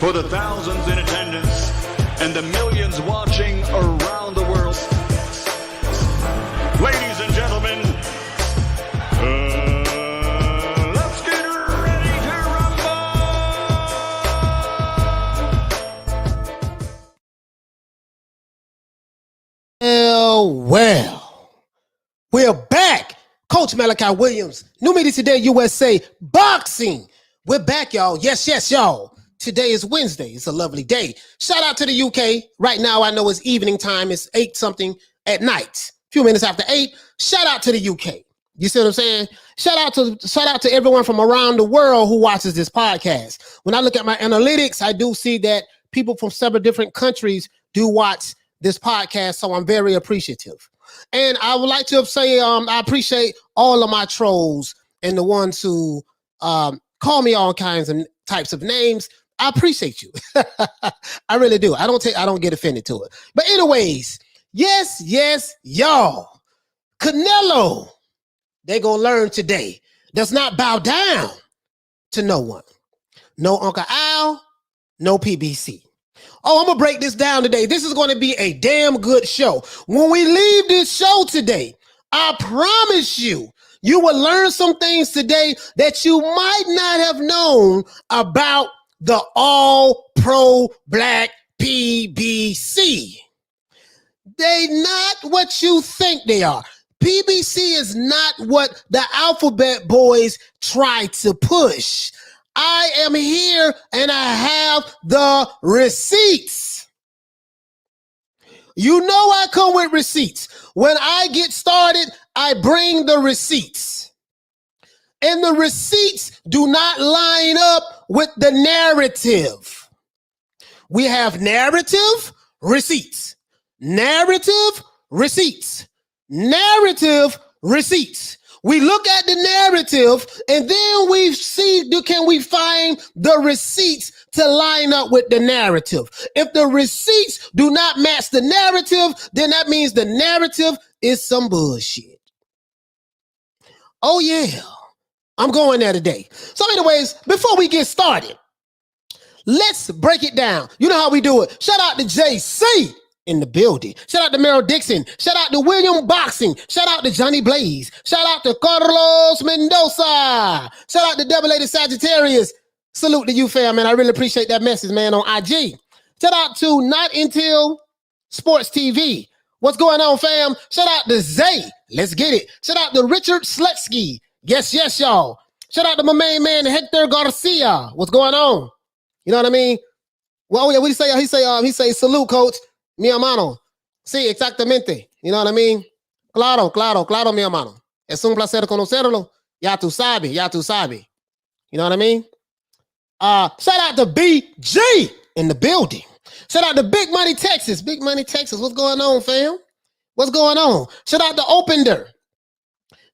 for the thousands in attendance and the millions watching around the world. Ladies and gentlemen, let's get ready to rumble! Well, we're back. Coach Malachi Williams, New Media Today USA Boxing. We're back, y'all. Yes, y'all. Today is Wednesday. It's a lovely day. Shout out to the UK. Right now, I know it's evening time. It's 8-something at night. A few minutes after 8. Shout out to the UK. You see what I'm saying? Shout out to everyone from around the world who watches this podcast. When I look at my analytics, I do see that people from several different countries do watch this podcast, so I'm very appreciative. And I would like to say I appreciate all of my trolls and the ones who call me all kinds of types of names. I appreciate you. I really do. I don't get offended to it. But anyways, yes, y'all. Canelo, they gonna learn today, does not bow down to no one. No Uncle Al, no PBC. Oh, I'm going to break this down today. This is going to be a damn good show. When we leave this show today, I promise you, you will learn some things today that you might not have known about the all-pro black PBC. They not what you think they are. PBC is not what the alphabet boys try to push. I am here and I have the receipts. You know I come with receipts. When I get started, I bring the receipts. And the receipts do not line up with the narrative. We have narrative, receipts. Narrative, receipts. Narrative, receipts. We look at the narrative and then we see, can we find the receipts to line up with the narrative? If the receipts do not match the narrative, then that means the narrative is some bullshit. Oh yeah, I'm going there today. So anyways, before we get started, let's break it down. You know how we do it. Shout out to JC in the building. Shout out to Merrill Dixon. Shout out to William Boxing. Shout out to Johnny Blaze. Shout out to Carlos Mendoza. Shout out to Double A Sagittarius. Salute to you, fam, man. I really appreciate that message, man, on IG. Shout out to Not Until Sports TV. What's going on, fam? Shout out to Zay. Let's get it. Shout out to Richard Sletsky. Yes, y'all. Shout out to my main man, Hector Garcia. What's going on? You know what I mean? Well, yeah, what do you say? He say, salute, coach. Mi hermano. Sí, exactamente. You know what I mean? Claro, mi hermano. Es un placer conocerlo. Ya tú sabes. You know what I mean? Shout out to BG in the building. Shout out to Big Money, Texas. Big Money, Texas. What's going on, fam? What's going on? Shout out to Opender.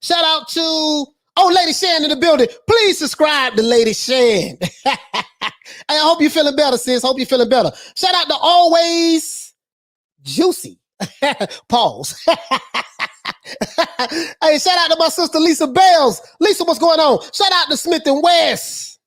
Shout out to, Lady Shan in the building. Please subscribe to Lady Shan. I hope you're feeling better, sis. Hope you're feeling better. Shout out to Always Juicy. Pause. Hey, shout out to my sister Lisa Bells. Lisa, what's going on? Shout out to Smith and West.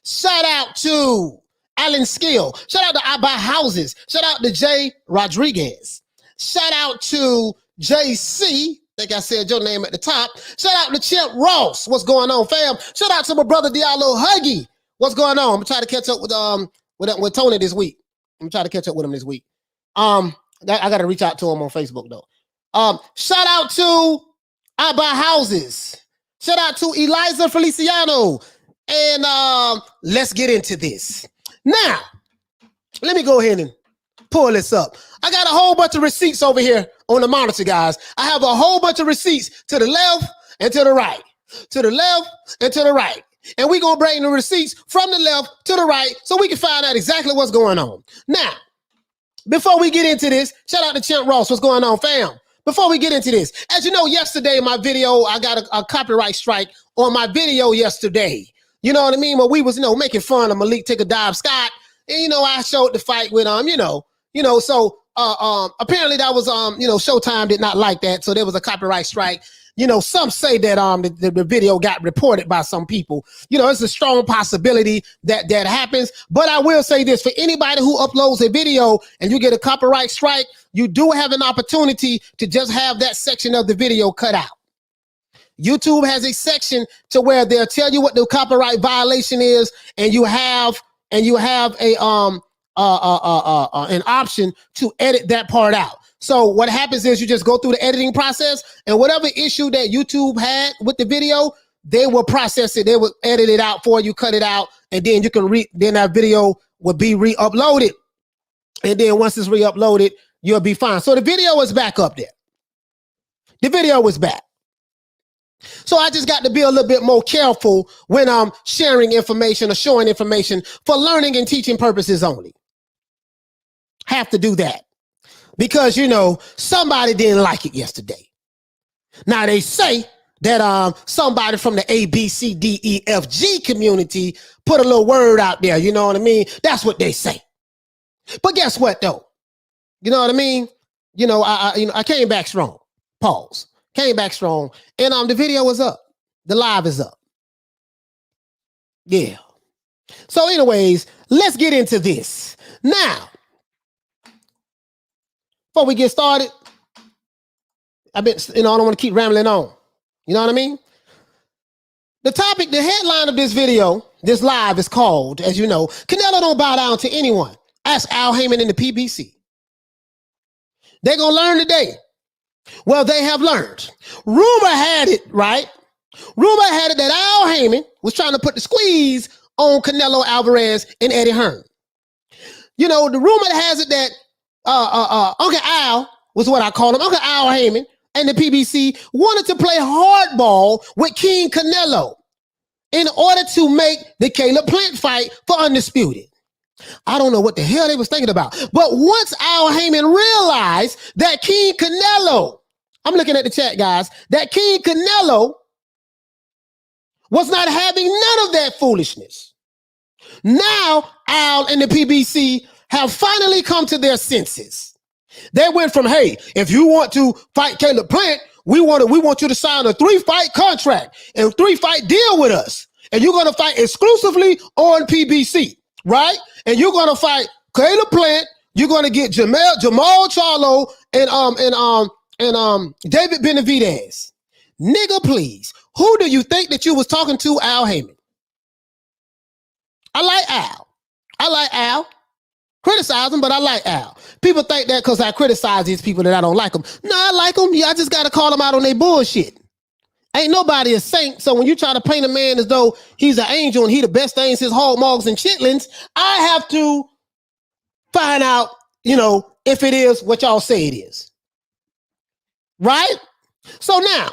Shout out to Alan Skill. Shout out to I Buy Houses. Shout out to Jay Rodriguez. Shout out to JC. I think I said your name at the top. Shout out to Chimp Ross. What's going on, fam? Shout out to my brother Diallo Huggy. What's going on? I'm trying to catch up with Tony this week. I'm trying to catch up with him this week. I got to reach out to him on Facebook though. Shout out to I Buy Houses. Shout out to Eliza Feliciano. And let's get into this. Now, let me go ahead and pull this up. I got a whole bunch of receipts over here on the monitor, guys. I have a whole bunch of receipts to the left and to the right. To the left and to the right. And we're going to bring the receipts from the left to the right so we can find out exactly what's going on. Now, before we get into this, shout out to Chimp Ross. What's going on, fam? Before we get into this, as you know, yesterday in my video, I got a copyright strike on my video yesterday. You know what I mean? Well, we was, making fun of Malik Take a Dive Scott. And, I showed the fight with, so apparently that was, Showtime did not like that. So there was a copyright strike. some say that the video got reported by some people. It's a strong possibility that happens. But I will say this, for anybody who uploads a video and you get a copyright strike, you do have an opportunity to just have that section of the video cut out. YouTube has a section to where they'll tell you what the copyright violation is, and you have a an option to edit that part out. So what happens is you just go through the editing process, and whatever issue that YouTube had with the video, they will process it. They will edit it out for you, cut it out, and then you can then that video will be re-uploaded. And then once it's re-uploaded, you'll be fine. So the video is back up there. The video was back. So I just got to be a little bit more careful when I'm sharing information or showing information for learning and teaching purposes only. Have to do that because, somebody didn't like it yesterday. Now they say that somebody from the ABCDEFG community put a little word out there. You know what I mean? That's what they say. But guess what though? You know what I mean? I came back strong. Pause. Came back strong, and the video is up. The live is up. Yeah. So anyways, let's get into this. Now, before we get started, I don't want to keep rambling on. You know what I mean? The headline of this video, this live is called, as you know, Canelo don't bow down to anyone. Ask Al Haymon in the PBC. They're going to learn today. Well, they have learned. Rumor had it, right? Rumor had it that Al Haymon was trying to put the squeeze on Canelo Alvarez and Eddie Hearn. The rumor has it that Uncle Al was what I call him. Uncle Al Haymon and the PBC wanted to play hardball with King Canelo in order to make the Caleb Plant fight for undisputed. I don't know what the hell they was thinking about. But once Al Haymon realized that King Canelo, I'm looking at the chat, guys, that King Canelo was not having none of that foolishness. Now Al and the PBC have finally come to their senses. They went from, hey, if you want to fight Caleb Plant, we want you to sign a 3-fight contract and 3-fight deal with us. And you're going to fight exclusively on PBC. Right? And you're gonna fight Caleb Plant. You're gonna get Jamal Charlo and David Benavidez. Nigga, please. Who do you think that you was talking to, Al Haymon? I like Al. Criticize him, but I like Al. People think that because I criticize these people that I don't like them. No, I like them. Yeah, I just gotta call them out on their bullshit. Ain't nobody a saint, so when you try to paint a man as though he's an angel and he the best things, his hog mogs and chitlins, I have to find out, if it is what y'all say it is. Right? So now,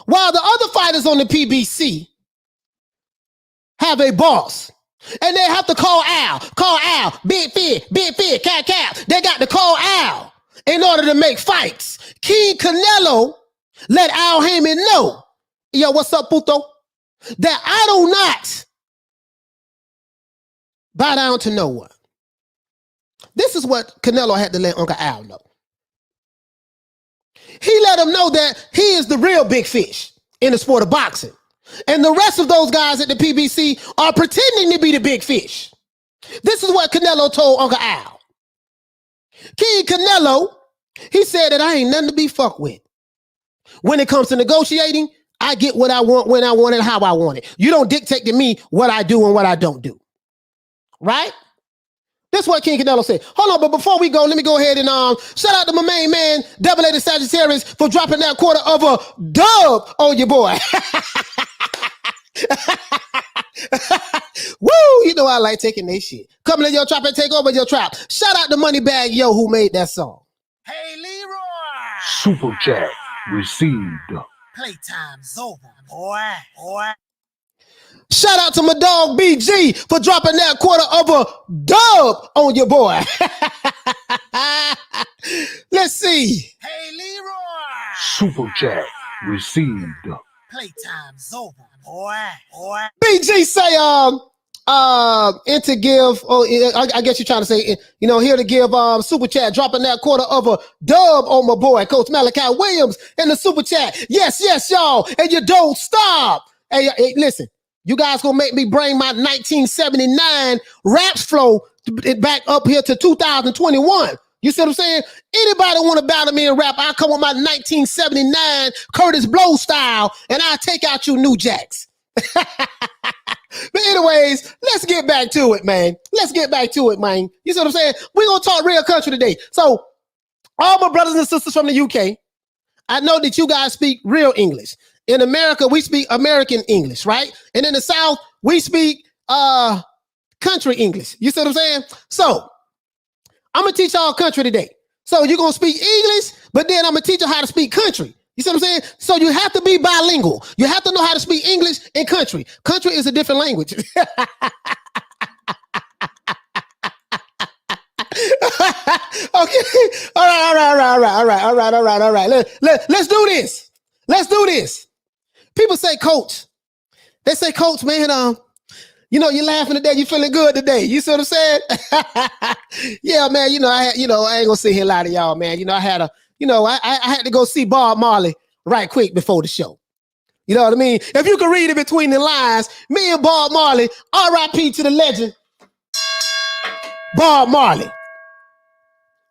while the other fighters on the PBC have a boss, and they have to call Al, big fear, cat, they got to call Al in order to make fights. King Canelo let Al Haymon know, yo, what's up, puto? That I do not bow down to no one. This is what Canelo had to let Uncle Al know. He let him know that he is the real big fish in the sport of boxing. And the rest of those guys at the PBC are pretending to be the big fish. This is what Canelo told Uncle Al. King Canelo, he said that I ain't nothing to be fucked with. When it comes to negotiating, I get what I want, when I want it, how I want it. You don't dictate to me what I do and what I don't do. Right? That's what King Canelo said. Hold on, but before we go, let me go ahead and shout out to my main man, Double-A Sagittarius, for dropping that quarter of a dub on your boy. Woo! You know I like taking that shit. Come in your trap and take over your trap. Shout out to Moneybag Yo who made that song. Hey, Leroy! Super chat received. Playtime's over, boy. Shout out to my dog BG for dropping that quarter of a dub on your boy. Let's see. Hey, Leroy. Super chat received. Playtime's over, boy. BG say, and to give, I guess you're trying to say, here to give super chat, dropping that quarter of a dub on my boy, Coach Malachi Williams in the super chat. Yes, y'all, and you don't stop. Hey, listen, you guys gonna make me bring my 1979 raps flow back up here to 2021. You see what I'm saying? Anybody want to battle me in rap, I come with my 1979 Curtis Blow style, and I take out you New Jacks. But anyways, let's get back to it, man. You see what I'm saying? We're going to talk real country today. So all my brothers and sisters from the UK, I know that you guys speak real English. In America, we speak American English, right? And in the South, we speak country English. You see what I'm saying? So I'm going to teach y'all country today. So you're going to speak English, but then I'm going to teach you how to speak country. You see what I'm saying? So you have to be bilingual. You have to know how to speak English and country. Country is a different language. Okay. All right. Let's do this. People say, Coach. They say, Coach, man, you're laughing today. You feeling good today. You see what I'm saying? Yeah, man. I ain't gonna sit here and lie to y'all, man. I had to go see Bob Marley right quick before the show. You know what I mean? If you can read it between the lines, me and Bob Marley, R.I.P. to the legend, Bob Marley.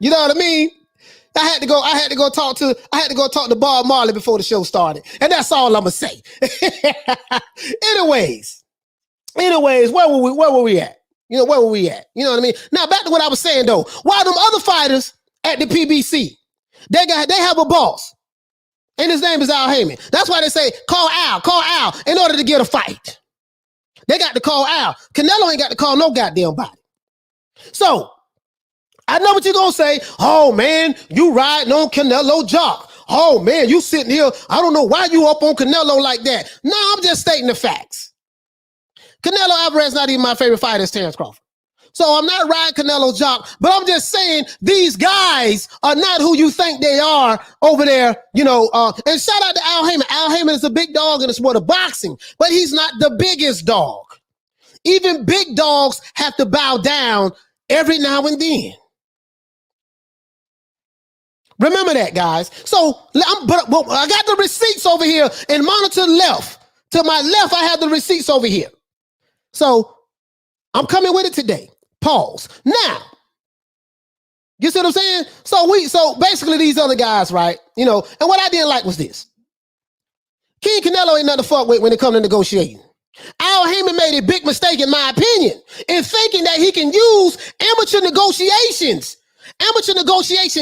You know what I mean? I had to go talk to Bob Marley before the show started. And that's all I'm gonna say. Anyways, where were we at? Where were we at? You know what I mean? Now back to what I was saying though. Why them other fighters at the PBC? They have a boss, and his name is Al Haymon. That's why they say call Al in order to get a fight. They got to call Al. Canelo ain't got to call no goddamn body. So I know what you're gonna say. Oh man, you riding on Canelo jock. Oh man, you sitting here. I don't know why you up on Canelo like that. No, I'm just stating the facts. Canelo Alvarez is not even my favorite fighter, is Terrence Crawford. So I'm not riding Canelo's jock, but I'm just saying these guys are not who you think they are over there, and shout out to Al Haymon. Al Haymon is a big dog in the sport of boxing, but he's not the biggest dog. Even big dogs have to bow down every now and then. Remember that, guys. So I got the receipts over here and monitor left. To my left, I have the receipts over here. So I'm coming with it today. Pause. Now, you see what I'm saying? So basically these other guys, right? And what I didn't like was this. King Canelo ain't nothing to fuck with when it comes to negotiating. Al Haymon made a big mistake, in my opinion, in thinking that he can use amateur negotiation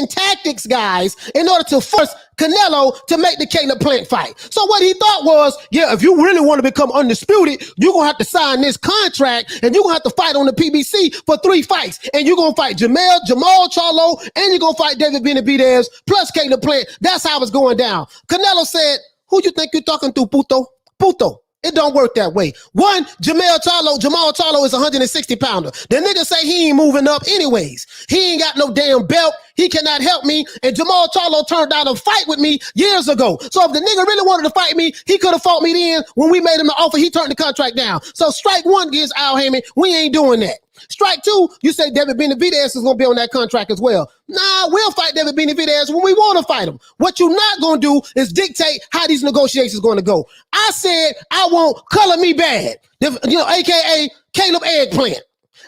tactics, guys, in order to force Canelo to make the Caleb Plant fight. So what he thought was, yeah, if you really want to become undisputed, you're going to have to sign this contract and you're going to have to fight on the PBC for 3 fights. And you're going to fight Jamal Charlo, and you're going to fight David Benavidez plus Caleb Plant. That's how it's going down. Canelo said, who you think you're talking to, puto? It don't work that way. One, Jamal Charlo is a 160 pounder. The nigga say he ain't moving up anyways. He ain't got no damn belt. He cannot help me. And Jamal Charlo turned down a fight with me years ago. So if the nigga really wanted to fight me, he could have fought me then. When we made him the offer, he turned the contract down. So strike one against Al Haymon. We ain't doing that. Strike two, you say David Benavidez is going to be on that contract as well. Nah, we'll fight David Benavidez when we want to fight him. What you're not going to do is dictate how these negotiations are going to go. I said I want Color Me Bad, a.k.a. Caleb Eggplant.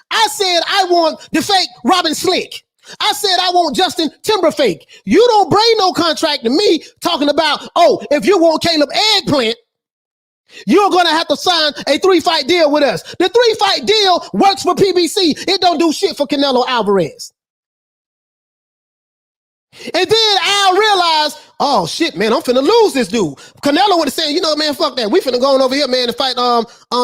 I said I want the fake Robin Slick. I said I want Justin Timberfake. You don't bring no contract to me talking about, if you want Caleb Eggplant, you're going to have to sign a 3-fight deal with us. The 3-fight deal works for PBC. It don't do shit for Canelo Alvarez. And then Al realized, oh shit, man, I'm finna lose this dude. Canelo would have said, man, fuck that. We finna go on over here, man, and fight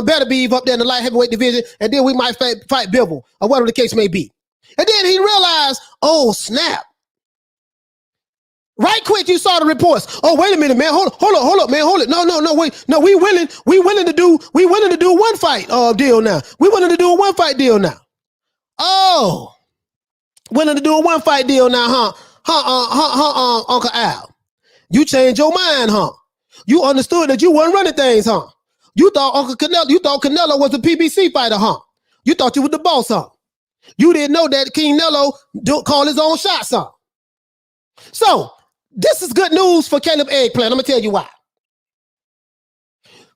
Better Beef up there in the light heavyweight division, and then we might fight Bivol, or whatever the case may be. And then he realized, oh snap. Right quick, you saw the reports. Oh, wait a minute, man. Hold up, man. Hold it. No, wait. No, we willing to do 1-fight deal now. We willing to do a 1-fight deal now. Oh, willing to do a 1-fight deal now, huh? Uncle Al. You changed your mind, huh? You understood that you weren't running things, huh? You thought Canelo was a PBC fighter, huh? You thought you was the boss, huh? You didn't know that King Canelo don't call his own shots, huh? So this is good news for Caleb Eggplant. I'm gonna tell you why.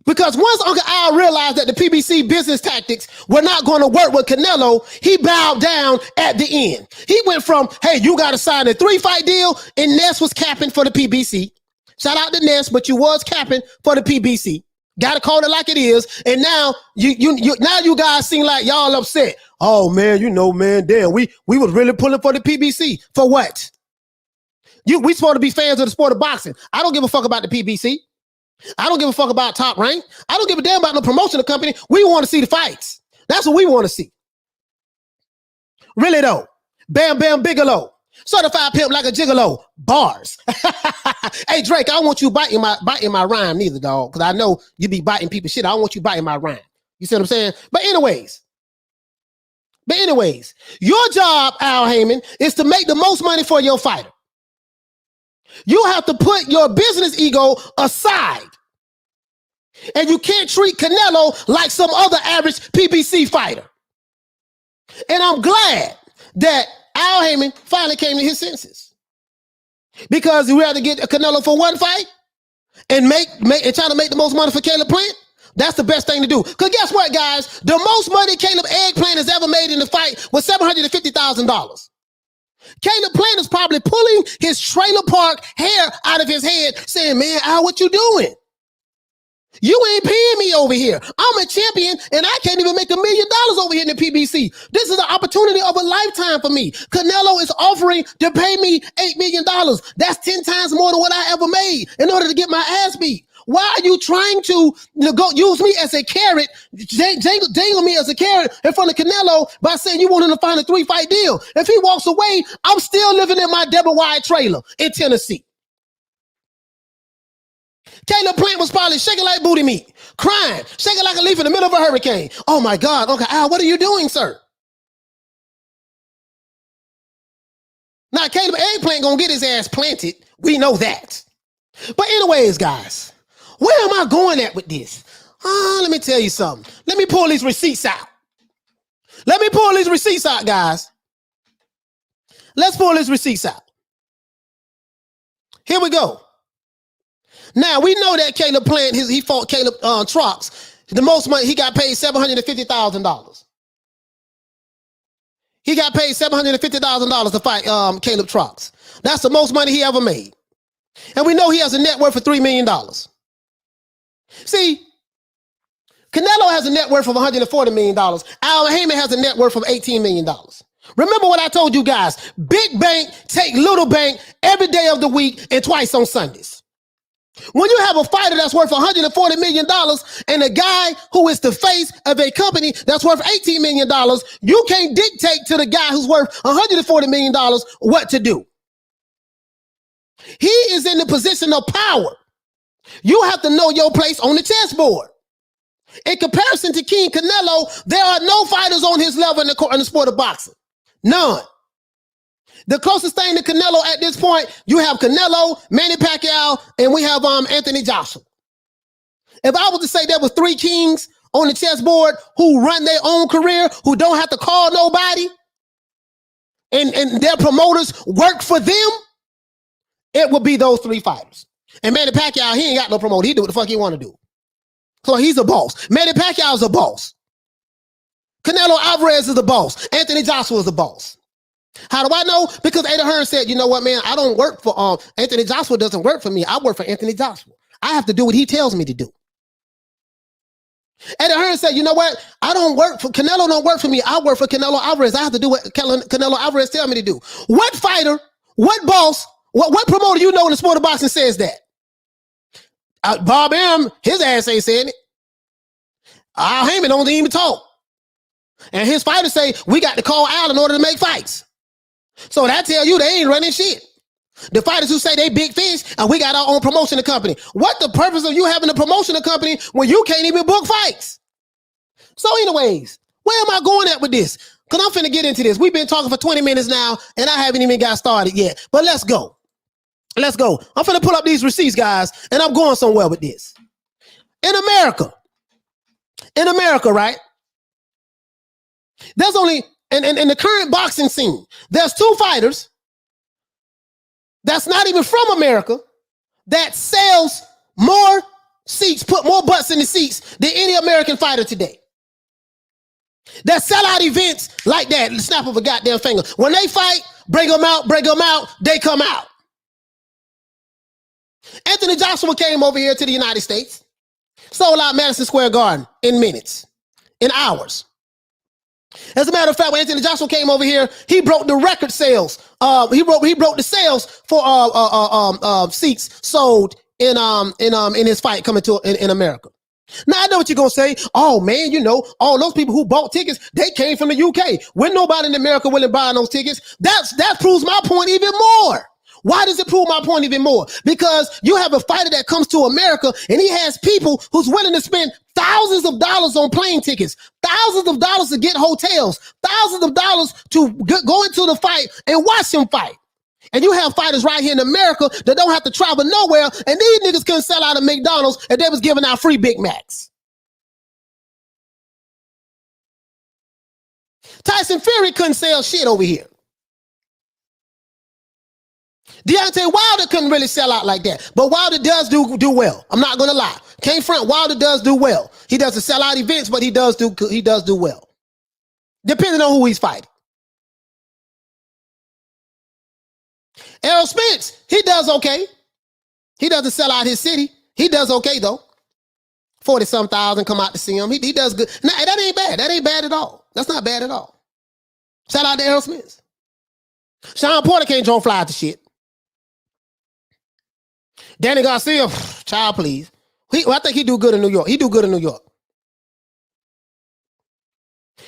Because once Uncle Al realized that the PBC business tactics were not going to work with Canelo, he bowed down at the end. He went from, hey, you got to sign a 3-fight deal, and Ness was capping for the PBC. Shout out to Ness, but you was capping for the PBC. Got to call it like it is. And now you guys seem like y'all upset. Oh man, damn, we was really pulling for the PBC. For what? We supposed to be fans of the sport of boxing. I don't give a fuck about the PBC. I don't give a fuck about Top Rank. I don't give a damn about no promotional company. We want to see the fights. That's what we want to see. Really though. Bam Bam Bigelow. Certified pimp like a gigolo. Bars. Hey Drake, I don't want you biting my rhyme neither, dog. Because I know you be biting people's shit. I don't want you biting my rhyme. You see what I'm saying? But anyways, your job, Al Haymon, is to make the most money for your fighter. You have to put your business ego aside. And you can't treat Canelo like some other average PBC fighter. And I'm glad that Al Haymon finally came to his senses. Because you rather get a Canelo for one fight and try to make the most money for Caleb Plant. That's the best thing to do. Because guess what, guys? The most money Caleb Eggplant has ever made in the fight was $750,000. Caleb Plant is probably pulling his trailer park hair out of his head saying, man, Al, what you doing? You ain't paying me over here. I'm a champion and I can't even make $1 million over here in the PBC. This is an opportunity of a lifetime for me. Canelo is offering to pay me $8 million. That's 10 times more than what I ever made in order to get my ass beat. Why are you trying to use me as a carrot, dangle me as a carrot in front of Canelo by saying you want him to find a 3-fight deal? If he walks away, I'm still living in my double wide trailer in Tennessee. Caleb Plant was probably shaking like booty meat, crying, shaking like a leaf in the middle of a hurricane. Oh my God, Uncle Al, what are you doing, sir? Now, Caleb Eggplant gonna get his ass planted. We know that. But anyways, guys, where am I going at with this? Let me tell you something. Let me pull these receipts out. Guys. Let's pull these receipts out. Here we go. Now, we know that Caleb Plant, he fought Caleb Trox. The most money, he got paid $750,000. He got paid $750,000 to fight Caleb Trox. That's the most money he ever made. And we know he has a net worth of $3 million. See, Canelo has a net worth of $140 million. Al Haymon has a net worth of $18 million. Remember what I told you guys. Big bank, take little bank every day of the week and twice on Sundays. When you have a fighter that's worth $140 million and a guy who is the face of a company that's worth $18 million, you can't dictate to the guy who's worth $140 million what to do. He is in the position of power. You have to know your place on the chessboard. In comparison to King Canelo, there are no fighters on his level in the sport of boxing. None. The closest thing to Canelo at this point, you have Canelo, Manny Pacquiao, and we have Anthony Joshua. If I was to say there was 3 kings on the chessboard who run their own career, who don't have to call nobody, and their promoters work for them, it would be those 3 fighters. And Manny Pacquiao, he ain't got no promoter. He do what the fuck he want to do. So he's a boss. Manny Pacquiao is a boss. Canelo Alvarez is a boss. Anthony Joshua is a boss. How do I know? Because Ada Hearn said, you know what, man, I don't work for Anthony Joshua doesn't work for me. I work for Anthony Joshua. I have to do what he tells me to do. Ada Hearn said, you know what? I don't work for Canelo, don't work for me. I work for Canelo Alvarez. I have to do what Canelo Alvarez tells me to do. What fighter, what boss, what promoter you know in the sport of boxing says that? Bob Arum, his ass ain't saying it. Al Haymon don't even talk. And his fighters say, we got to call Al in order to make fights. So that tell you they ain't running shit. The fighters who say they big fish and we got our own promotional company. What the purpose of you having a promotional company when you can't even book fights? So anyways, where am I going at with this? Because I'm finna get into this. We've been talking for 20 minutes now and I haven't even got started yet. But let's go. Let's go. I'm finna pull up these receipts, guys, and I'm going somewhere with this. In America, right? There's only, in the current boxing scene, there's 2 fighters that's not even from America that sells more seats, put more butts in the seats than any American fighter today. That sell out events like that, the snap of a goddamn finger. When they fight, bring them out, they come out. Anthony Joshua came over here to the United States, sold out Madison Square Garden in minutes, in hours. As a matter of fact, when Anthony Joshua came over here, he broke the record sales. He broke the sales for seats sold in his fight coming to in America. Now I know what you're gonna say. Oh man, you know, all those people who bought tickets, they came from the UK. When nobody in America willing to buy those tickets, that proves my point even more. Why does it prove my point even more? Because you have a fighter that comes to America and he has people who's willing to spend thousands of dollars on plane tickets, thousands of dollars to get hotels, thousands of dollars to go into the fight and watch him fight. And you have fighters right here in America that don't have to travel nowhere, and these niggas couldn't sell out at McDonald's and they was giving out free Big Macs. Tyson Fury couldn't sell shit over here. Deontay Wilder couldn't really sell out like that, but Wilder does do well. I'm not gonna lie. Can't front. Wilder does do well. He doesn't sell out events, but he does do well, depending on who he's fighting. Errol Spence, he does okay. He doesn't sell out his city. He does okay though. 40-some thousand come out to see him. He does good. Nah, that ain't bad. That ain't bad at all. That's not bad at all. Shout out to Errol Spence. Sean Porter can't drone fly to shit. Danny Garcia, child, please. I think he do good in New York. He do good in New York.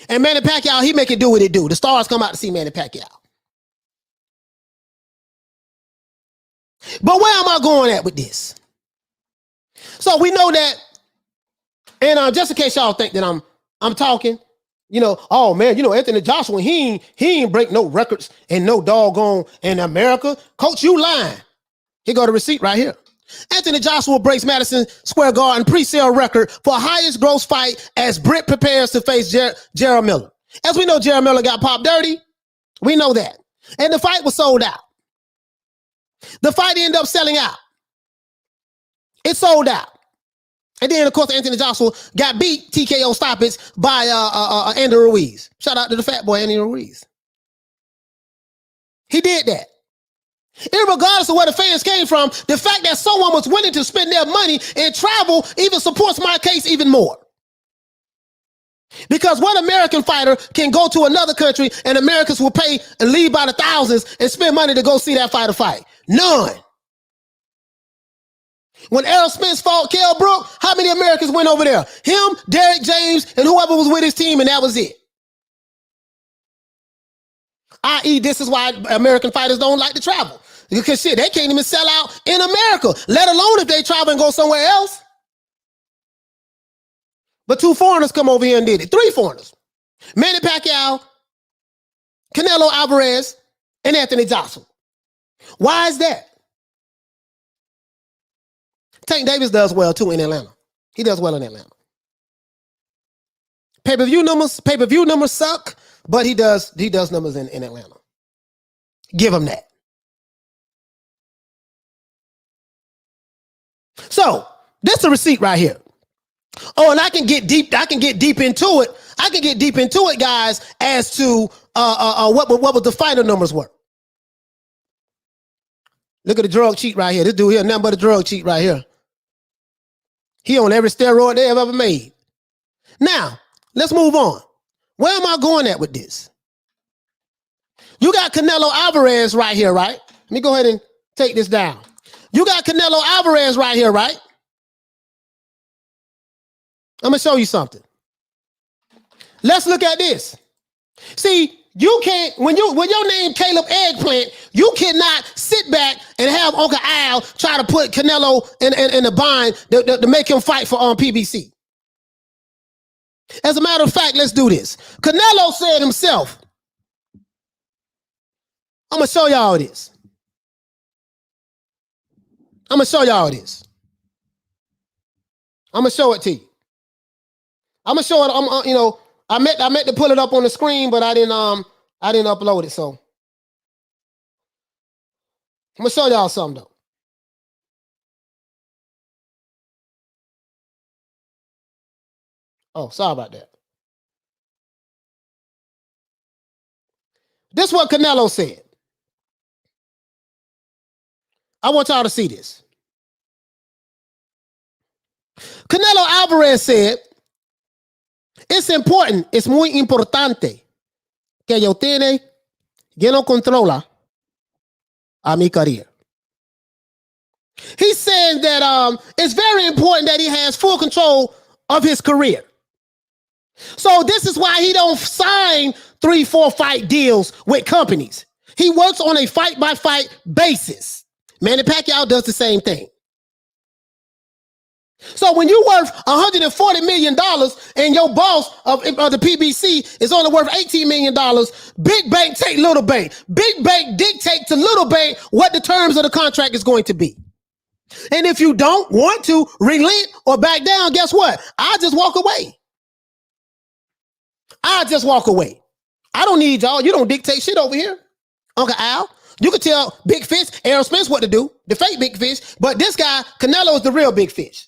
And Manny Pacquiao, he make it do what it do. The stars come out to see Manny Pacquiao. But where am I going at with this? So we know that, and just in case y'all think that I'm talking, you know, oh man, you know, Anthony Joshua, he ain't break no records and no doggone in America. Coach, you lying. Here go the receipt right here. Anthony Joshua breaks Madison Square Garden pre-sale record for highest gross fight as Britt prepares to face Jarrell Miller. As we know, Jarrell Miller got popped dirty. We know that. And the fight was sold out. The fight ended up selling out. It sold out. And then, of course, Anthony Joshua got beat TKO stoppage by Andy Ruiz. Shout out to the fat boy, Andy Ruiz. He did that. Irregardless of where the fans came from, the fact that someone was willing to spend their money and travel even supports my case even more. Because one American fighter can go to another country and Americans will pay and leave by the thousands and spend money to go see that fighter fight? None. When Errol Spence fought Kell Brook, how many Americans went over there? Him, Derek James, and whoever was with his team, and that was it. I.e., this is why American fighters don't like to travel. Because shit, they can't even sell out in America, let alone if they travel and go somewhere else. But 2 foreigners come over here and did it. 3 foreigners. Manny Pacquiao, Canelo Alvarez, and Anthony Joshua. Why is that? Tank Davis does well too in Atlanta. He does well in Atlanta. Pay-per-view numbers suck, but he does numbers in Atlanta. Give him that. So, this is a receipt right here. Oh, and I can get deep into it. I can get deep into it, guys, as to what was the fighter numbers were. Look at the drug cheat right here. This dude here, nothing but a drug cheat right here. He on every steroid they have ever made. Now, let's move on. Where am I going at with this? You got Canelo Alvarez right here, right? Let me go ahead and take this down. You got Canelo Alvarez right here, right? I'm going to show you something. Let's look at this. See, you can't, when your name Caleb Eggplant, you cannot sit back and have Uncle Al try to put Canelo in the bind to make him fight for PBC. As a matter of fact, let's do this. Canelo said himself, I'm going to show y'all this. I'm going to show y'all this. I'm going to show it to you. I'm going to show it, I meant to pull it up on the screen, but I didn't upload it. So I'm gonna show y'all something though. Oh, sorry about that. This is what Canelo said. I want y'all to see this. Canelo Alvarez said, es muy importante que yo no controla a mi carrera. He's saying that it's very important that he has full control of his career. So this is why he don't sign 3-4 fight deals with companies. He works on a fight-by-fight basis. Manny Pacquiao does the same thing. So when you're worth $140 million and your boss of the PBC is only worth $18 million, big bank take little bank. Big bank dictate to little bank what the terms of the contract is going to be. And if you don't want to relent or back down, guess what? I'll just walk away. I'll just walk away. I don't need y'all. You don't dictate shit over here. Uncle Al, you can tell Big Fish, Errol Spence what to do, the fake Big Fish, but this guy, Canelo, is the real Big Fish.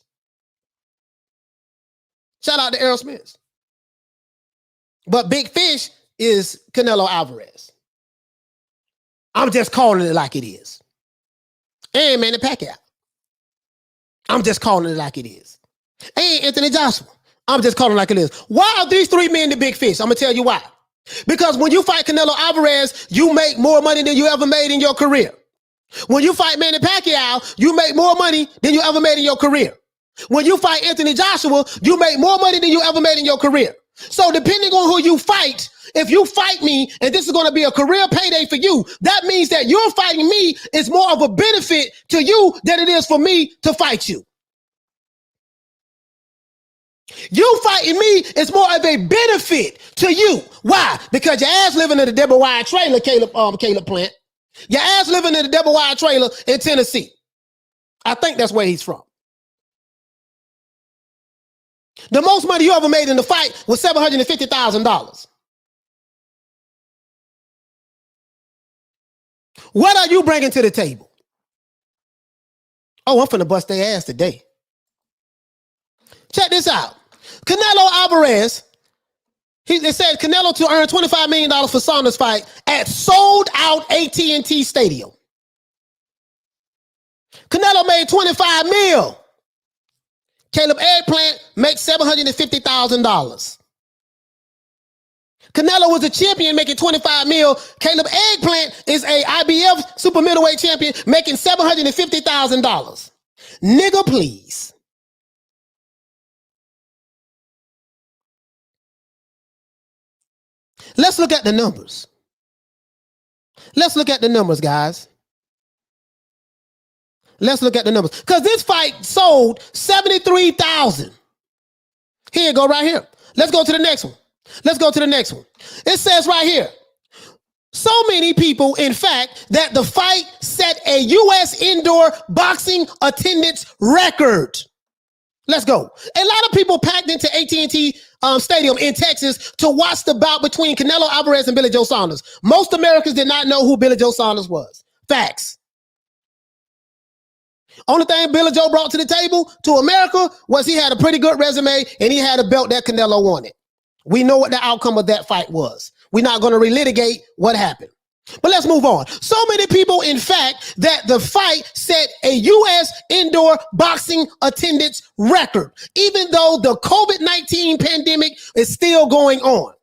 Shout out to Errol Spence. But Big Fish is Canelo Alvarez. I'm just calling it like it is. And Manny Pacquiao. I'm just calling it like it is. And Anthony Joshua. I'm just calling it like it is. Why are these three men the Big Fish? I'm going to tell you why. Because when you fight Canelo Alvarez, you make more money than you ever made in your career. When you fight Manny Pacquiao, you make more money than you ever made in your career. When you fight Anthony Joshua, you make more money than you ever made in your career. So depending on who you fight, if you fight me and this is going to be a career payday for you, that means that you're fighting me is more of a benefit to you than it is for me to fight you. You fighting me is more of a benefit to you. Why? Because your ass living in a double wide trailer, Caleb Plant. Your ass living in a double wide trailer in Tennessee. I think that's where he's from. The most money you ever made in the fight was $750,000. What are you bringing to the table? Oh, I'm finna bust their ass today. Check this out. Canelo Alvarez, it said Canelo to earn $25 million for Saunders fight at sold-out AT&T Stadium. Canelo made $25 million. Caleb Eggplant makes $750,000. Canelo was a champion making $25 million. Caleb Eggplant is a IBF super middleweight champion making $750,000. Nigga, please. Let's look at the numbers. Let's look at the numbers, guys. Let's look at the numbers. Because this fight sold 73,000. Here you go, right here. Let's go to the next one. Let's go to the next one. It says right here, so many people, in fact, that the fight set a U.S. indoor boxing attendance record. Let's go. A lot of people packed into AT&T Stadium in Texas to watch the bout between Canelo Alvarez and Billy Joe Saunders. Most Americans did not know who Billy Joe Saunders was. Facts. Only thing Billy Joe brought to the table to America was he had a pretty good resume and he had a belt that Canelo wanted. We know what the outcome of that fight was. We're not going to relitigate what happened. But let's move on. So many people, in fact, that the fight set a U.S. indoor boxing attendance record, even though the COVID-19 pandemic is still going on.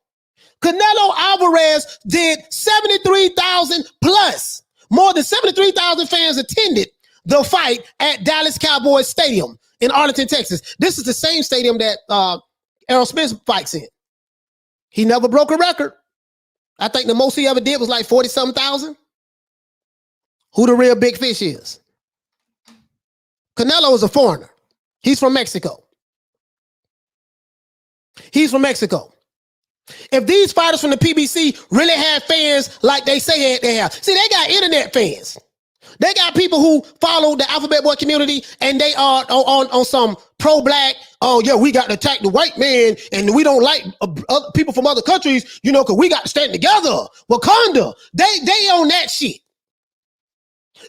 Canelo Alvarez did 73,000 plus. More than 73,000 fans attended the fight at Dallas Cowboys Stadium in Arlington, Texas. This is the same stadium that Errol Spence fights in. He never broke a record. I think the most he ever did was like 40-something thousand. Who the real Big Fish is? Canelo is a foreigner. He's from Mexico. He's from Mexico. If these fighters from the PBC really had fans like they say they have, see, they got internet fans. They got people who follow the Alphabet Boy community and they are on some pro-black, oh yeah, we got to attack the white man and we don't like other people from other countries, you know, because we got to stand together. Wakanda, they on that shit.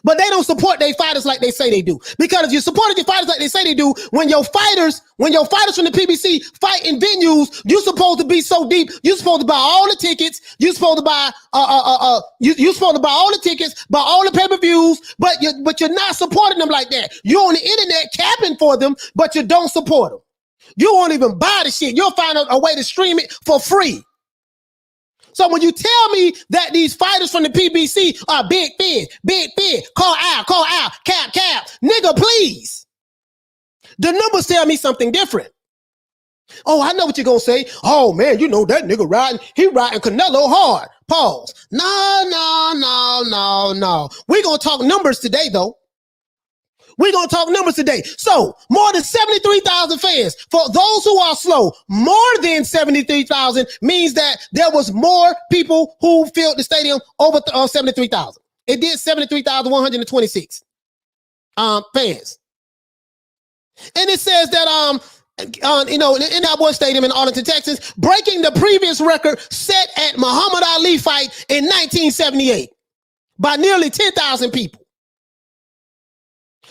But they don't support their fighters like they say they do. Because if you supported your fighters like they say they do, when your fighters from the PBC fight in venues, you're supposed to be so deep. You're supposed to buy all the tickets. You're supposed to buy you're supposed to buy all the tickets, buy all the pay-per-views, but you're not supporting them like that. You're on the internet capping for them, but you don't support them. You won't even buy the shit. You'll find a way to stream it for free. So when you tell me that these fighters from the PBC are big fish, call out, cap, nigga, please. The numbers tell me something different. Oh, I know what you're going to say. Oh, man, you know that nigga he riding Canelo hard. Pause. No. We're going to talk numbers today, though. We're going to talk numbers today. So, more than 73,000 fans. For those who are slow, more than 73,000 means that there was more people who filled the stadium over 73,000. It did 73,126 fans. And it says that, you know, in that one stadium in Arlington, Texas, breaking the previous record set at Muhammad Ali fight in 1978 by nearly 10,000 people.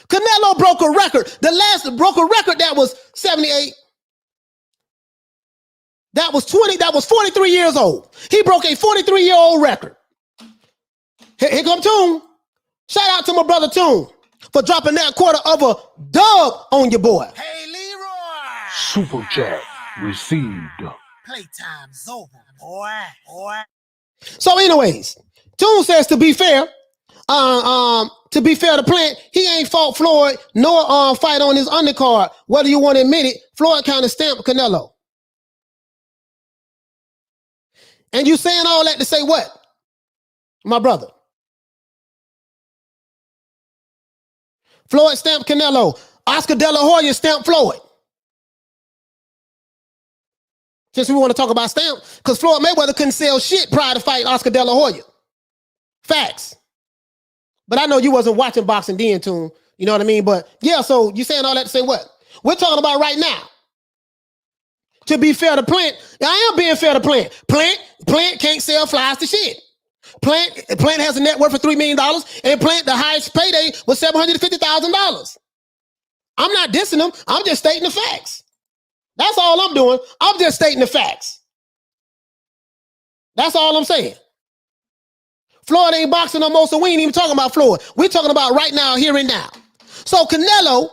Canelo broke a record. The last broke a record that was 78. That was 43 years old. He broke a 43-year-old record. Here come Toon. Shout out to my brother Toon for dropping that quarter of a dub on your boy. Hey, Leroy! Super chat received. Playtime's over, boy. So anyways, Toon says to be fair to Plant, he ain't fought Floyd nor fight on his undercard. Whether you want to admit it, Floyd kind of stamped Canelo. And you saying all that to say what? My brother. Floyd stamped Canelo. Oscar De La Hoya stamped Floyd. Since we want to talk about stamp, because Floyd Mayweather couldn't sell shit prior to fighting Oscar De La Hoya. Facts. But I know you wasn't watching boxing then, Toon. You know what I mean? But yeah, so you saying all that to say what? We're talking about right now. To be fair to Plant, I am being fair to Plant. Plant can't sell flies to shit. Plant has a net worth of $3 million, and Plant, the highest payday was $750,000. I'm not dissing him. I'm just stating the facts. That's all I'm doing. I'm just stating the facts. That's all I'm saying. Floyd ain't boxing no more, so we ain't even talking about Floyd. We're talking about right now, here and now. So Canelo,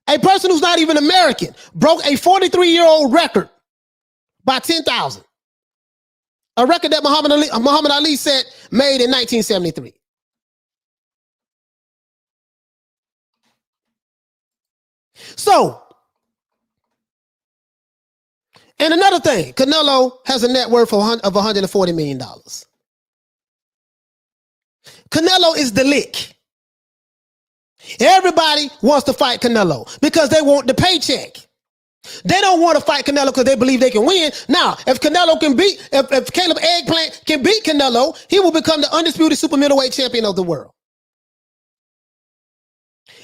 a person who's not even American, broke a 43-year-old record by 10,000. A record that Muhammad Ali set made in 1973. So, and another thing, Canelo has a net worth of $140 million. Canelo is the lick. Everybody wants to fight Canelo because they want the paycheck. They don't want to fight Canelo because they believe they can win. Now, if Canelo can beat, if Caleb Eggplant can beat Canelo, he will become the undisputed super middleweight champion of the world.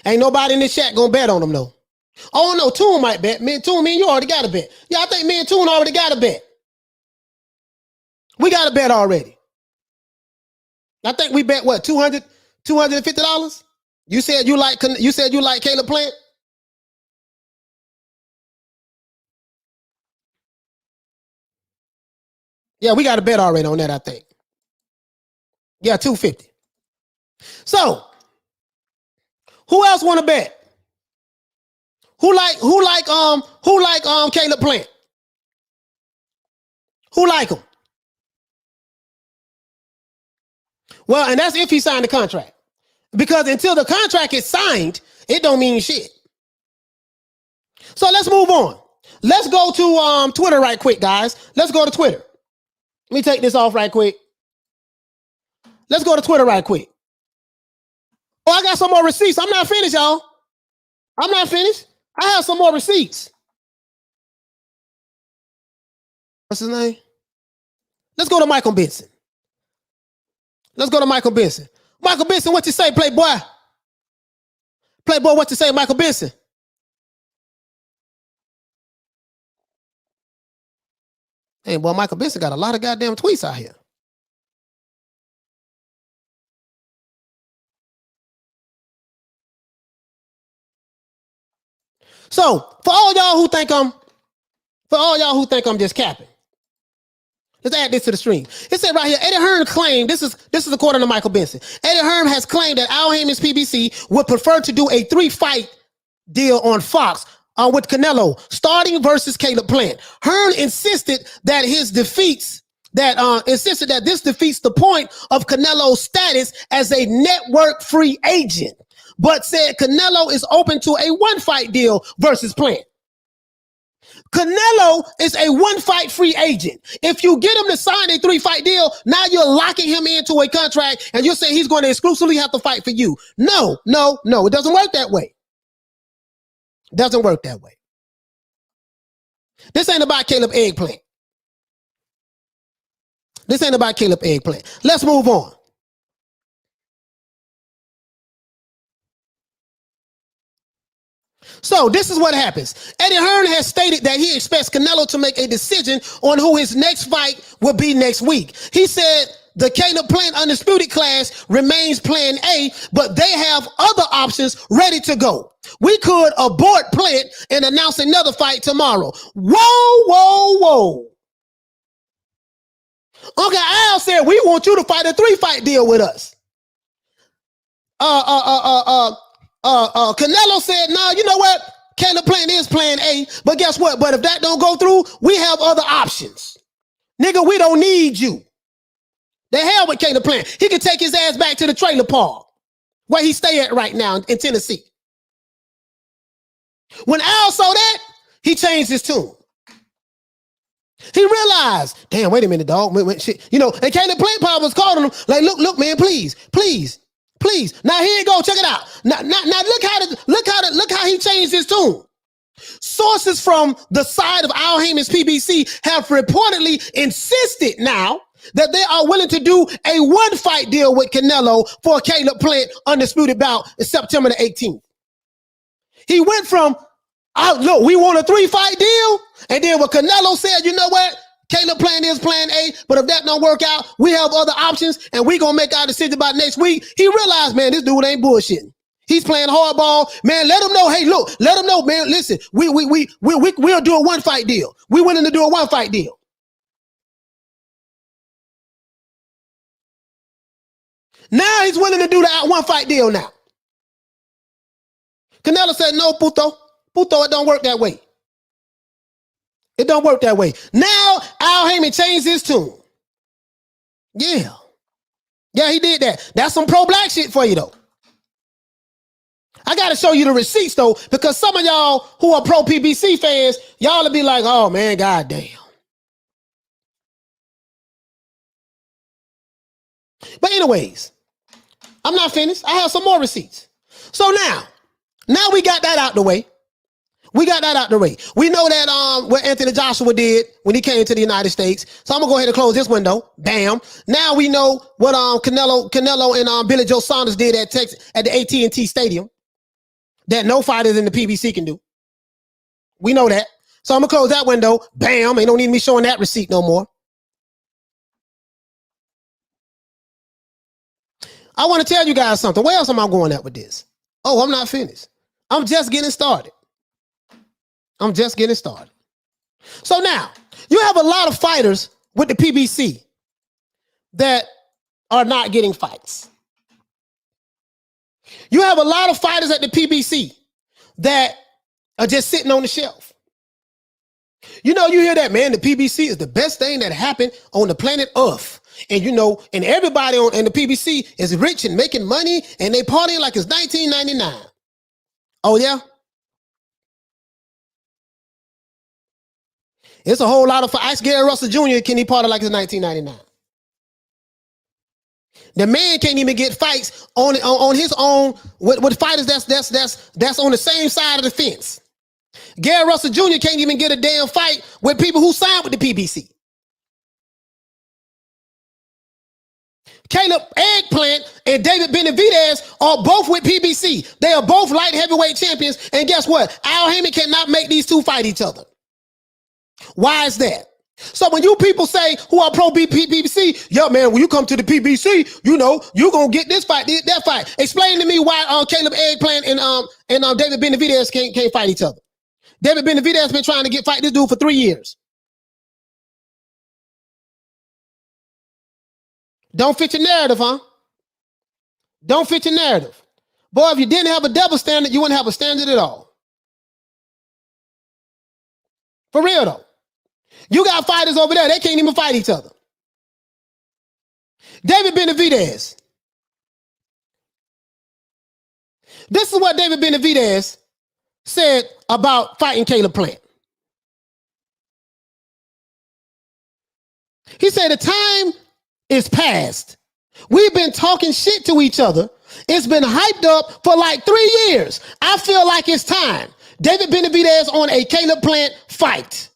Ain't nobody in this chat gonna bet on him though. Oh no, Toon might bet. Me and you already got a bet. Yeah, I think me and Toon already got a bet. We got a bet already. I think we bet what, $250? You said you like Caleb Plant? Yeah, we got a bet already on that, I think. Yeah, $250. So, who else want to bet? Who like Caleb Plant? Who like him? Well, and that's if he signed the contract. Because until the contract is signed, it don't mean shit. So let's move on. Let's go to Twitter right quick, guys. Let's go to Twitter. Let me take this off right quick. Let's go to Twitter right quick. Oh, I got some more receipts. I'm not finished, y'all. I'm not finished. I have some more receipts. What's his name? Let's go to Michael Benson. Let's go to Michael Benson. Michael Benson, what you say, playboy? Playboy, what to say, Michael Benson? Hey, boy, Michael Benson got a lot of goddamn tweets out here. So, for all y'all who think I'm just capping, let's add this to the stream. It said right here, Eddie Hearn claimed, this is according to Michael Benson. Eddie Hearn has claimed that Al Haymon's PBC would prefer to do a 3-fight deal on Fox with Canelo, starting versus Caleb Plant. Hearn insisted that this defeats the point of Canelo's status as a network-free agent, but said Canelo is open to a 1-fight deal versus Plant. Canelo is a 1-fight free agent. If you get him to sign a 3-fight deal, now you're locking him into a contract and you're saying he's going to exclusively have to fight for you. No. It doesn't work that way. Doesn't work that way. This ain't about Caleb Eggplant. This ain't about Caleb Eggplant. Let's move on. So this is what happens. Eddie Hearn has stated that he expects Canelo to make a decision on who his next fight will be next week. He said the Caleb Plant undisputed class remains plan A, but they have other options ready to go. We could abort Plant and announce another fight tomorrow. Whoa. Uncle Al said we want you to fight a 3-fight deal with us. Canelo said, no, you know what? Caleb Plant is plan A, but guess what? But if that don't go through, we have other options. Nigga, we don't need you. The hell with Caleb Plant. He can take his ass back to the trailer park where he stay at right now in Tennessee. When Al saw that, he changed his tune. He realized, damn, wait a minute, dog. Shit. You know, and Caleb Plant probably was calling him like, look, man, please. Now here you go. Check it out. Now look how he changed his tune. Sources from the side of Al Haymon's PBC have reportedly insisted now that they are willing to do a 1-fight deal with Canelo for Caleb Plant undisputed bout September the 18th. He went from, look, we want a 3-fight deal, and then what Canelo said, you know what? Caleb Plant is plan A, but if that don't work out, we have other options, and we gonna make our decision about next week. He realized, man, this dude ain't bullshitting. He's playing hardball. Man, let him know, hey, look, let him know, man, listen, we'll do a 1-fight deal. We willing to do a 1-fight deal. Now he's willing to do that 1-fight deal now. Canelo said, no, Puto, it don't work that way. It don't work that way. Now, Al Haymon changed his tune. Yeah, he did that. That's some pro-black shit for you, though. I got to show you the receipts, though, because some of y'all who are pro-PBC fans, y'all will be like, oh, man, goddamn. But anyways, I'm not finished. I have some more receipts. So now we got that out the way. We know that what Anthony Joshua did when he came to the United States. So I'm gonna go ahead and close this window. Bam. Now we know what Canelo and Billy Joe Saunders did at the AT&T Stadium that no fighters in the PBC can do. We know that. So I'm gonna close that window. Bam. Ain't no need me showing that receipt no more. I want to tell you guys something. Where else am I going at with this? Oh, I'm not finished. I'm just getting started. So now, you have a lot of fighters with the PBC that are not getting fights. You have a lot of fighters at the PBC that are just sitting on the shelf. You know, you hear that, man, the PBC is the best thing that happened on the planet Earth. And you know, and everybody in the PBC is rich and making money and they partying like it's 1999. Oh, yeah? It's a whole lot of Ice Gary Russell Jr. Can he party like it's 1999? The man can't even get fights on his own with fighters that's on the same side of the fence. Gary Russell Jr. can't even get a damn fight with people who signed with the PBC. Caleb Eggplant and David Benavidez are both with PBC. They are both light heavyweight champions. And guess what? Al Haymon cannot make these two fight each other. Why is that? So when you people say who are pro PBC, yo man, when you come to the PBC, you know you're gonna get this fight, that fight. Explain to me why Caleb Eggplant and David Benavidez can't fight each other. David Benavidez has been trying to fight this dude for 3 years. Don't fit your narrative, huh? Don't fit your narrative. Boy, if you didn't have a double standard, you wouldn't have a standard at all. For real though. You got fighters over there, they can't even fight each other. David Benavidez. This is what David Benavidez said about fighting Caleb Plant. He said the time is past. We've been talking shit to each other. It's been hyped up for like 3 years. I feel like it's time. David Benavidez on a Caleb Plant fight.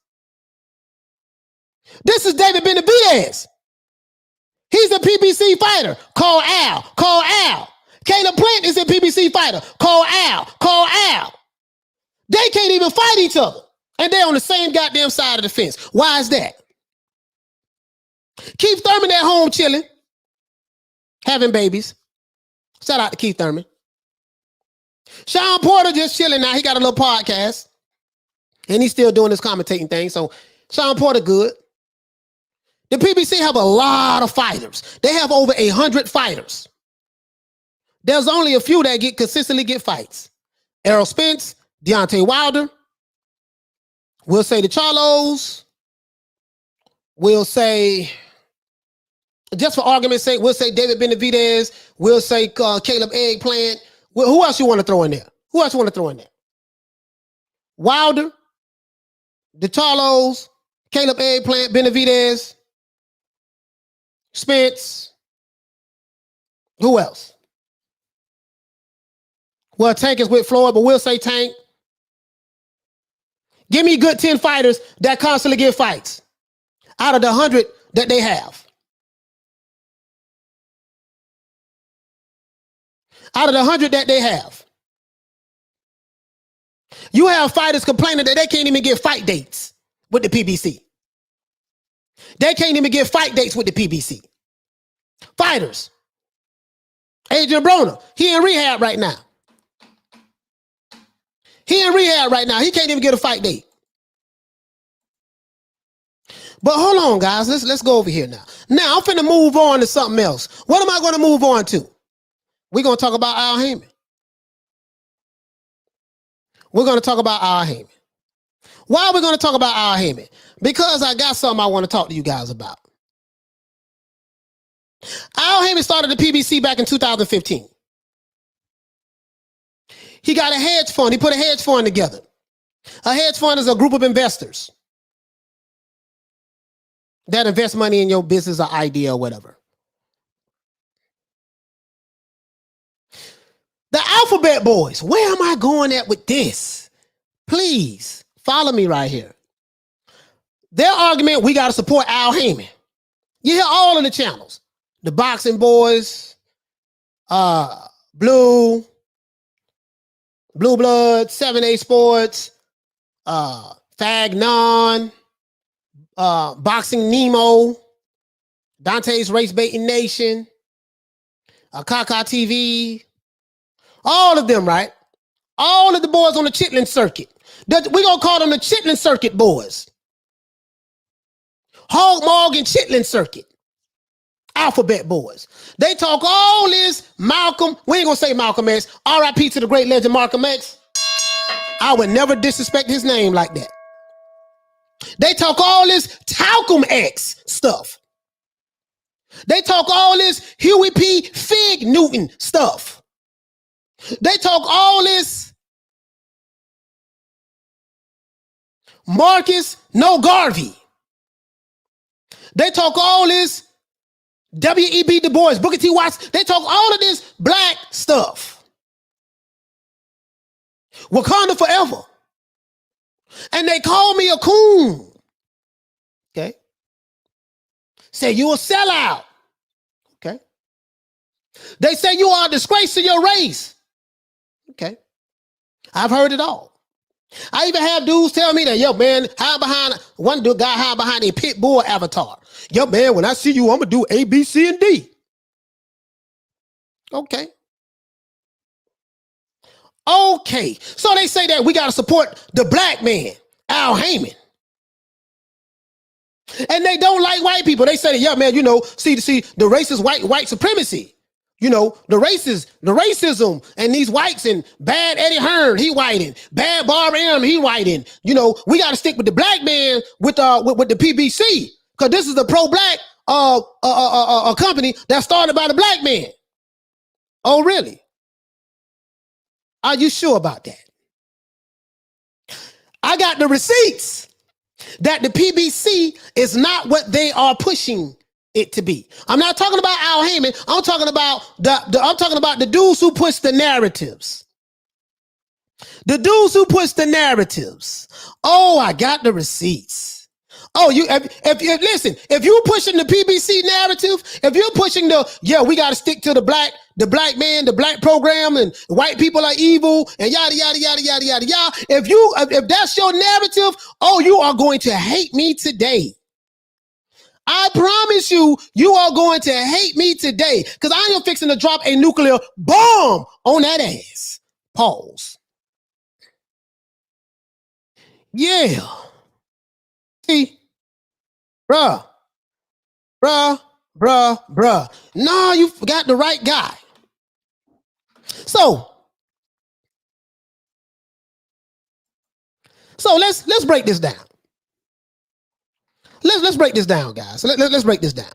This is David Benavidez. He's a PBC fighter. Call Al. Call Al. Caleb Plant is a PBC fighter. Call Al. Call Al. They can't even fight each other. And they're on the same goddamn side of the fence. Why is that? Keith Thurman at home chilling, having babies. Shout out to Keith Thurman. Sean Porter just chilling now. He got a little podcast. And he's still doing this commentating thing. So Sean Porter good. The PBC have a lot of fighters. They have over 100 fighters. There's only a few that consistently get fights. Errol Spence, Deontay Wilder. We'll say the Charlos. We'll say, just for argument's sake, we'll say David Benavidez. We'll say Caleb Eggplant. Who else you want to throw in there? Who else you want to throw in there? Wilder, the Charlos, Caleb Eggplant, Benavidez, Spence. Who else? Well, Tank is with Floyd, but we'll say Tank. Give me good 10 fighters that constantly get fights out of the 100 that they have. Out of the 100 that they have. You have fighters complaining that they can't even get fight dates with the PBC. They can't even get fight dates with the PBC. Fighters. Adrian Broner, he in rehab right now. He in rehab right now. He can't even get a fight date. But hold on, guys. Let's go over here now. Now, I'm finna move on to something else. What am I going to move on to? We're going to talk about Al Haymon. We're going to talk about Al Haymon. Why are we going to talk about Al Haymon? Because I got something I want to talk to you guys about. Al Haymon started the PBC back in 2015. He got a hedge fund. He put a hedge fund together. A hedge fund is a group of investors that invest money in your business or idea or whatever. The Alphabet Boys, where am I going at with this? Please follow me right here. Their argument, we got to support Al Haymon. You hear all of the channels. The Boxing Boys, Blue Blood, 7A Sports, Fagnon, Boxing Nemo, Dante's Race Baiting Nation, Kaka TV, all of them, right? All of the boys on the Chitlin circuit. We're going to call them the Chitlin circuit boys. Hog Mog and Chitlin circuit. Alphabet Boys. They talk all this Malcolm. We ain't going to say Malcolm X. R.I.P. to the great legend Malcolm X. I would never disrespect his name like that. They talk all this Talcum X stuff. They talk all this Huey P. Fig Newton stuff. They talk all this Marcus No Garvey. They talk all this W.E.B. Du Bois, Booker T. Watts. They talk all of this black stuff. Wakanda forever. And they call me a coon. Okay. Say you a sellout. Okay. They say you are a disgrace to your race. Okay. I've heard it all. I even have dudes tell me that, yo, man, one guy hide behind a pit bull avatar. Yo, man, when I see you, I'm going to do A, B, C, and D. Okay. Okay. So they say that we got to support the black man, Al Haymon. And they don't like white people. They say that, yeah, man, you know, see the racist white supremacy. You know, the racism, and these whites, and bad Eddie Hearn, he whiting, bad Barbara M, he whiting. You know, we got to stick with the black man with the PBC, because this is the pro-black company that started by the black man. Oh, really? Are you sure about that? I got the receipts that the PBC is not what they are pushing it to be. I'm not talking about Al Haymon. I'm talking about the dudes who push the narratives. The dudes who push the narratives. Oh, I got the receipts. Oh, listen, if you're pushing the PBC narrative, if you're pushing we got to stick to the black man, the black program, and white people are evil, and yada yada yada yada yada yada. If that's your narrative, oh, you are going to hate me today. I promise you, you are going to hate me today, because I am fixing to drop a nuclear bomb on that ass. Pause. Yeah. See, bruh. No, you forgot the right guy. So let's break this down. Let's break this down, guys. Let's break this down.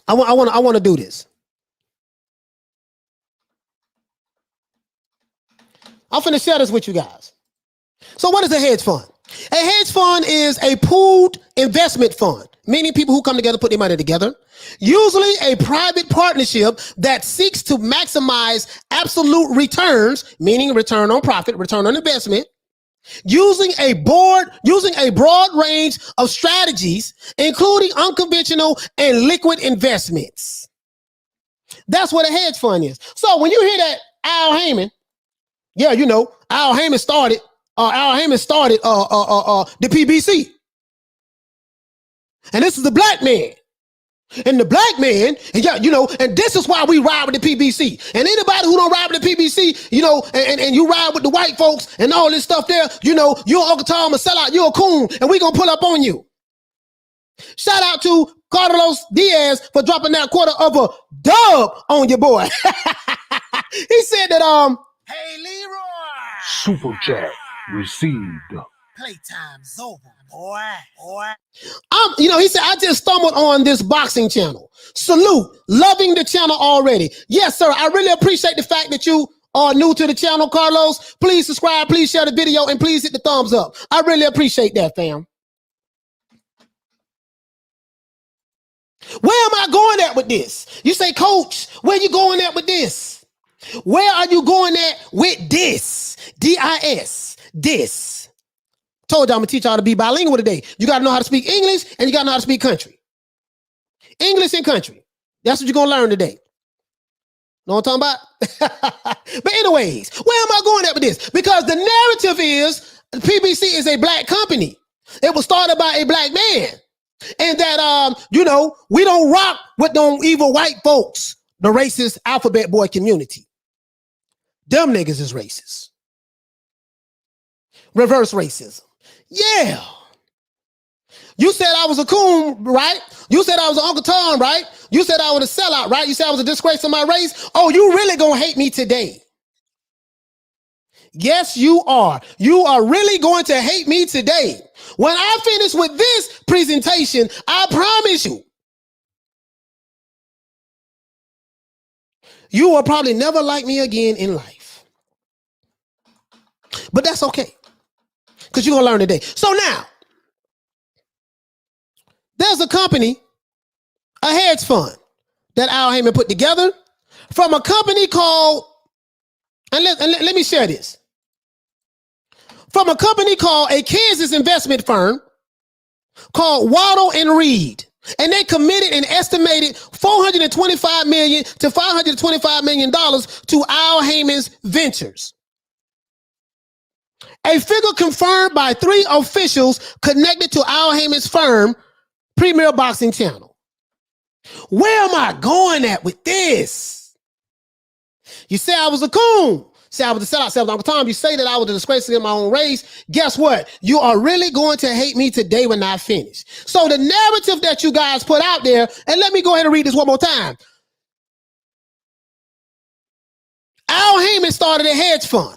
I want to do this. I'm finna share this with you guys. So what is a hedge fund? A hedge fund is a pooled investment fund, meaning people who come together, put their money together. Usually a private partnership that seeks to maximize absolute returns, meaning return on profit, return on investment, using a broad range of strategies, including unconventional and liquid investments. That's what a hedge fund is. So when you hear that Al Haymon, yeah, you know, Al Haymon started the PBC. And this is the black man. And the black man, and yeah, you know, and this is why we ride with the PBC. And anybody who don't ride with the PBC, you know, and you ride with the white folks and all this stuff there, you know, you're Uncle Tom, a sellout, you're a coon, and we gonna pull up on you. Shout out to Carlos Diaz for dropping that quarter of a dub on your boy. He said that, Hey, Leroy. Super chat received. Playtime's over, boy. you know, he said, I just stumbled on this boxing channel. Salute. Loving the channel already. Yes, sir. I really appreciate the fact that you are new to the channel, Carlos. Please subscribe, please share the video, and please hit the thumbs up. I really appreciate that, fam. Where am I going at with this? You say, Coach, where you going at with this? Where are you going at with this? D-I-S. This. Told you I'm going to teach y'all to be bilingual today. You got to know how to speak English, and you got to know how to speak country. English and country. That's what you're going to learn today. Know what I'm talking about? But anyways, where am I going at with this? Because the narrative is PBC is a black company. It was started by a black man. And that, you know, we don't rock with them evil white folks, the racist alphabet boy community. Them niggas is racist. Reverse racism. Yeah. You said I was a coon, right? You said I was an Uncle Tom, right? You said I was a sellout, right? You said I was a disgrace to my race. Oh, you really gonna hate me today? Yes, you are. You are really going to hate me today. When I finish with this presentation, I promise you, you will probably never like me again in life. But that's okay, because you're going to learn today. So now, there's a company, a hedge fund, that Al Haymon put together from a company called, and let me share this, from a company called a Kansas investment firm called Waddle and Reed. And they committed an estimated $425 million to $525 million to Al Haymon's ventures. A figure confirmed by 3 officials connected to Al Haymon's firm, Premier Boxing Channel. Where am I going at with this? You say I was a coon. Say I was a sellout. Uncle Tom, you say that I was a disgrace in my own race. Guess what? You are really going to hate me today when I finish. So the narrative that you guys put out there, and let me go ahead and read this one more time. Al Haymon started a hedge fund.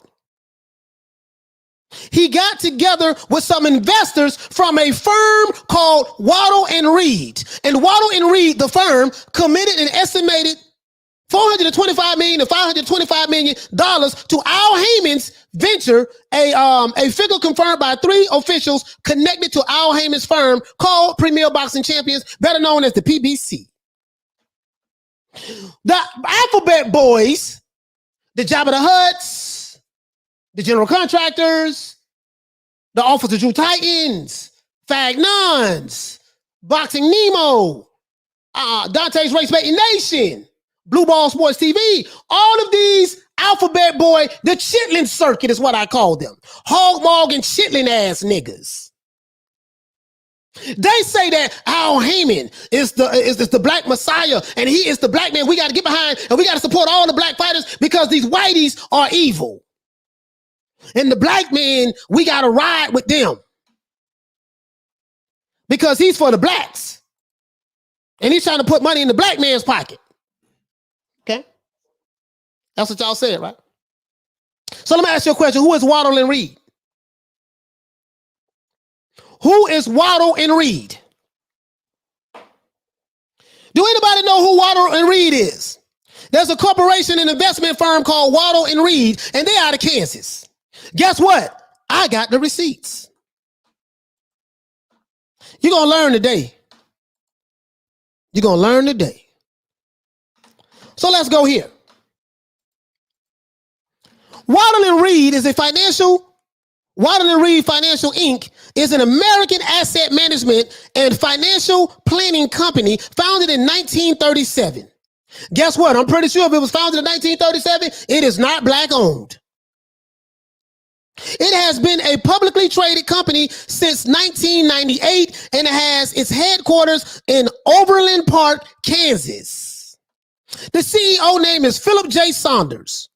He got together with some investors from a firm called Waddle and Reed. And Waddle and Reed, the firm, committed an estimated $425 million to $525 million to Al Haymon's venture, a figure confirmed by 3 officials connected to Al Haymon's firm called Premier Boxing Champions, better known as the PBC. The Alphabet Boys, the Jabba the Hutts, the General Contractors, the Officer Drew Titans, Fagnons, Boxing Nemo, Dante's Race Baiting Nation, Blue Ball Sports TV, all of these Alphabet Boy, the chitlin circuit is what I call them. Hog Mog and chitlin ass niggas. They say that Al Haymon is the black messiah and he is the black man we got to get behind and we got to support all the black fighters because these whiteys are evil. And the black man, we got to ride with them because he's for the blacks and he's trying to put money in the black man's pocket. Okay? That's what y'all said, right? So let me ask you a question. Who is Waddle and Reed? Who is Waddle and Reed? Do anybody know who Waddle and Reed is? There's a corporation and investment firm called Waddle and Reed, and they're out of Kansas. Guess what? I got the receipts. You're going to learn today. You're going to learn today. So let's go here. Waddle and Reed Waddle and Reed Financial Inc. is an American asset management and financial planning company founded in 1937. Guess what? I'm pretty sure if it was founded in 1937, it is not black owned. It has been a publicly traded company since 1998 and it has its headquarters in Overland Park, Kansas. The CEO name is Philip J. Sanders.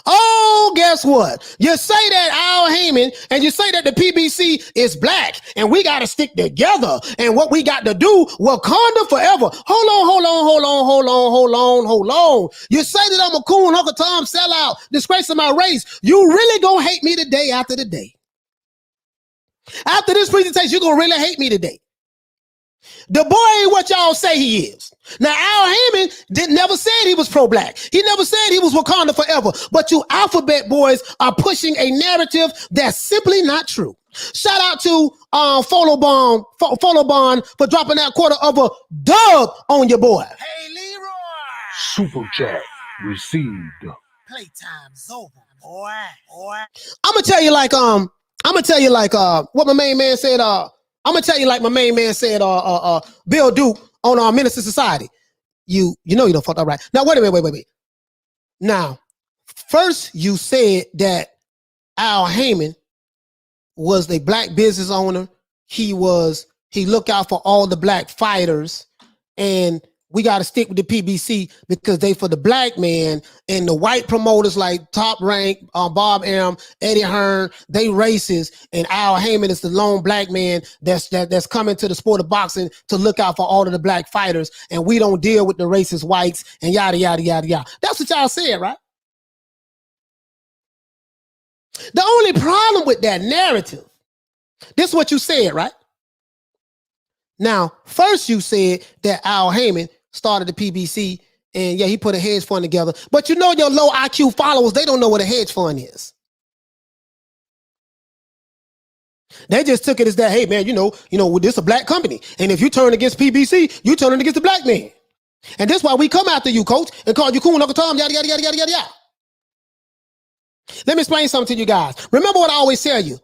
Oh, guess what? You say that Al Haymon and you say that the PBC is black and we got to stick together and what we got to do, Wakanda forever. Hold on. You say that I'm a coon, Uncle Tom sellout, disgrace of my race. You really gonna hate me today after the day. After this presentation, you're gonna really hate me today. The boy ain't what y'all say he is. Now, Al Haymon never said he was pro-black. He never said he was Wakanda forever. But you Alphabet Boys are pushing a narrative that's simply not true. Shout out to Folobon for dropping that quarter of a dub on your boy. Hey, Leroy. Super chat received. Playtime's over, boy. I'm gonna tell you like what my main man said. I'm gonna tell you like my main man said. Bill Duke on our Minister Society. You know you don't fuck up right. Now wait a minute. Now, first you said that Al Haymon was a black business owner. He looked out for all the black fighters, and we got to stick with the PBC because they for the black man, and the white promoters like Top Rank, Bob Arum, Eddie Hearn, they racist, and Al Haymon is the lone black man that's coming to the sport of boxing to look out for all of the black fighters, and we don't deal with the racist whites and yada yada yada yada. That's what y'all said, right? The only problem with that narrative, this is what you said, right? Now, first you said that Al Haymon started the PBC and yeah, he put a hedge fund together. But you know your low IQ followers, they don't know what a hedge fund is. They just took it as that, hey man, you know, this is a black company. And if you turn against PBC, you turn against the black man. And that's why we come after you, coach, and call you cool, Uncle Tom, yada, yada, yada, yada, yada, yada. Let me explain something to you guys. Remember what I always tell you.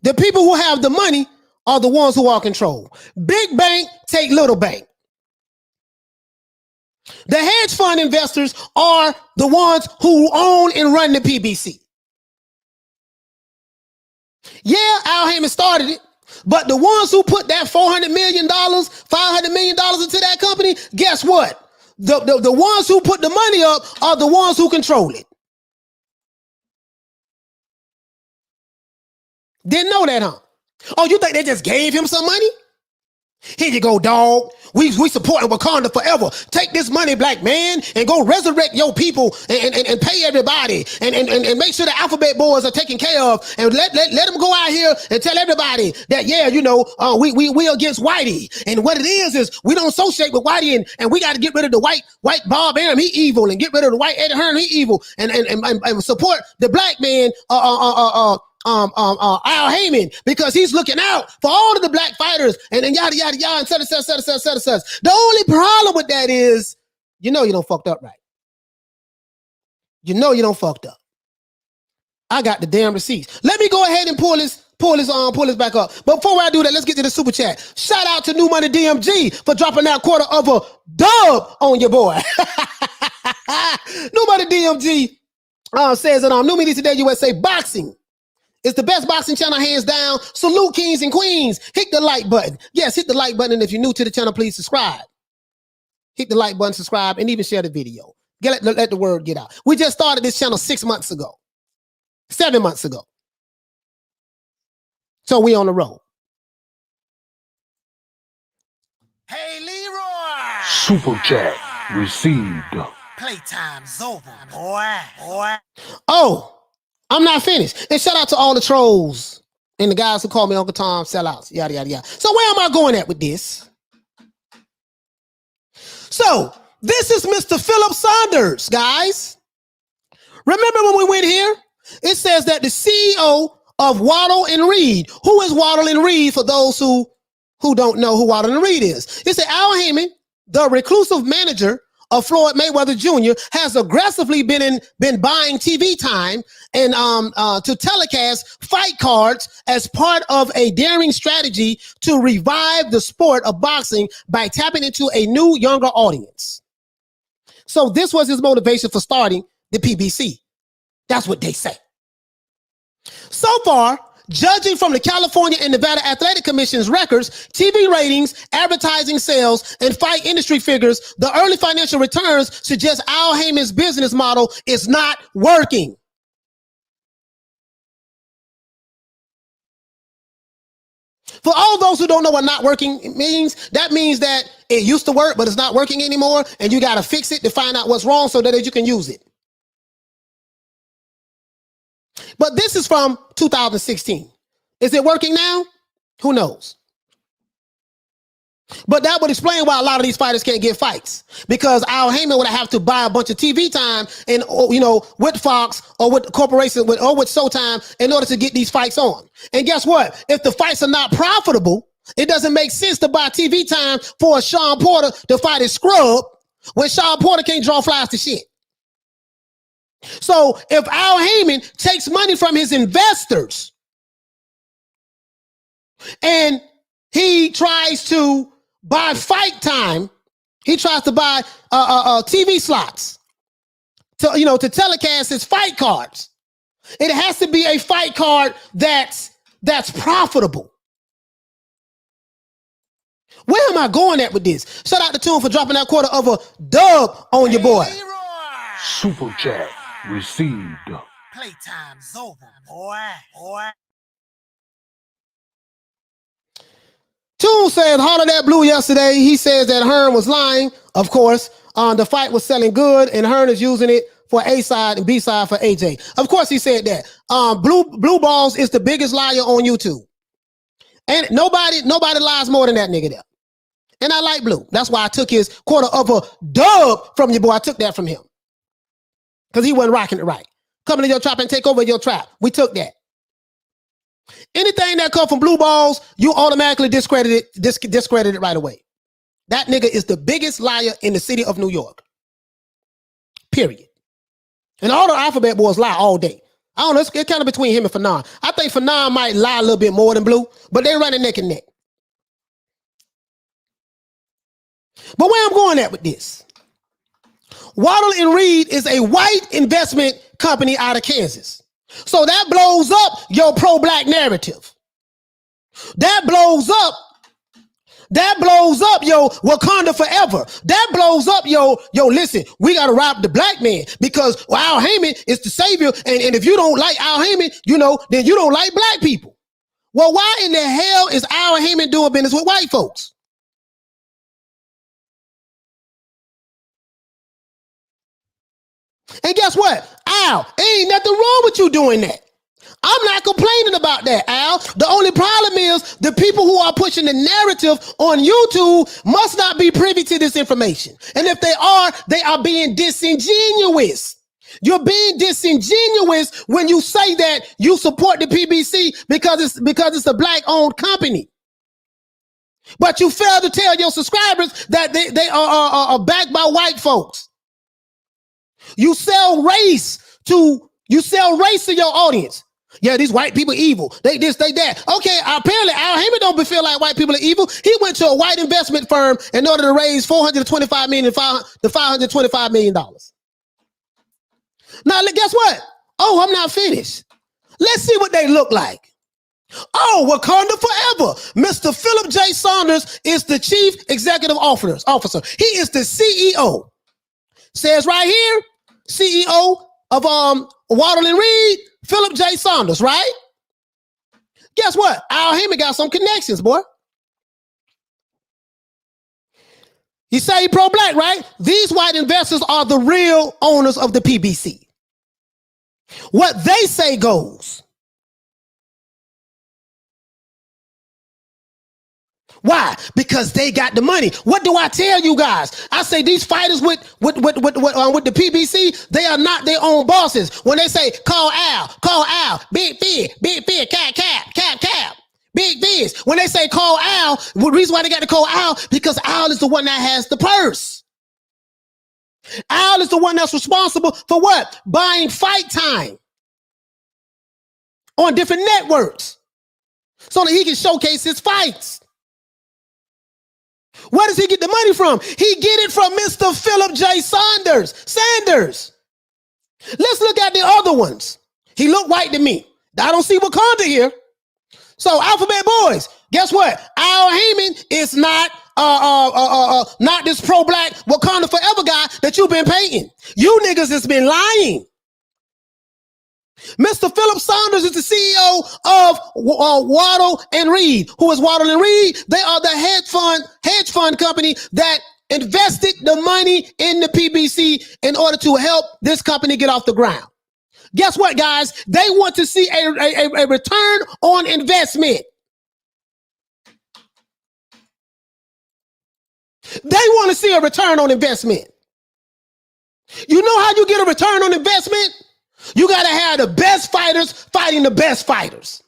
The people who have the money are the ones who are controlled. Big bank take little bank. The hedge fund investors are the ones who own and run the PBC. Yeah, Al Haymon started it, but the ones who put that $400 million, $500 million into that company, guess what? The ones who put the money up are the ones who control it. Didn't know that, huh? Oh, you think they just gave him some money? Here you go, dog. We supporting Wakanda forever. Take this money, black man, and go resurrect your people and pay everybody and make sure the alphabet boys are taken care of, and let them go out here and tell everybody that, yeah, you know, we against Whitey. And what it is we don't associate with Whitey, and we got to get rid of the white Bob Arum, he evil, and get rid of the white Eddie Hearn, he evil, and support the black man, Al Haymon, because he's looking out for all of the black fighters and yada yada yada and such. The only problem with that is, you know, you don't fucked up right. You know you don't fucked up. I got the damn receipts. Let me go ahead and pull this back up. But before I do that, let's get to the super chat. Shout out to New Money DMG for dropping that quarter of a dub on your boy. New Money DMG says that New Media Today USA Boxing. It's the best boxing channel, hands down. Salute, kings and queens. Hit the like button. Yes, hit the like button. And if you're new to the channel, please subscribe. Hit the like button, subscribe, and even share the video. Let the word get out. We just started this channel 7 months ago. So we on the road. Hey, Leroy. Super chat received. Playtime's over, boy. Oh, I'm not finished. And shout out to all the trolls and the guys who call me Uncle Tom sellouts, yada, yada, yada. So where am I going at with this? So this is Mr. Philip Saunders, guys. Remember when we went here? It says that the CEO of Waddle and Reed. Who is Waddle and Reed for those who don't know who Waddle and Reed is? It's that Al Haymon, the reclusive manager of Floyd Mayweather Jr., has aggressively been buying TV time and to telecast fight cards as part of a daring strategy to revive the sport of boxing by tapping into a new, younger audience. So this was his motivation for starting the PBC. That's what they say. So far, judging from the California and Nevada Athletic Commission's records, TV ratings, advertising sales, and fight industry figures, the early financial returns suggest Al Haymon's business model is not working. For all those who don't know what not working means, that means that it used to work, but it's not working anymore, and you got to fix it to find out what's wrong so that you can use it. But this is from 2016. Is it working now? Who knows? But that would explain why a lot of these fighters can't get fights, because Al Haymon would have to buy a bunch of TV time and, you know, with Fox or with corporations or with Showtime in order to get these fights on. And guess what? If the fights are not profitable, it doesn't make sense to buy TV time for a Sean Porter to fight his scrub when Sean Porter can't draw flies to shit. So if Al Haymon takes money from his investors and he tries to buy fight time, he tries to buy TV slots to, you know, to telecast his fight cards, it has to be a fight card that's profitable. Where am I going at with this? Shout out to Tune for dropping that quarter of a dub on your boy. Super chat received. Playtime's over, boy. Tune said Holler That Blue yesterday. He says that Hearn was lying. Of course, the fight was selling good, and Hearn is using it for A side and B side for AJ. Of course, he said that. Blue Balls is the biggest liar on YouTube, and nobody lies more than that nigga there. And I like Blue. That's why I took his quarter of a dub from your boy. I took that from him because he wasn't rocking it right. Coming to your trap and take over your trap. We took that. Anything that come from Blue Balls, you automatically discredit it right away. That nigga is the biggest liar in the city of New York. Period. And all the alphabet boys lie all day. I don't know. It's kind of between him and Fanon. I think Fanon might lie a little bit more than Blue, but they running neck and neck. But where I'm going at with this, Waddle and Reed is a white investment company out of Kansas. So that blows up your pro-black narrative. That blows up yo Wakanda forever. That blows up yo, listen, we gotta rob the black man because Al Haymon is the savior. And if you don't like Al Haymon, then you don't like black people. Well, why in the hell is Al Haymon doing business with white folks? And guess what? Al, ain't nothing wrong with you doing that. I'm not complaining about that, Al. The only problem is the people who are pushing the narrative on YouTube must not be privy to this information. And if they are being disingenuous. You're being disingenuous when you say that you support the PBC because it's a black-owned company. But you fail to tell your subscribers that they are backed by white folks. You sell race to your audience. Yeah, these white people evil. They this, they that. Okay, apparently Al Haymon don't feel like white people are evil. He went to a white investment firm in order to raise $425 million to $525 million. Now, guess what? Oh, I'm not finished. Let's see what they look like. Oh, Wakanda forever. Mr. Philip J. Saunders is the chief executive officer. He is the CEO. Says right here, CEO of Waddle and Reed, Philip J. Saunders, right? Guess what? Al Haymon got some connections, boy. You say he pro-black, right? These white investors are the real owners of the PBC. What they say goes. Why? Because they got the money. What do I tell you guys? I say these fighters with the PBC, they are not their own bosses. When they say call Al, big fear, cap, big biz. When they say call Al, the reason why they got to call Al, because Al is the one that has the purse. Al is the one that's responsible for what? Buying fight time on different networks so that he can showcase his fights. Where does he get the money from? He get it from Mr. Philip J. Sanders. Let's look at the other ones. He looked white to me. I don't see Wakanda here. So Alphabet Boys, guess what? Al Haymon is not this pro-black Wakanda forever guy that you've been paying. You niggas has been lying. Mr. Philip Saunders is the CEO of Waddle and Reed. Who is Waddle and Reed? They are the hedge fund company that invested the money in the PBC in order to help this company get off the ground. Guess what, guys? They want to see a return on investment. They want to see a return on investment. You know how you get a return on investment? You got to have the best fighters fighting the best fighters.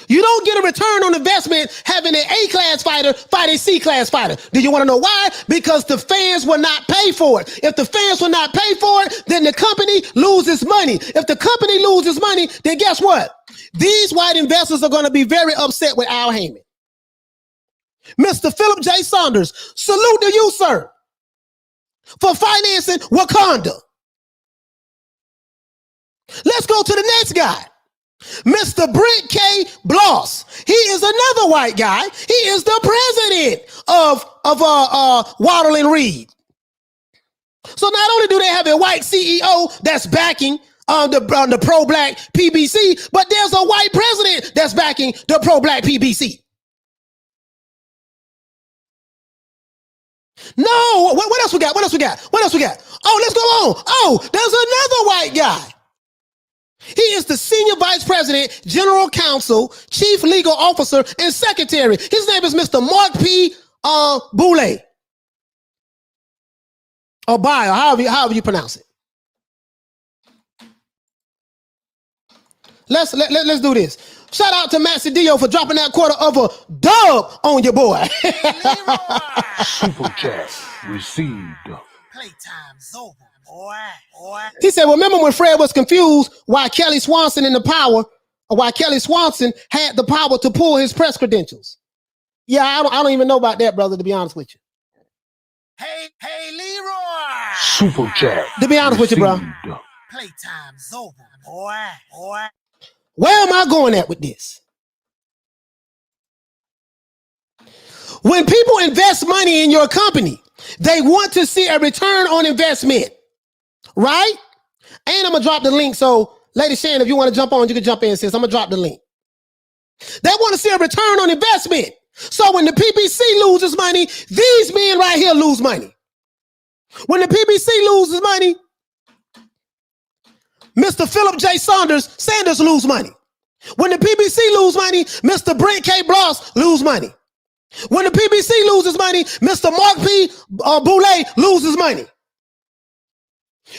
You don't get a return on investment having an A-class fighter fight a C-class fighter. Do you want to know why? Because the fans will not pay for it. If the fans will not pay for it, then the company loses money. If the company loses money, then guess what? These white investors are going to be very upset with Al Haymon. Mr. Philip J. Saunders, salute to you, sir, for financing Wakanda. Let's go to the next guy. Mr. Brent K. Bloss. He is another white guy. He is the president of Waddle and Reed. So not only do they have a white CEO that's backing the pro-black PBC, but there's a white president that's backing the pro-black PBC. No, what else we got? Oh, let's go on. Oh, there's another white guy. He is the senior vice president, general counsel, chief legal officer, and secretary. His name is Mr. Mark P. Boulay. Or Bio, however you pronounce it. Let's do this. Shout out to Matt Cedillo for dropping that quarter of a dub on your boy. Super chat received. Playtime's over, boy. He said, remember when Fred was confused why Kelly Swanson had the power to pull his press credentials? Yeah, I don't even know about that, brother, to be honest with you. Hey, Leroy. Super chat. To be honest with you, bro. received. Playtime's over, boy. Where am I going at with this? When people invest money in your company, they want to see a return on investment, right? And I'm going to drop the link. So, Lady Shannon, if you want to jump on, you can jump in, sis. I'm going to drop the link. They want to see a return on investment. So when the PBC loses money, these men right here lose money. When the PBC loses money, Mr. Philip J. Sanders lose money. When the PBC lose money, Mr. Brent K. Bloss lose money. When the PBC loses money, Mr. Mark P. Boulay loses money.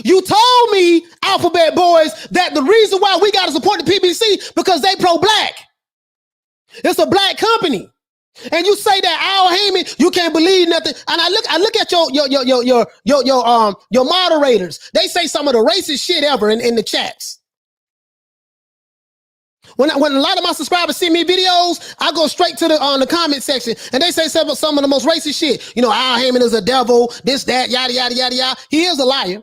You told me, Alphabet Boys, that the reason why we got to support the PBC because they pro-black. It's a black company. And you say that Al Haymon, you can't believe nothing. And I look at your moderators. They say some of the racist shit ever in the chats. When a lot of my subscribers see me videos, I go straight to the comment section and they say some of the most racist shit. You know, Al Haymon is a devil, this, that, yada, yada, yada, yada. He is a liar.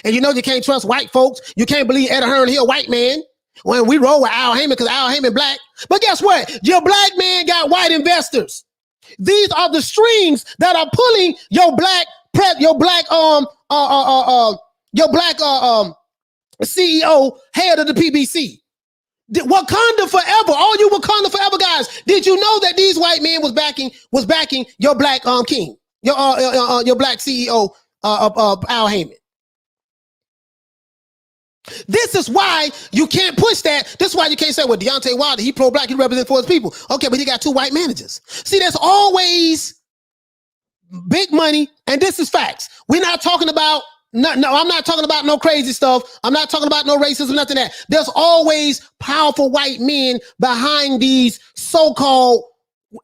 And you know you can't trust white folks. You can't believe Ed Hearn, he a white man. When we roll with Al Haymon because Al Haymon black. But guess what? Your black man got white investors. These are the strings that are pulling your black CEO, head of the PBC. Wakanda forever, all you Wakanda forever guys. Did you know that these white men was backing your black king, your black CEO Al Haymon? This is why you can't push that. This is why you can't say, well, Deontay Wilder, he pro-black, he represents for his people. Okay, but he got two white managers. See, there's always big money, and this is facts. We're not talking about, no, I'm not talking about no crazy stuff. I'm not talking about no racism, nothing that. There's always powerful white men behind these so-called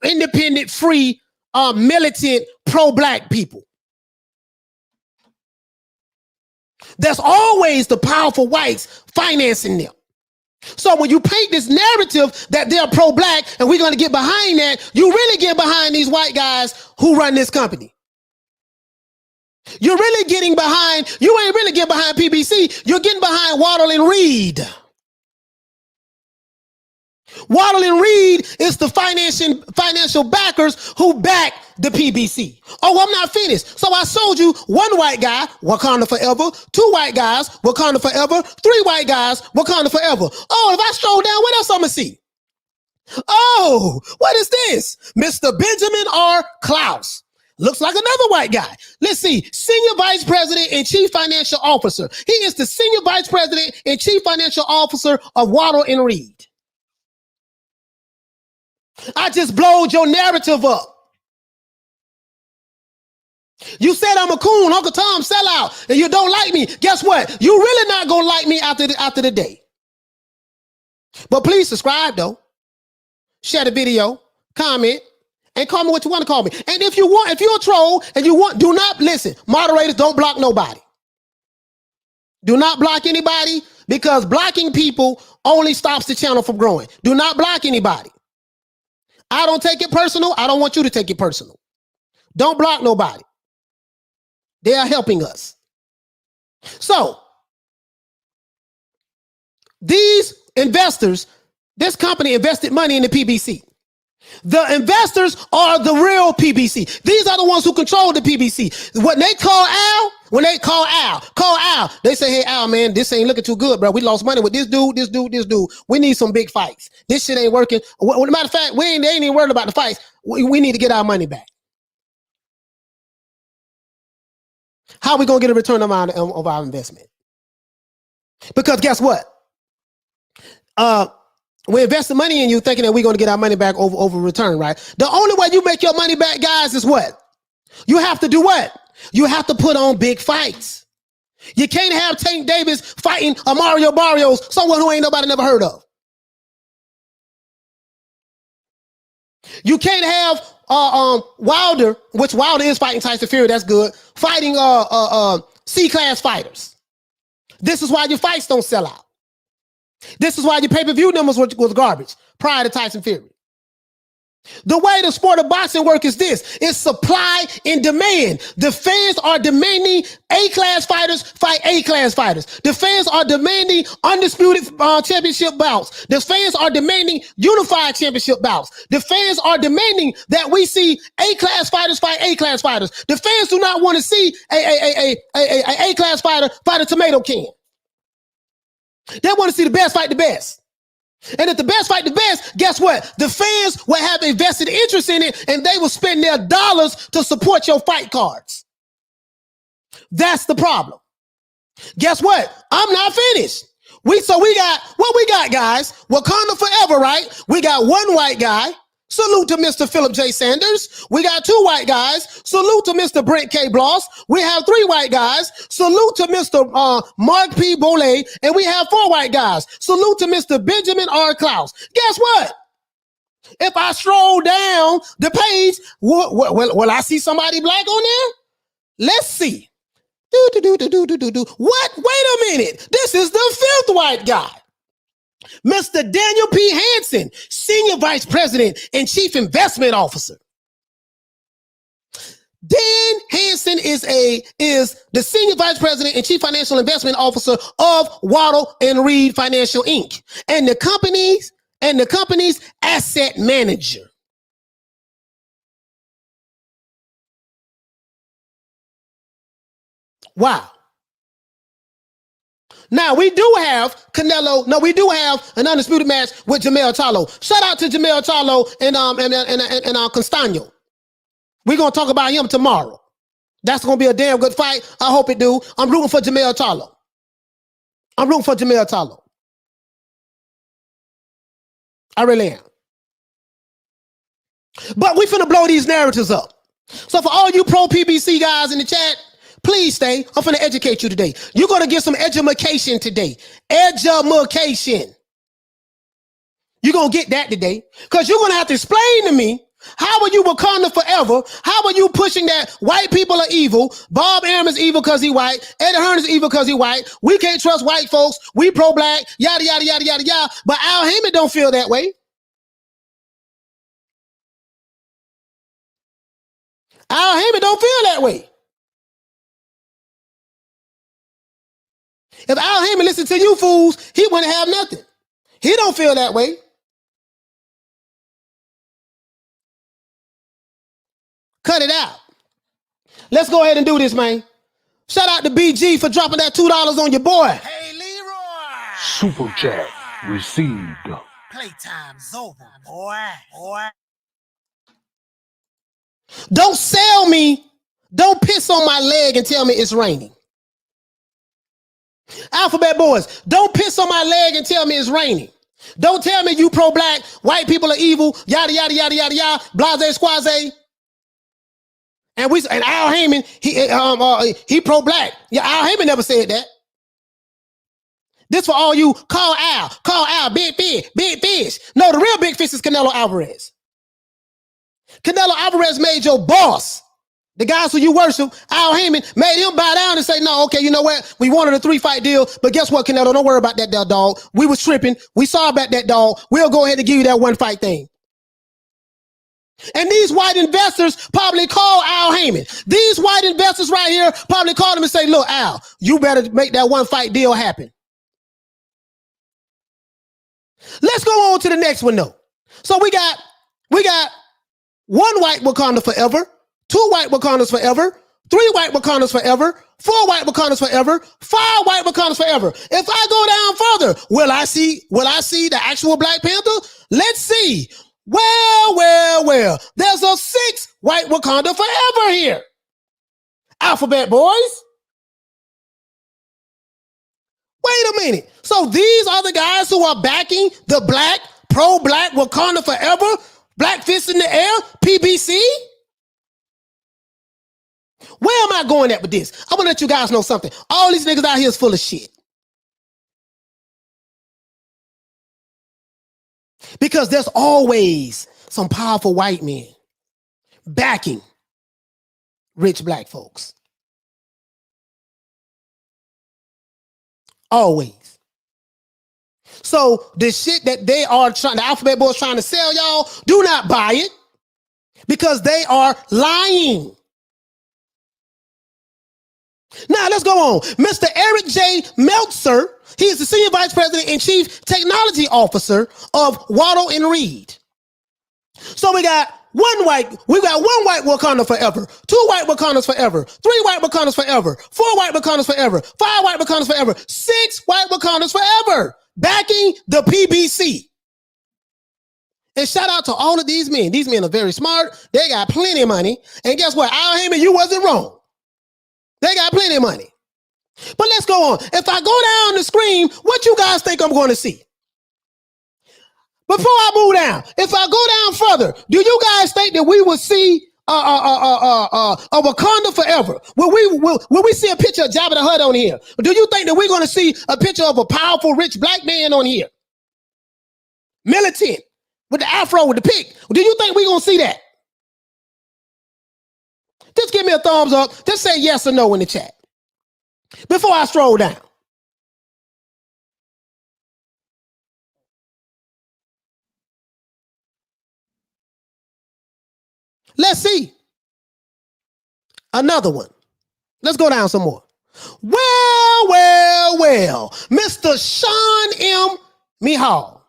independent, free, militant, pro-black people. There's always the powerful whites financing them. So when you paint this narrative that they're pro-black and we're going to get behind that, you really get behind these white guys who run this company. You're really getting behind, you ain't really getting behind PBC, you're getting behind Waddle and Reed. Waddle and Reed is the financial backers who back the PBC. Oh, I'm not finished. So I showed you one white guy, Wakanda forever, two white guys, Wakanda forever, three white guys, Wakanda forever. Oh, if I scroll down, what else I'm gonna see? Oh, what is this? Mr. Benjamin R. Klaus. Looks like another white guy. Let's see. Senior Vice President and Chief Financial Officer. He is the Senior Vice President and Chief Financial Officer of Waddle and Reed. I just blowed your narrative up. You said I'm a coon, Uncle Tom sellout, and you don't like me. Guess what? You really not gonna like me after the day. But please subscribe though. Share the video, comment, and call me what you want to call me. And if you're a troll and do not listen. Moderators, don't block nobody. Do not block anybody because blocking people only stops the channel from growing. Do not block anybody. I don't take it personal. I don't want you to take it personal. Don't block nobody. They are helping us. So, these investors, this company invested money in the PBC. The investors are the real PBC. These are the ones who control the PBC. When they call Al, they say, hey, Al, man, this ain't looking too good, bro. We lost money with this dude. We need some big fights. This shit ain't working. Well, as a matter of fact, they ain't even worried about the fights. We need to get our money back. How are we going to get a return of our investment? Because guess what? We invested money in you thinking that we're going to get our money back over return, right? The only way you make your money back, guys, is what? You have to do what? You have to put on big fights. You can't have Tank Davis fighting a Mario Barrios, someone who ain't nobody never heard of. You can't have Wilder, which Wilder is fighting Tyson Fury, that's good, fighting C-class fighters. This is why your fights don't sell out. This is why your pay-per-view numbers was garbage prior to Tyson Fury. The way the sport of boxing works is this. It's supply and demand. The fans are demanding A-class fighters fight A-class fighters. The fans are demanding undisputed championship bouts. The fans are demanding unified championship bouts. The fans are demanding that we see A-class fighters fight A-class fighters. The fans do not want to see a A-class fighter fight a tomato can. They want to see the best fight the best. And if the best fight the best, guess what? The fans will have a vested interest in it, and they will spend their dollars to support your fight cards. That's the problem. Guess what? I'm not finished. We got what we got, guys. Wakanda forever, right? We got one white guy. Salute to Mr. Philip J. Sanders. We got two white guys. Salute to Mr. Brent K. Bloss. We have three white guys. Salute to Mr. Mark P. Boley. And we have four white guys. Salute to Mr. Benjamin R. Klaus. Guess what? If I stroll down the page, will I see somebody black on there? Let's see. What? Wait a minute. This is the fifth white guy. Mr. Daniel P. Hansen, Senior Vice President and Chief Investment Officer. Dan Hansen is the Senior Vice President and Chief Financial Investment Officer of Waddle and Reed Financial Inc. and the company's asset manager. Wow. Now, we do have Canelo. No, we do have an undisputed match with Jamel Charlo. Shout out to Jamel Charlo and Constano. We're going to talk about him tomorrow. That's going to be a damn good fight. I hope it do. I'm rooting for Jamel Charlo. I really am. But we finna blow these narratives up. So for all you pro PBC guys in the chat, please stay. I'm finna educate you today. You're gonna get some education today. Education. You're gonna get that today. Because you're gonna have to explain to me, how are you Wakanda forever? How are you pushing that white people are evil? Bob Arum is evil because he white. Eddie Hearn is evil because he white. We can't trust white folks. We pro-black. Yada, yada, yada, yada, yada. But Al Haymon don't feel that way. Al Haymon don't feel that way. If Al Haymon listened to you fools, he wouldn't have nothing. He don't feel that way. Cut it out. Let's go ahead and do this, man. Shout out to BG for dropping that $2 on your boy. Hey, Leroy! Super chat received. Playtime's over, boy. Don't sell me. Don't piss on my leg and tell me it's raining. Alphabet boys, don't piss on my leg and tell me it's raining. Don't tell me you pro-black, white people are evil, yada, yada, yada, yada, yada, blase, squaze. And Al Haymon, he pro-black. Yeah, Al Haymon never said that. This for all you call Al, big fish. No, the real big fish is Canelo Alvarez. Canelo Alvarez made your boss. The guys who you worship, Al Haymon, made him bow down and say, no, okay, you know what? We wanted a 3-fight deal, but guess what, Canelo? Don't worry about that dog. We was tripping. We saw about that dog. We'll go ahead and give you that 1-fight thing. And these white investors probably call Al Haymon. These white investors right here probably called him and say, look, Al, you better make that 1-fight deal happen. Let's go on to the next one, though. So we got one white Wakanda forever, 2 white Wakandas forever, 3 white Wakandas forever, 4 white Wakandas forever, 5 white Wakandas forever. If I go down further, will I see the actual Black Panther? Let's see. Well. There's a 6th white Wakanda forever here. Alphabet boys. Wait a minute. So these are the guys who are backing the black, pro-black Wakanda forever, black fist in the air, PBC? Where am I going at with this? I want to let you guys know something. All these niggas out here is full of shit. Because there's always some powerful white men backing rich black folks. Always. So the shit that they are trying, the alphabet boys trying to sell y'all, do not buy it because they are lying. Now let's go on. Mr. Eric J. Meltzer, he is the Senior Vice President and Chief Technology Officer of Waddle and Reed. So we got one white Wakanda forever, 2 white Wakandas forever, 3 white Wakandas forever, 4 white Wakandas forever, 5 white Wakandas forever, 6 white Wakandas forever, backing the PBC. And shout out to all of these men. These men are very smart. They got plenty of money. And guess what? Al Haymon, you wasn't wrong. They got plenty of money. But let's go on. If I go down the screen, what you guys think I'm going to see? Before I move down, if I go down further, do you guys think that we will see a Wakanda forever? Will we see a picture of Jabba the Hutt on here? Or do you think that we're going to see a picture of a powerful, rich black man on here? Militant, with the afro, with the pick. Do you think we're going to see that? Just give me a thumbs up. Just say yes or no in the chat before I stroll down. Let's see. Another one. Let's go down some more. Well. Mr. Sean M. Mihal.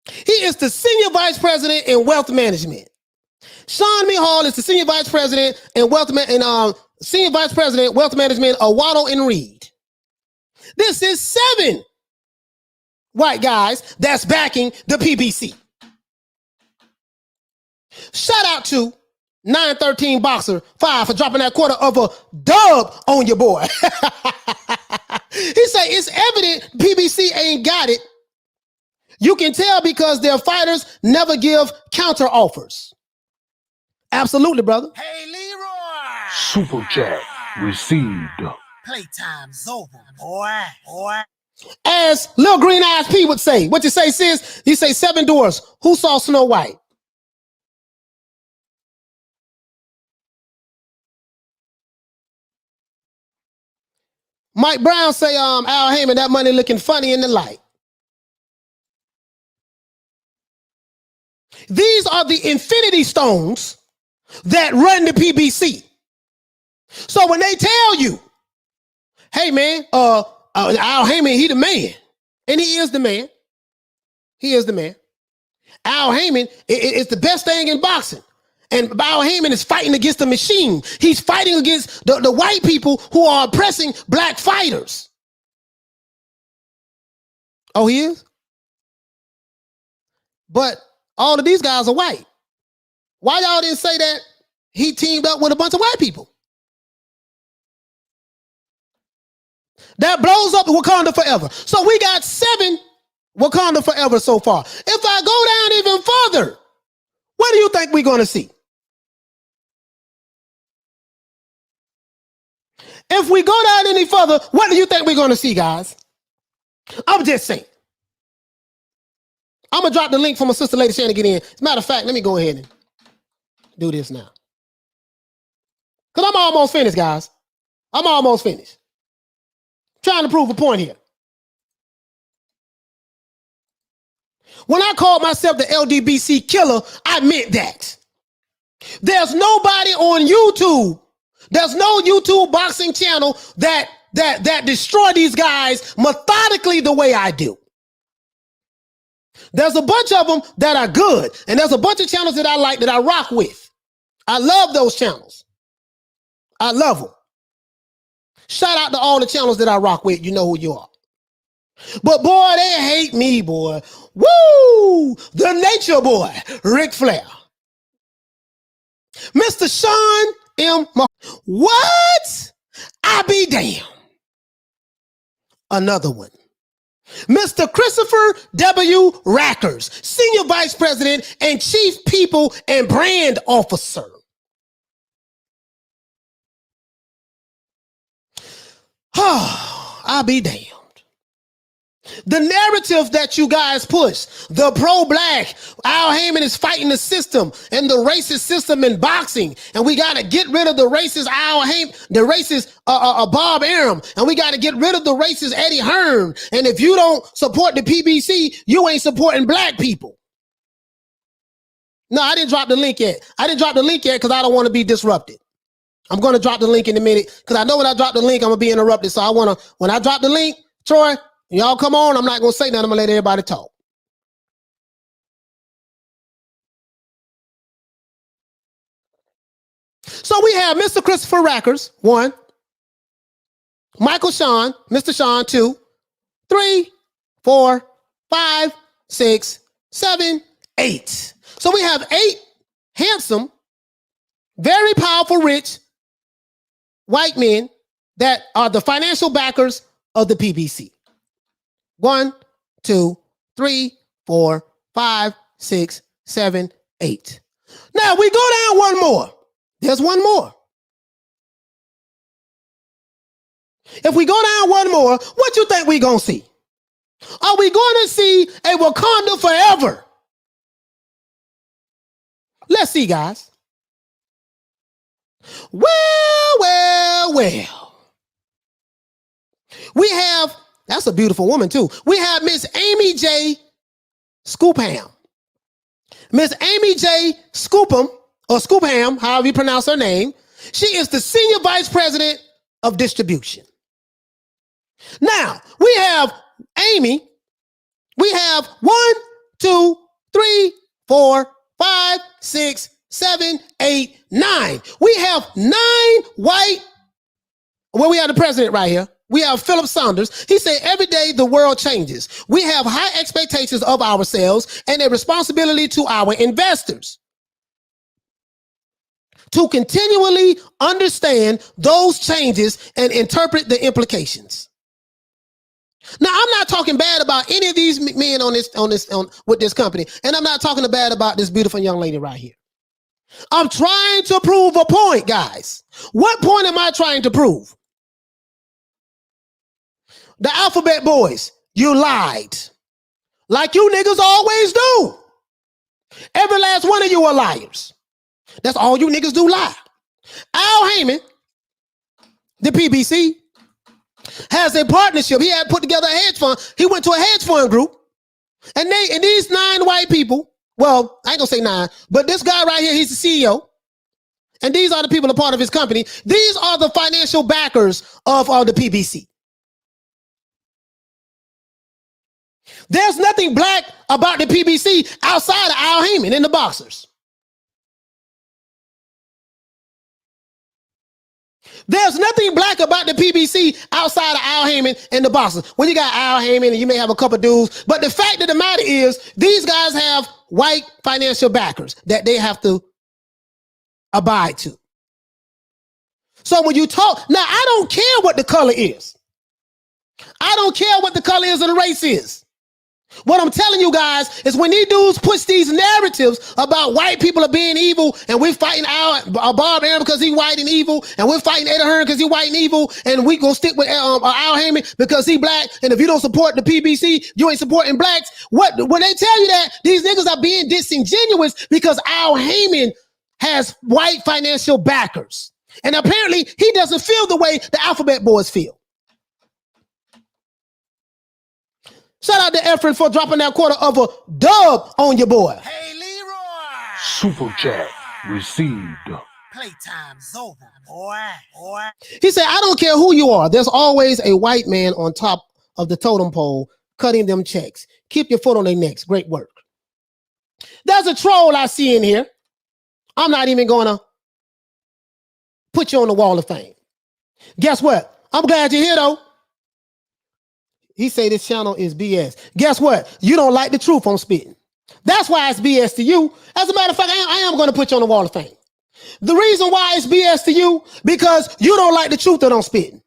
He is the Senior Vice President in Wealth Management. Sean Mihal is the Senior Vice President in Wealth Management of Waddle and Reed. This is 7 white guys that's backing the PBC. Shout out to 913 Boxer 5 for dropping that quarter of a dub on your boy. He said it's evident PBC ain't got it. You can tell because their fighters never give counter offers. Absolutely, brother. Hey, Leroy. Super chat received. Playtime's over, boy. As Lil Green Eyes P would say, what you say, sis? You say 7 doors. Who saw Snow White? Mike Brown say, Al Haymon, that money looking funny in the light. These are the infinity stones that run the PBC. So when they tell you, hey man, Al Haymon, he the man. And he is the man. He is the man. Al Haymon is the best thing in boxing. And Al Haymon is fighting against the machine. He's fighting against the white people who are oppressing black fighters. Oh, he is? But all of these guys are white. Why y'all didn't say that he teamed up with a bunch of white people? That blows up Wakanda forever. So we got 7 Wakanda forever so far. If I go down even further, what do you think we're going to see? If we go down any further, what do you think we're going to see, guys? I'm just saying. I'm going to drop the link for my sister Lady Shannon to get in. As a matter of fact, let me go ahead and do this now. Because I'm almost finished, guys. I'm almost finished. Trying to prove a point here. When I called myself the LDBC killer, I meant that. There's nobody on YouTube. There's no YouTube boxing channel that destroy these guys methodically the way I do. There's a bunch of them that are good, and there's a bunch of channels that I like, that I rock with. I love those channels. I love them. Shout out to all the channels that I rock with. You know who you are. But boy, they hate me, boy. Woo! The nature boy, Ric Flair. Mr. Sean M. What? I be damn. Another one. Mr. Christopher W. Rackers, Senior Vice President and Chief People and Brand Officer. I'll be damned. The narrative that you guys push, the pro-black, Al Haymon is fighting the system and the racist system in boxing, and we got to get rid of the racist Al Haymon, the racist Bob Arum, and we got to get rid of the racist Eddie Hearn. And if you don't support the PBC, you ain't supporting black people. No, I didn't drop the link yet. I didn't drop the link yet because I don't want to be disrupted. I'm going to drop the link in a minute because I know when I drop the link, I'm going to be interrupted. So I want to, when I drop the link, Troy, y'all come on. I'm not going to say nothing. I'm going to let everybody talk. So we have Mr. Christopher Rackers, 1. Michael Sean, Mr. Sean, 2. 3, 4, 5, 6, 7, 8. So we have 8 handsome, very powerful, rich white men that are the financial backers of the PBC. 1, 2, 3, 4, 5, 6, 7, 8. Now we go down one more. There's one more. If we go down one more, what you think we gonna see? Are we going to see a Wakanda forever? Let's see, guys. Well. We have, that's a beautiful woman too. We have Miss Amy J. Scoopham. Miss Amy J. Scoopham, or Scoopham, however you pronounce her name. She is the Senior Vice President of Distribution. Now, we have Amy. We have 1, 2, 3, 4, 5, 6, 7, 8, 9. We have 9 white. Well, we have the president right here. We have Philip Saunders. He said, every day the world changes. We have high expectations of ourselves and a responsibility to our investors to continually understand those changes and interpret the implications. Now, I'm not talking bad about any of these men with this company, and I'm not talking bad about this beautiful young lady right here. I'm trying to prove a point, guys. What point am I trying to prove? The Alphabet Boys, you lied. Like you niggas always do. Every last one of you are liars. That's all you niggas do, lie. Al Haymon, the PBC, has a partnership. He had put together a hedge fund. He went to a hedge fund group. And these 9 white people, well, I ain't gonna say 9, but this guy right here, he's the CEO. And these are the people a part of his company. These are the financial backers of the PBC. There's nothing black about the PBC outside of Al Haymon and the boxers. There's nothing black about the PBC outside of Al Haymon and the boxers. When you got Al Haymon and you may have a couple dudes, but the fact of the matter is these guys have white financial backers that they have to abide to. So when you talk, now I don't care what the color is. I don't care what the color is or the race is. What I'm telling you guys is when these dudes push these narratives about white people are being evil and we're fighting Bob Arum because he's white and evil, and we're fighting Eddie Hearn because he's white and evil, and we gonna stick with Al Haymon because he black, and if you don't support the PBC, you ain't supporting blacks. When they tell you that, these niggas are being disingenuous because Al Haymon has white financial backers. And apparently he doesn't feel the way the Alphabet Boys feel. Shout out to Efren for dropping that quarter of a dub on your boy. Hey, Leroy. Super chat received. Playtime's over, boy. He said, I don't care who you are. There's always a white man on top of the totem pole cutting them checks. Keep your foot on their necks. Great work. There's a troll I see in here. I'm not even going to put you on the wall of fame. Guess what? I'm glad you're here, though. He say this channel is BS. Guess what? You don't like the truth I'm spitting. That's why it's BS to you. As a matter of fact, I am going to put you on the wall of fame. The reason why it's BS to you, because you don't like the truth that I'm spitting.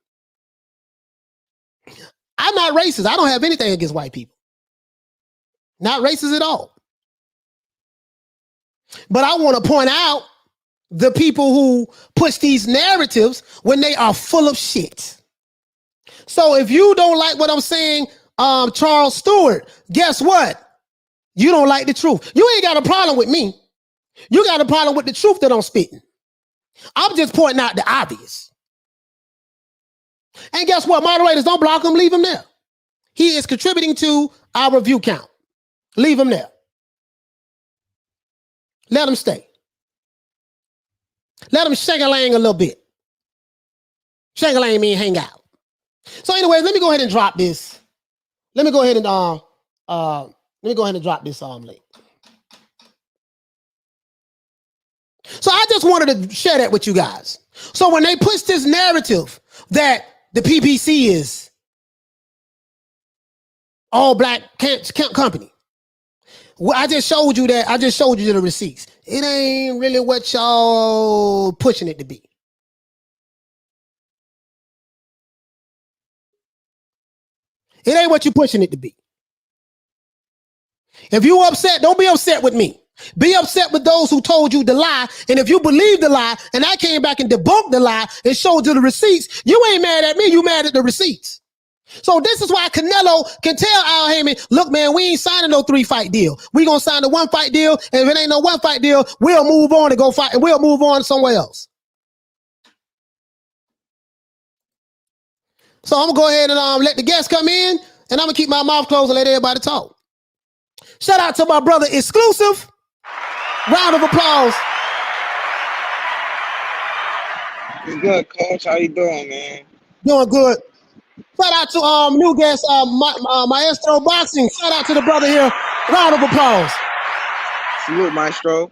I'm not racist. I don't have anything against white people. Not racist at all. But I want to point out the people who push these narratives when they are full of shit. So if you don't like what I'm saying Charles Stewart, guess what? You don't like the truth. You ain't got a problem with me. You got a problem with the truth that I'm spitting. I'm just pointing out the obvious. And guess what? Moderators, don't block him. Leave him there. He is contributing to our view count. Leave him there. Let him stay. Let him shake-a-lang a little bit. Shake-a-lang mean hang out. So anyways, let me go ahead and drop this. Let me go ahead and drop this link. So I just wanted to share that with you guys. So when they push this narrative that the PBC is all black company, well, I just showed you that. I just showed you the receipts. It ain't really what y'all pushing it to be. It ain't what you pushing it to be. If you upset, don't be upset with me. Be upset with those who told you the lie. And if you believe the lie, and I came back and debunked the lie and showed you the receipts, you ain't mad at me. You mad at the receipts. So this is why Canelo can tell Al Haymon, look, man, we ain't signing no 3-fight deal. We gonna sign a 1-fight deal. And if it ain't no 1-fight deal, we'll move on and go fight, and we'll move on somewhere else. So I'm gonna go ahead and let the guests come in, and I'm gonna keep my mouth closed and let everybody talk. Shout out to my brother Exclusive. Round of applause. It's good, Coach. How you doing, man? Doing good. Shout out to new guest Maestro Boxing. Shout out to the brother here. Round of applause. Salute, Maestro.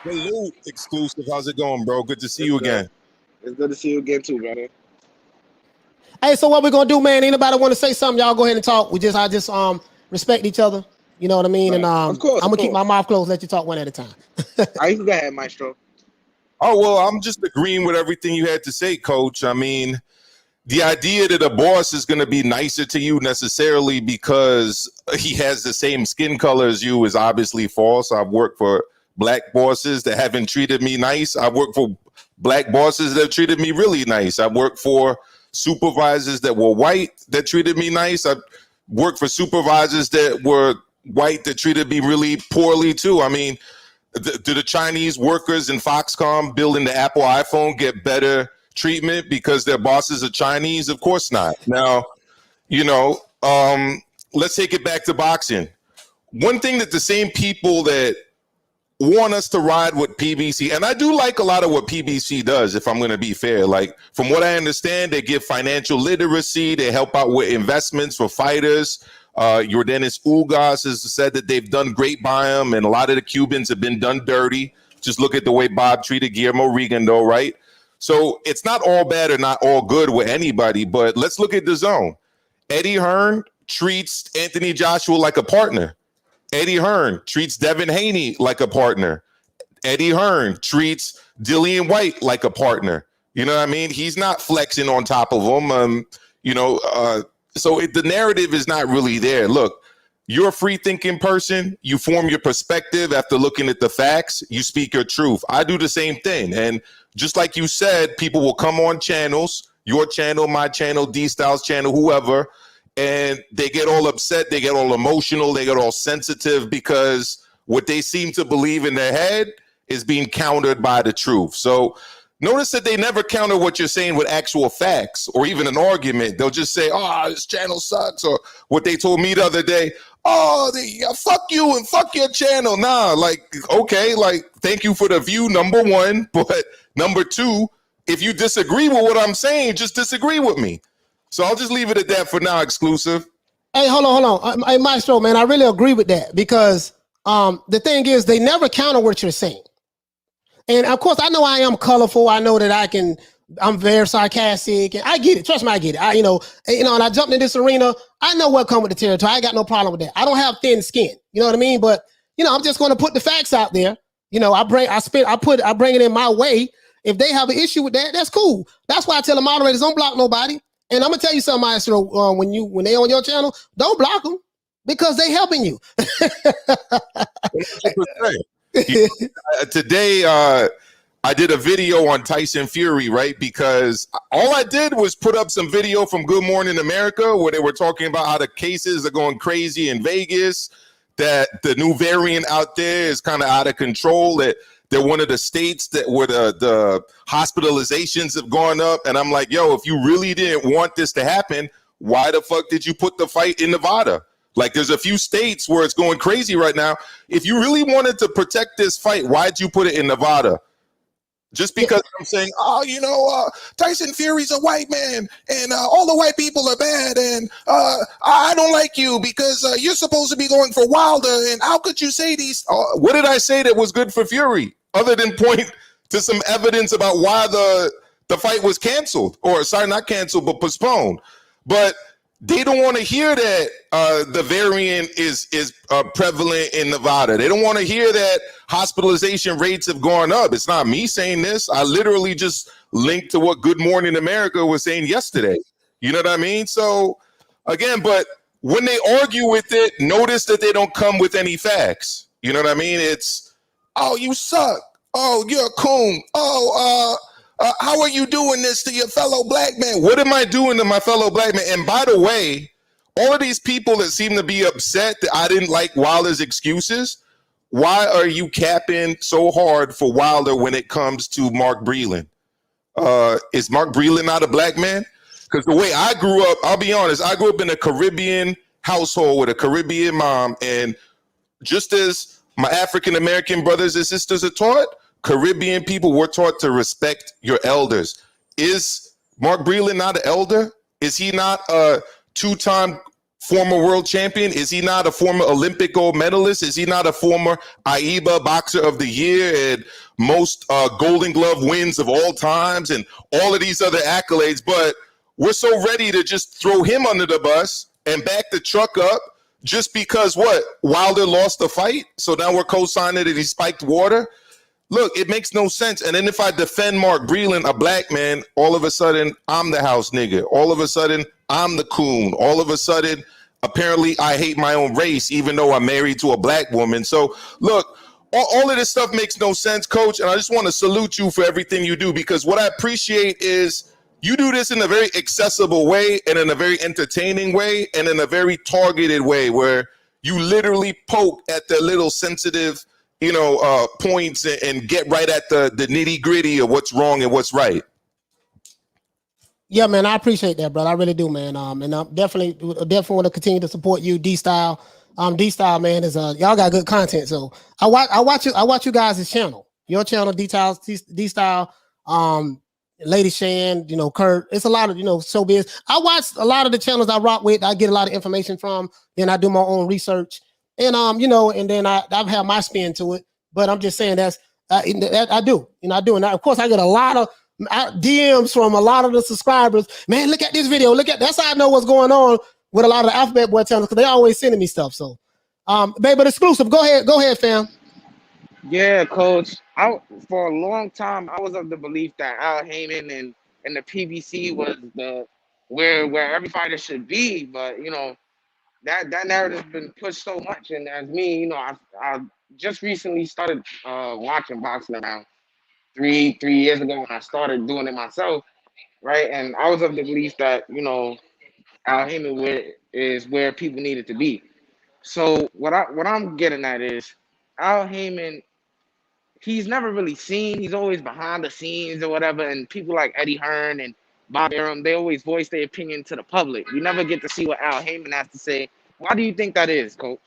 Salute, Exclusive. How's it going, bro? Good to see you again. It's good to see you again too, brother. Hey, so what we're gonna do, man? Anybody want to say something? Y'all go ahead and talk. I just respect each other. You know what I mean? Right. And of course, I'm gonna keep my mouth closed. Let you talk one at a time. I you can go ahead, Maestro. Oh, well, I'm just agreeing with everything you had to say, Coach. I mean, the idea that a boss is going to be nicer to you necessarily because he has the same skin color as you is obviously false. I've worked for black bosses that haven't treated me nice. I've worked for black bosses that have treated me really nice. I've worked for supervisors that were white that treated me nice. I've worked for supervisors that were white that treated me really poorly too. I mean, do the Chinese workers in Foxconn building the Apple iPhone get better treatment because their bosses are Chinese? Of course not. Now, let's take it back to boxing. One thing that the same people that want us to ride with PBC, and I do like a lot of what PBC does, if I'm going to be fair. Like, from what I understand, they give financial literacy, they help out with investments for fighters. Yordenis Ugas has said that they've done great by him, and a lot of the Cubans have been done dirty. Just look at the way Bob treated Guillermo Regan, though, right? So it's not all bad or not all good with anybody, but let's look at the zone. Eddie Hearn treats Anthony Joshua like a partner. Eddie Hearn treats Devin Haney like a partner. Eddie Hearn treats Dillian White like a partner. You know what I mean? He's not flexing on top of them. So the narrative is not really there. Look, you're a free-thinking person. You form your perspective after looking at the facts. You speak your truth. I do the same thing. And just like you said, people will come on channels, your channel, my channel, D-Styles channel, whoever, and they get all upset. They get all emotional. They get all sensitive because what they seem to believe in their head is being countered by the truth. So notice that they never counter what you're saying with actual facts or even an argument. They'll just say, oh, this channel sucks. Or what they told me the other day, oh, fuck you and fuck your channel. Nah, like, okay, like, thank you for the view, number one. But number two, if you disagree with what I'm saying, just disagree with me. So I'll just leave it at that for now, Exclusive. Hey, hold on. Hey, Maestro, man, I really agree with that because the thing is, they never counter what you're saying. And of course, I know I am colorful. I know that I'm very sarcastic. And I get it. Trust me, I get it. And I jumped in this arena. I know what comes with the territory. I ain't got no problem with that. I don't have thin skin. You know what I mean? But, I'm just going to put the facts out there. I bring it in my way. If they have an issue with that, that's cool. That's why I tell the moderators, don't block nobody. And I'm going to tell you something, Maestro, when they on your channel, don't block them because they helping you. Today, I did a video on Tyson Fury, right? Because all I did was put up some video from Good Morning America where they were talking about how the cases are going crazy in Vegas, that the new variant out there is kind of out of control, that they're one of the states that where the hospitalizations have gone up. And I'm like, yo, if you really didn't want this to happen, why the fuck did you put the fight in Nevada? Like, there's a few states where it's going crazy right now. If you really wanted to protect this fight, why'd you put it in Nevada? Just because I'm saying, Tyson Fury's a white man and all the white people are bad and I don't like you because you're supposed to be going for Wilder and how could you say these? What did I say that was good for Fury other than point to some evidence about why the fight was canceled, or sorry, not canceled, but postponed? But they don't want to hear that the variant is prevalent in Nevada. They don't want to hear that hospitalization rates have gone up. It's not me saying this. I literally just linked to what Good Morning America was saying yesterday. You know what I mean? So, again, but when they argue with it, notice that they don't come with any facts. You know what I mean? It's, oh, you suck. Oh, you're a coon. Oh, how are you doing this to your fellow black man? What am I doing to my fellow black man? And by the way, all of these people that seem to be upset that I didn't like Wilder's excuses, why are you capping so hard for Wilder when it comes to Mark Breland? Is Mark Breland not a black man? Because the way I grew up, I'll be honest, I grew up in a Caribbean household with a Caribbean mom. And just as my African-American brothers and sisters are taught, Caribbean people were taught to respect your elders. Is Mark Breland not an elder? Is he not a two-time former world champion? Is he not a former Olympic gold medalist? Is he not a former AIBA Boxer of the Year and most Golden Glove wins of all times and all of these other accolades? But we're so ready to just throw him under the bus and back the truck up just because what? Wilder lost the fight? So now we're co-signing that he spiked water? Look, it makes no sense. And then if I defend Mark Breland, a black man, all of a sudden, I'm the house nigga. All of a sudden, I'm the coon. All of a sudden, apparently, I hate my own race, even though I'm married to a black woman. So, look, all of this stuff makes no sense, Coach. And I just want to salute you for everything you do, because what I appreciate is you do this in a very accessible way and in a very entertaining way and in a very targeted way where you literally poke at the little sensitive points and get right at the nitty gritty of what's wrong and what's right. Yeah, man, I appreciate that, brother. I really do, man. And I'm definitely want to continue to support you, D-Style. D-Style, man, is y'all got good content. So I watch you guys' channel, your channel, D-Style, Lady Shan, Kurt. It's a lot of showbiz. I watch a lot of the channels I rock with. I get a lot of information from. Then I do my own research. And and then I've had my spin to it, but I'm just saying that I do. And of course I get a lot of DMs from a lot of the subscribers. Man, look at this video. That's how I know what's going on with a lot of the Alphabet Boy channels, because they always sending me stuff. So, babe, but exclusive. Go ahead, fam. Yeah, Coach. For a long time, I was of the belief that Al Haymon and the PBC was where every fighter should be, but that narrative's been pushed so much, and as me, I just recently started watching boxing around three years ago when I started doing it myself, right? And I was of the belief that Al Haymon is where people needed to be. So what I'm getting at is Al Haymon, he's never really seen. He's always behind the scenes or whatever, and people like Eddie Hearn and Bob Arum, they always voice their opinion to the public. You never get to see what Al Haymon has to say. Why do you think that is, Coach?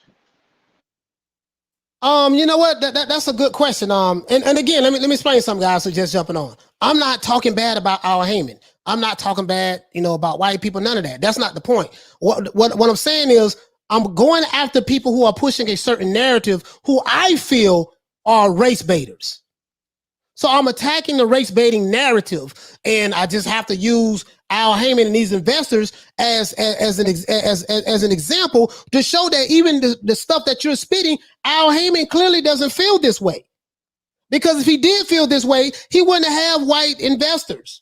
You know what? That's a good question. And again, let me explain something, guys. So just jumping on. I'm not talking bad about Al Haymon. I'm not talking bad, about white people. None of that. That's not the point. What I'm saying is I'm going after people who are pushing a certain narrative who I feel are race baiters. So I'm attacking the race baiting narrative, and I just have to use Al Haymon and these investors as an example to show that even the stuff that you're spitting, Al Haymon clearly doesn't feel this way. Because if he did feel this way, he wouldn't have white investors.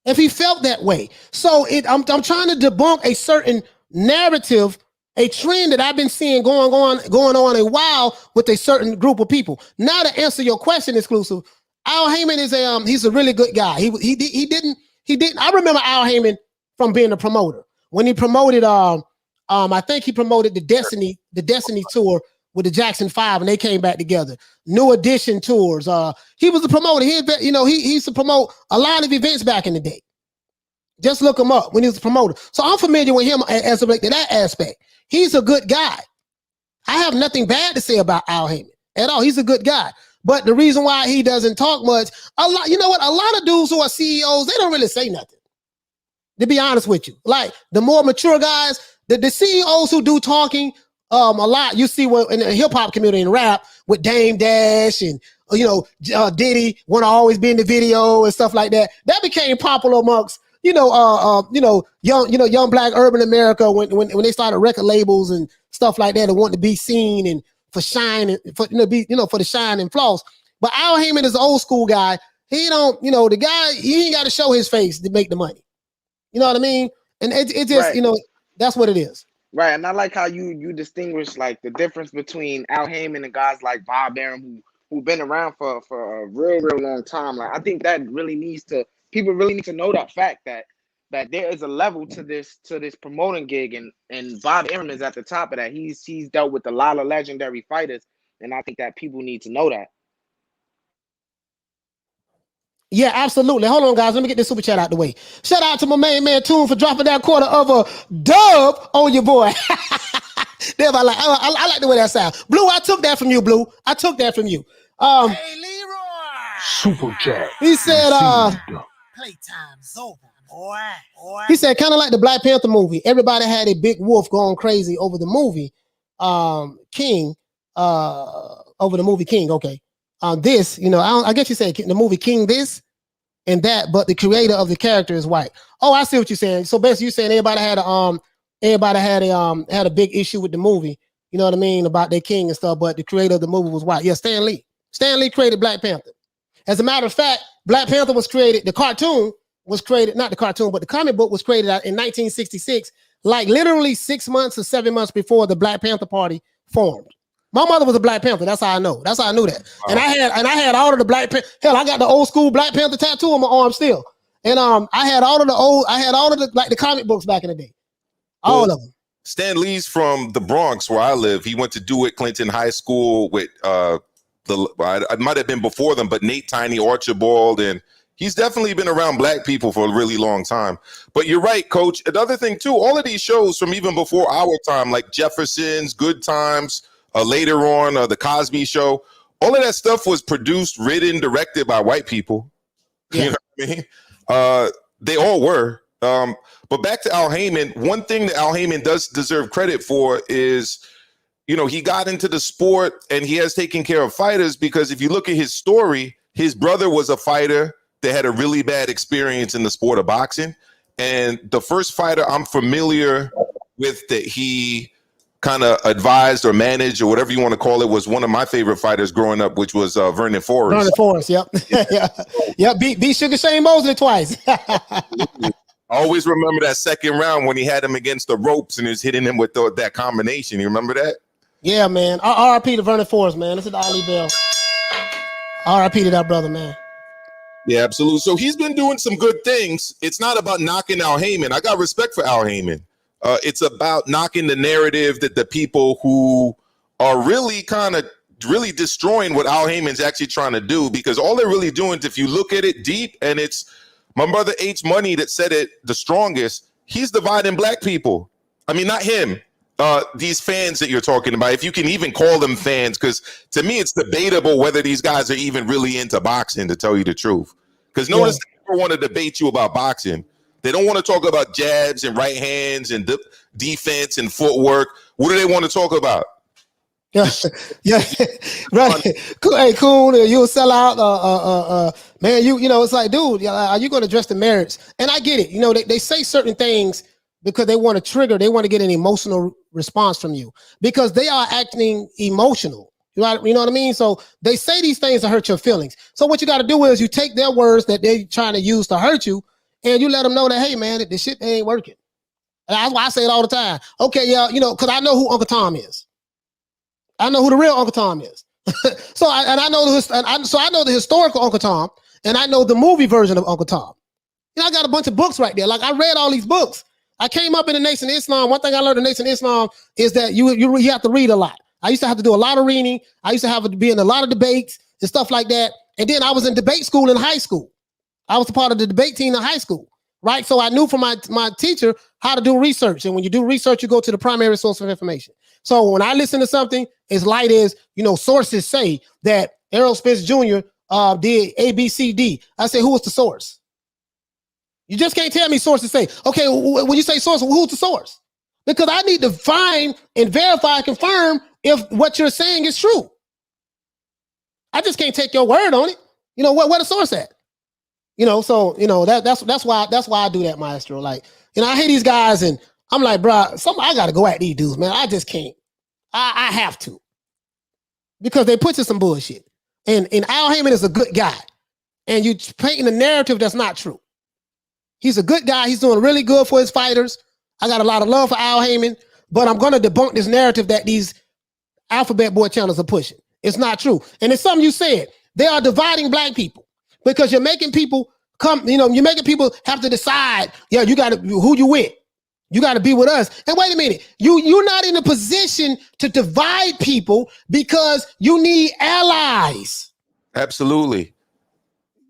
If he felt that way. So I'm trying to debunk a certain narrative A trend that I've been seeing going on a while with a certain group of people. Now to answer your question, exclusive, Al Haymon is he's a really good guy. He didn't. I remember Al Haymon from being a promoter when he promoted I think he promoted the Destiny tour with the Jackson 5, and they came back together. New Edition tours. He was a promoter. He used to promote a lot of events back in the day. Just look him up when he was a promoter. So I'm familiar with him as to that aspect. He's a good guy. I have nothing bad to say about Al Haymon at all. He's a good guy. But the reason why he doesn't talk much, you know what? A lot of dudes who are CEOs, they don't really say nothing. To be honest with you, like the more mature guys, the CEOs who do talking, a lot you see in the hip hop community and rap with Dame Dash and Diddy want to always be in the video and stuff like that. That became popular amongst young black urban America when they started record labels and stuff like that and want to be seen and for shine and for the shine and floss. But Al Haymon is an old school guy. He don't, the guy, he ain't got to show his face to make the money. You know what I mean? And it just, right. That's what it is. Right. And I like how you distinguish like the difference between Al Haymon and guys like Bob Arum who've been around for a real long time. Like I think that people really need to know that fact that there is a level to this promoting gig, and Bob Arum is at the top of that. He's dealt with a lot of legendary fighters, and I think that people need to know that. Yeah, absolutely. Hold on, guys. Let me get this super chat out the way. Shout out to my main man Toon for dropping that quarter of a dub on your boy. Damn, I like the way that sounds. Blue, I took that from you, Blue. I took that from you. Hey, Leroy. Super chat. He said, Playtime's over, boy. He said, kind of like the Black Panther movie. Everybody had a big wolf going crazy over the movie King. Over the movie King. Okay. This, I guess you say the movie King this and that, but the creator of the character is white. Oh, I see what you're saying. So basically you're saying everybody had a big issue with the movie, you know what I mean, about their king and stuff, but the creator of the movie was white. Yeah, Stan Lee. Stan Lee created Black Panther. As a matter of fact, Black Panther was created, the cartoon was created, not the cartoon, but the comic book was created in 1966, like literally 6 months or 7 months before the Black Panther Party formed. My mother was a Black Panther. That's how I know. That's how I knew that. Wow. And I had all of the Black Panther. Hell, I got the old school Black Panther tattoo on my arm still. And I had all of the comic books back in the day. All of them. Stan Lee's from the Bronx where I live. He went to DeWitt Clinton High School with I might have been before them, but Nate Tiny Archibald, and he's definitely been around black people for a really long time. But you're right, Coach. Another thing too, all of these shows from even before our time, like Jefferson's, Good Times, later on, the Cosby Show, all of that stuff was produced, written, directed by white people. Yeah. You know what I mean? They all were. But back to Al Haymon, one thing that Al Haymon does deserve credit for is, he got into the sport and he has taken care of fighters, because if you look at his story, his brother was a fighter that had a really bad experience in the sport of boxing. And the first fighter I'm familiar with that he kind of advised or managed or whatever you want to call it was one of my favorite fighters growing up, which was Vernon Forrest. Vernon Forrest, yep. Yep, beat Sugar Shane Mosley twice. I always remember that second round when he had him against the ropes and he was hitting him with that combination. You remember that? Yeah, man. R.I.P. to Vernon Forrest, man. This is the Ali Bell. R.I.P. to that brother, man. Yeah, absolutely. So he's been doing some good things. It's not about knocking Al Haymon. I got respect for Al Haymon. It's about knocking the narrative that the people who are really really destroying what Al Haymon's actually trying to do, because all they're really doing is, if you look at it deep, and it's my brother H Money that said it the strongest, he's dividing black people. I mean, not him. These fans that you're talking about, if you can even call them fans, because to me it's debatable whether these guys are even really into boxing, to tell you the truth. Because notice they never want to debate you about boxing. They don't want to talk about jabs and right hands and defense and footwork. What do they want to talk about? Yeah, right. Hey, cool. You'll sell out. Man, it's like, dude, are you going to address the merits? And I get it. They say certain things because they want to trigger. They want to get an emotional response from you because they are acting emotional. You know what I mean? So they say these things to hurt your feelings. So what you got to do is you take their words that they're trying to use to hurt you, and you let them know that, hey, man, this shit ain't working. That's why I say it all the time. Okay, yeah, you know, because I know who Uncle Tom is. I know who the real Uncle Tom is. I know the historical Uncle Tom, and I know the movie version of Uncle Tom. You know, I got a bunch of books right there. Like, I read all these books. I came up in the Nation of Islam. One thing I learned in the Nation of Islam is that you have to read a lot. I used to have to do a lot of reading. I used to have to be in a lot of debates and stuff like that. And then I was in debate school in high school. I was a part of the debate team in high school, right? So I knew from my teacher how to do research. And when you do research, you go to the primary source of information. So when I listen to something as light as, you know, sources say that Errol Spence Jr. Did A, B, C, D, I say, who was the source? You just can't tell me sources say, okay, when you say source, who's the source? Because I need to find and verify and confirm if what you're saying is true. I just can't take your word on it. You know, where the source at? You know, so, you know, that's why I do that, Maestro. Like, you know, I hate these guys and I'm like, bro, I got to go at these dudes, man. I just can't. I have to. Because they put you some bullshit. And Al Haymon is a good guy. And you painting a narrative that's not true. He's a good guy. He's doing really good for his fighters. I got a lot of love for Al Haymon, but I'm going to debunk this narrative that these Alphabet Boy channels are pushing. It's not true. And it's something you said. They are dividing black people because you're making people you're making people have to decide, yeah, you got to, who you with. You got to be with us. And wait a minute, you're not in a position to divide people because you need allies. Absolutely.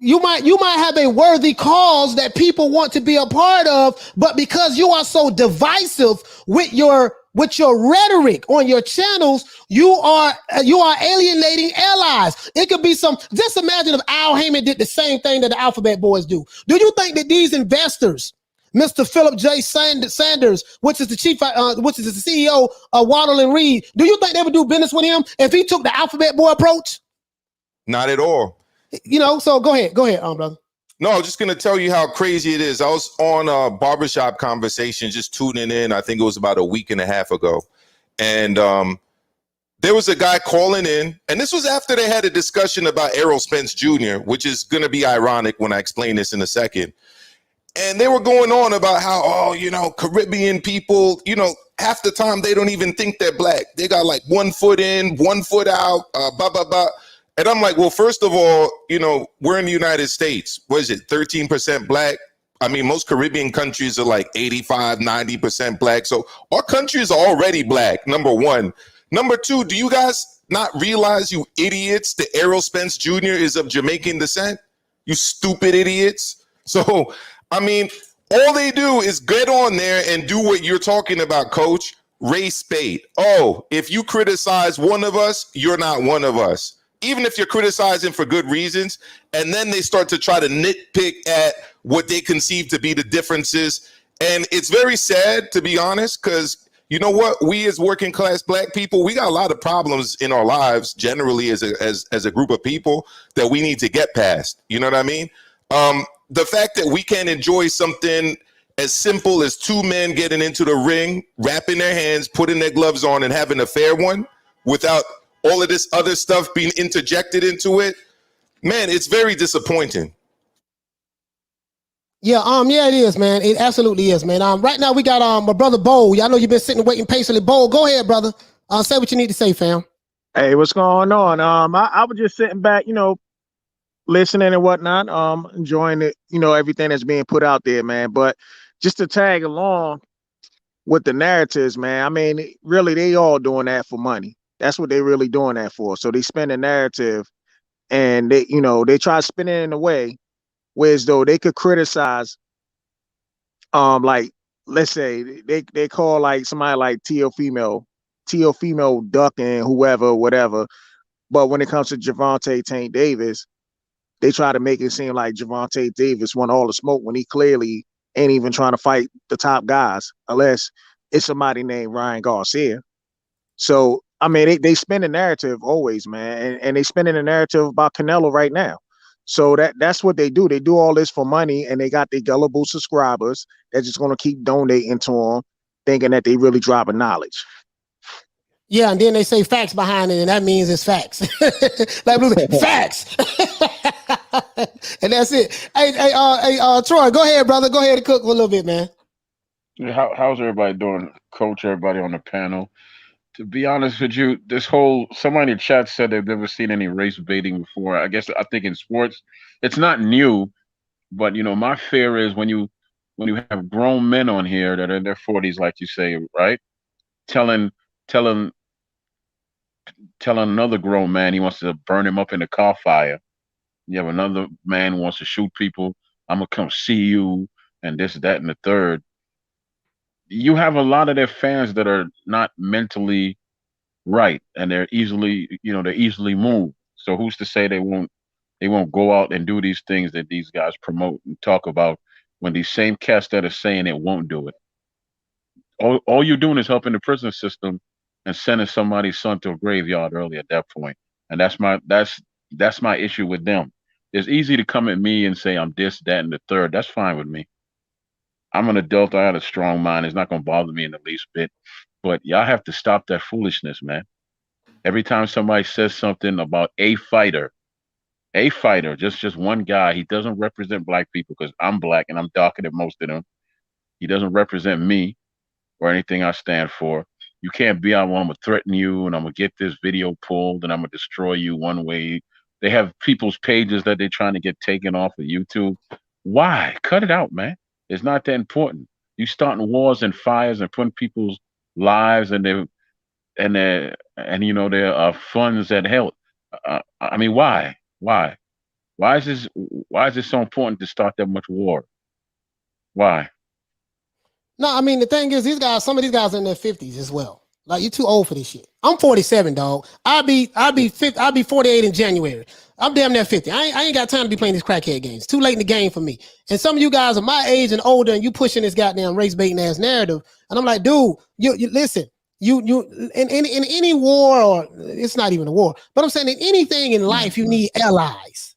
You might have a worthy cause that people want to be a part of, but because you are so divisive with your rhetoric on your channels, you are alienating allies. It could be just imagine if Al Haymon did the same thing that the Alphabet Boys do. Do you think that these investors, Mr. Philip J. Sanders, which is the CEO of Waddle and Reed, do you think they would do business with him if he took the Alphabet Boy approach? Not at all. You know, so go ahead, brother. No, I'm just going to tell you how crazy it is. I was on a barbershop conversation, just tuning in. I think it was about a week and a half ago. And there was a guy calling in, and this was after they had a discussion about Errol Spence Jr., which is going to be ironic when I explain this in a second. And they were going on about how, Caribbean people, half the time they don't even think they're black. They got like 1 foot in, 1 foot out, blah, blah, blah. And I'm like, well, first of all, we're in the United States. What is it, 13% black? I mean, most Caribbean countries are like 85, 90% black. So our country is already black, number one. Number two, do you guys not realize, you idiots, that Errol Spence Jr. is of Jamaican descent? You stupid idiots. So, I mean, all they do is get on there and do what you're talking about, coach. Race bait. Oh, if you criticize one of us, you're not one of us. Even if you're criticizing for good reasons, and then they start to try to nitpick at what they conceive to be the differences. And it's very sad, to be honest, because you know what? We as working class black people, we got a lot of problems in our lives generally as a group of people that we need to get past. You know what I mean? The fact that we can't enjoy something as simple as two men getting into the ring, wrapping their hands, putting their gloves on, and having a fair one without all of this other stuff being interjected into it, man, it's very disappointing. Yeah, it is, man. It absolutely is, man. Right now we got my brother Bo. I know you've been sitting waiting patiently. Bo, go ahead, brother. Say what you need to say, fam. Hey, what's going on? I was just sitting back, listening and whatnot, enjoying it, everything that's being put out there, man. But just to tag along with the narratives, man, I mean, really, they all doing that for money. That's what they really doing that for. So they spend a narrative and they try to spin it in a way where as though they could criticize, like, let's say they call like somebody like Teofimo ducking whoever, whatever. But when it comes to Gervonta Tank Davis, they try to make it seem like Gervonta Davis won all the smoke when he clearly ain't even trying to fight the top guys unless it's somebody named Ryan Garcia. So, I mean, they spin the narrative always, man, and they spinning the narrative about Canelo right now. So that's what they do. They do all this for money, and they got their gullible subscribers that's just going to keep donating to them, thinking that they really dropping knowledge. Yeah, and then they say facts behind it, and that means it's facts. Like facts. And that's it. Hey, Troy, go ahead, brother. Go ahead and cook for a little bit, man. How's everybody doing, Coach? Everybody on the panel. To be honest with you, this whole somebody in the chat said they've never seen any race baiting before. I think in sports, it's not new, but my fear is when you have grown men on here that are in their 40s, like you say, right? Telling telling telling another grown man he wants to burn him up in a car fire. You have another man who wants to shoot people. I'm gonna come see you, and this, that, and the third. You have a lot of their fans that are not mentally right, and they're easily moved. So who's to say they won't go out and do these things that these guys promote and talk about when these same cats that are saying it won't do it? All you're doing is helping the prison system and sending somebody's son to a graveyard early at that point. And that's my issue with them. It's easy to come at me and say I'm this, that, and the third. That's fine with me. I'm an adult. I have a strong mind. It's not going to bother me in the least bit. But y'all have to stop that foolishness, man. Every time somebody says something about a fighter, just one guy, he doesn't represent black people because I'm black and I'm darker than most of them. He doesn't represent me or anything I stand for. You can't be out, well, I'm going to threaten you and I'm going to get this video pulled and I'm going to destroy you one way. They have people's pages that they're trying to get taken off of YouTube. Why? Cut it out, man. It's not that important. You starting wars and fires and putting people's lives and their funds at hell. I mean, why? Why? Why is this so important to start that much war? Why? No, I mean, the thing is, some of these guys are in their 50s as well. Like, you're too old for this shit. I'm 47, dog. I'll be 48 in January. I'm damn near 50. I ain't got time to be playing these crackhead games. Too late in the game for me. And some of you guys are my age and older, and you pushing this goddamn race baiting ass narrative. And I'm like, dude, you listen. You in any war, or it's not even a war, but I'm saying in anything in life, you need allies.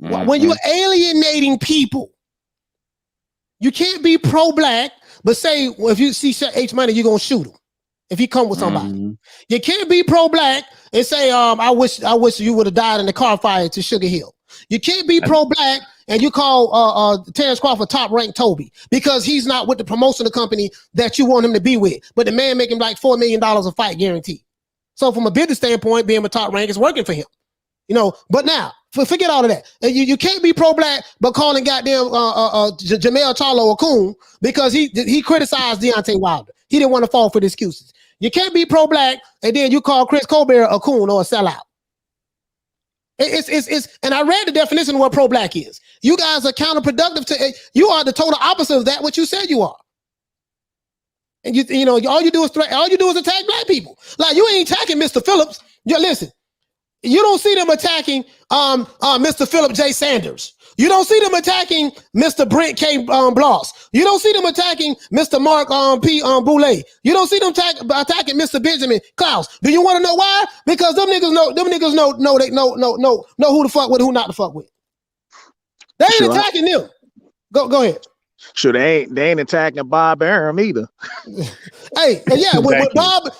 Mm-hmm. When you're alienating people, you can't be pro-black, but say, well, if you see H Money, you're gonna shoot him if he come with somebody. Mm-hmm. You can't be pro-black and say, I wish you would have died in the car fire to Sugar Hill. You can't be pro-black and you call Terrence Crawford top-ranked Toby because he's not with the promotional company that you want him to be with. But the man making like $4 million a fight guaranteed. So from a business standpoint, being a top rank is working for him. But now, forget all of that. You can't be pro-black but calling goddamn Jamel Charlo a coon because he criticized Deontay Wilder. He didn't want to fall for the excuses. You can't be pro-black and then you call Chris Colbert a coon or a sellout. And I read the definition of what pro-black is. You guys are counterproductive to. You are the total opposite of that. What you said you are. And all you do is attack black people. Like, you ain't attacking Mr. Phillips. Listen, you don't see them attacking Mr. Philip J. Sanders. You don't see them attacking Mr. Brent K. Bloss. You don't see them attacking Mr. Mark P. Boulay. You don't see them attacking Mr. Benjamin Klaus. Do you want to know why? Because them niggas know who to fuck with, who not to fuck with. They ain't attacking them. Go ahead. Sure, they ain't attacking Bob Arum either. Hey, yeah, when Bob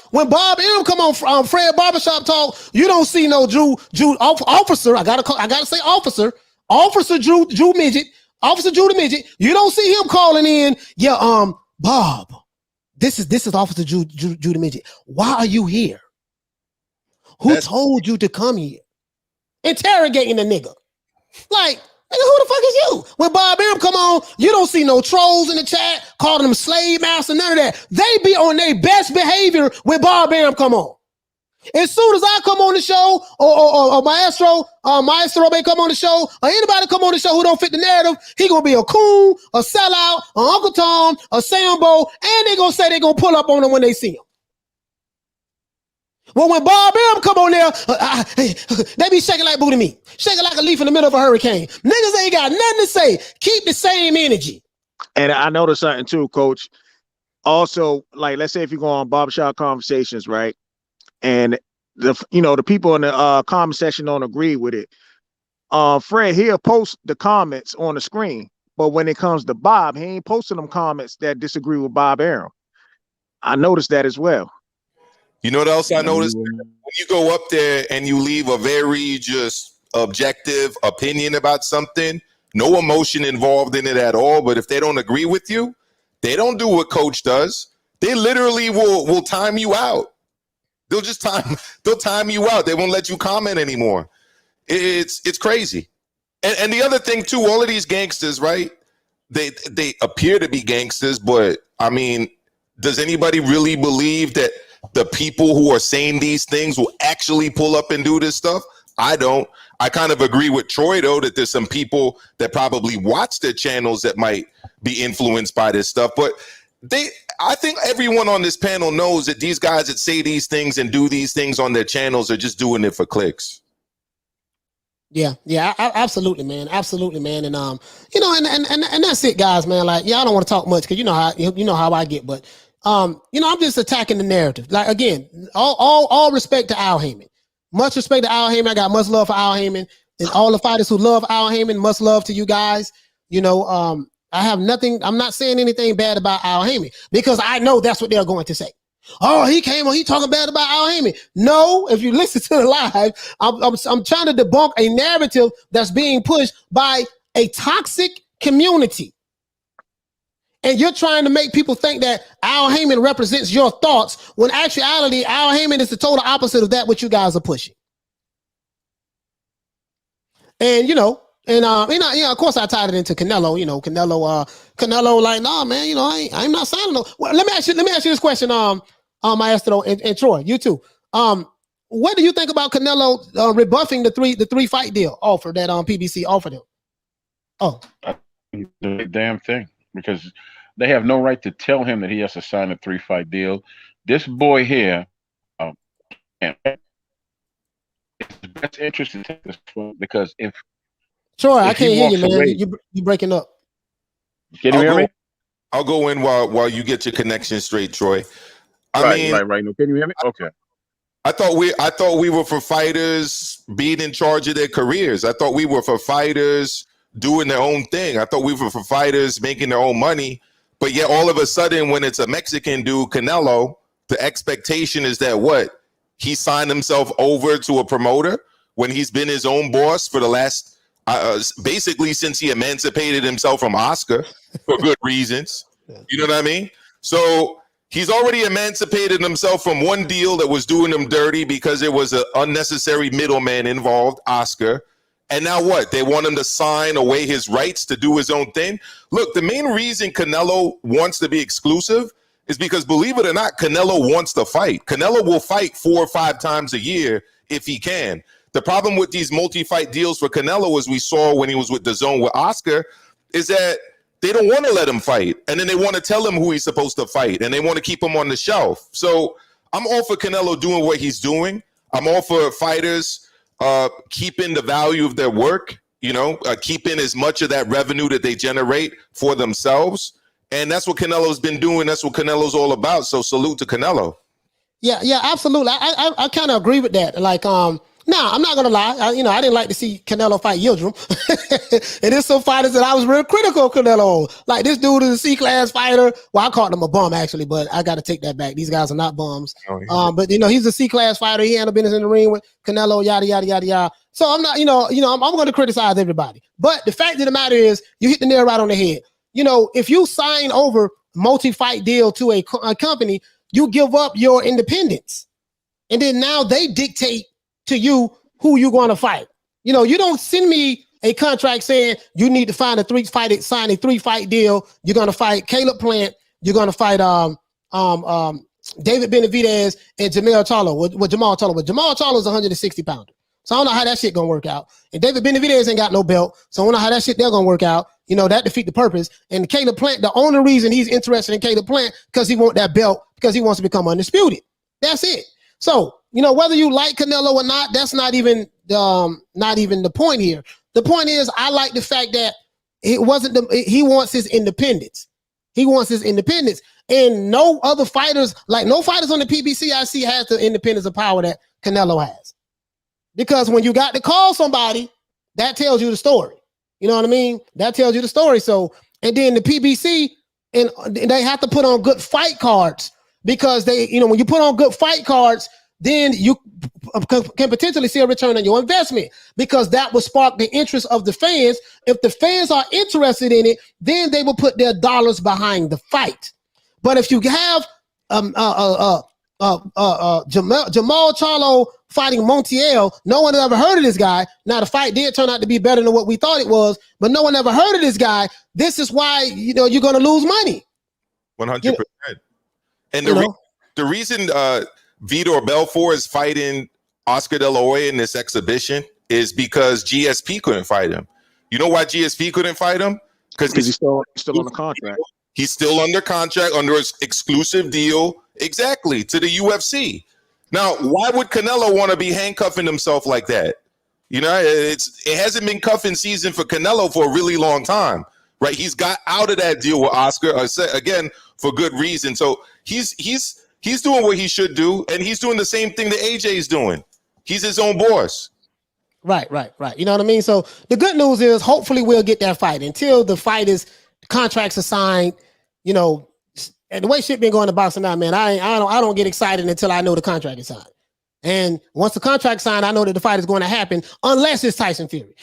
Arum come on Fred Barbershop Talk, you don't see no Drew officer. I gotta say Officer Drew Midget, Officer Drew the Midget. You don't see him calling in, Bob. This is Officer Drew the Midget. Why are you here? Who told you to come here? Interrogating the nigga. Like, nigga, who the fuck is you? When Bob Arum come on, you don't see no trolls in the chat calling them slave master, none of that. They be on their best behavior when Bob Arum come on. As soon as I come on the show, or Maestro may come on the show, or anybody come on the show who don't fit the narrative, he gonna be a coon, a sellout, a Uncle Tom, a Sambo, and they gonna say they gonna pull up on him when they see him. Well, when Bob Arum come on there, they be shaking like booty meat, shaking like a leaf in the middle of a hurricane. Niggas ain't got nothing to say. Keep the same energy. And I noticed something too, Coach. Also, like, let's say if you go on Barbershop Conversations, right? And the people in the comment section don't agree with it. Fred, he'll post the comments on the screen, but when it comes to Bob, he ain't posting them comments that disagree with Bob Arum. I noticed that as well. You know what else I noticed? When you go up there and you leave a very just objective opinion about something, no emotion involved in it at all, but if they don't agree with you, They don't do what Coach does. They literally will time you out. They'll time you out. They won't let you comment anymore. It's crazy. And the other thing too, all of these gangsters, right? They appear to be gangsters, but I mean, does anybody really believe that the people who are saying these things will actually pull up and do this stuff? I don't. I kind of agree with Troy, though, that there's some people that probably watch their channels that might be influenced by this stuff. But I think everyone on this panel knows that these guys that say these things and do these things on their channels are just doing it for clicks. Yeah, absolutely, man. Absolutely, man. And you know, and that's it, guys, man. Like, yeah, I don't want to talk much because you know how I get, but you know, I'm just attacking the narrative. Like, again, all respect to Al Haymon. Much respect to Al Haymon. I got much love for Al Haymon. And all the fighters who love Al Haymon, much love to you guys. You know, I have nothing, I'm not saying anything bad about Al Haymon because I know that's what they're going to say. Oh, he came on, he talking bad about Al Haymon. No, if you listen to the live, I'm trying to debunk a narrative that's being pushed by a toxic community. And you're trying to make people think that Al Haymon represents your thoughts when actuality, Al Haymon is the total opposite of that what you guys are pushing. And, you know, of course I tied it into Canelo, you know, Canelo like, nah, man, you know, I'm not signing no. Well, let me ask you this question, Maestro and Troy, you too. What do you think about Canelo rebuffing the three fight deal offer that PBC offered him? Oh, the damn thing, because they have no right to tell him that he has to sign a 3-fight deal. This boy here, it's best interest to take this because if Troy, I can't hear you, man. You breaking up. Can you hear me? I'll go in while you get your connection straight, Troy. Right. No, can you hear me? Okay. I thought we were for fighters being in charge of their careers. I thought we were for fighters doing their own thing. I thought we were for fighters making their own money. But yet all of a sudden, when it's a Mexican dude, Canelo, the expectation is that what? He signed himself over to a promoter when he's been his own boss for the last, basically since he emancipated himself from Oscar for good reasons. You know what I mean? So he's already emancipated himself from one deal that was doing him dirty because there was an unnecessary middleman involved, Oscar. And now what? They want him to sign away his rights to do his own thing? Look, the main reason Canelo wants to be exclusive is because, believe it or not, Canelo wants to fight. Canelo will fight 4 or 5 times a year if he can. The problem with these multi-fight deals for Canelo, as we saw when he was with DAZN with Oscar, is that they don't want to let him fight. And then they want to tell him who he's supposed to fight. And they want to keep him on the shelf. So I'm all for Canelo doing what he's doing. I'm all for fighters keeping the value of their work, you know, keeping as much of that revenue that they generate for themselves. And that's what Canelo's been doing. That's what Canelo's all about. So salute to Canelo. Yeah, absolutely. I kind of agree with that. Like, now, I'm not going to lie. I didn't like to see Canelo fight Yildirim. And there's some fighters that I was real critical of Canelo. Like, this dude is a C-class fighter. Well, I called him a bum, actually, but I got to take that back. These guys are not bums. Oh, yeah. But, you know, he's a C-class fighter. He handled business in the ring with Canelo, yada, yada, yada, yada. So I'm not, I'm going to criticize everybody. But the fact of the matter is, you hit the nail right on the head. You know, if you sign over multi-fight deal to a company, you give up your independence. And then now they dictate to you who you're going to fight. You know, you don't send me a contract saying you need to sign a 3-fight deal. You're going to fight Caleb Plant. You're going to fight David Benavidez and Jamal Charlo with Jamal Charlo. But Jamal Charlo is a 160 pounder. So I don't know how that shit going to work out. And David Benavidez ain't got no belt. So I don't know how that shit they're going to work out. You know, that defeat the purpose. And Caleb Plant, the only reason he's interested in Caleb Plant because he want that belt because he wants to become undisputed. That's it. So, you know, whether you like Canelo or not, that's not even the point here. The point is, I like the fact that he wants his independence. He wants his independence. And no other fighters, like no fighters on the PBC I see has the independence of power that Canelo has. Because when you got to call somebody, that tells you the story. You know what I mean? That tells you the story. So, and then the PBC, and they have to put on good fight cards. Because they, you know, when you put on good fight cards, then you can potentially see a return on your investment, because that will spark the interest of the fans. If the fans are interested in it, then they will put their dollars behind the fight. But if you have Jamal Charlo fighting Montiel, no one ever heard of this guy. Now the fight did turn out to be better than what we thought it was, but no one ever heard of this guy. This is why you're going to lose money. 100%. And the reason Vitor Belfort is fighting Oscar De La Hoya in this exhibition is because GSP couldn't fight him. You know why GSP couldn't fight him? Because he's still on the contract. He's still under contract, under his exclusive deal, exactly, to the UFC. Now, why would Canelo want to be handcuffing himself like that? You know, it hasn't been cuffing season for Canelo for a really long time, right? He's got out of that deal with Oscar, again, for good reason. So he's doing what he should do, and he's doing the same thing that AJ's doing. He's his own boss. Right. You know what I mean? So the good news is hopefully we'll get that fight. Until the fight is, contracts are signed, you know, and the way shit been going to boxing now, man, I don't get excited until I know the contract is signed. And once the contract's signed, I know that the fight is going to happen, unless it's Tyson Fury.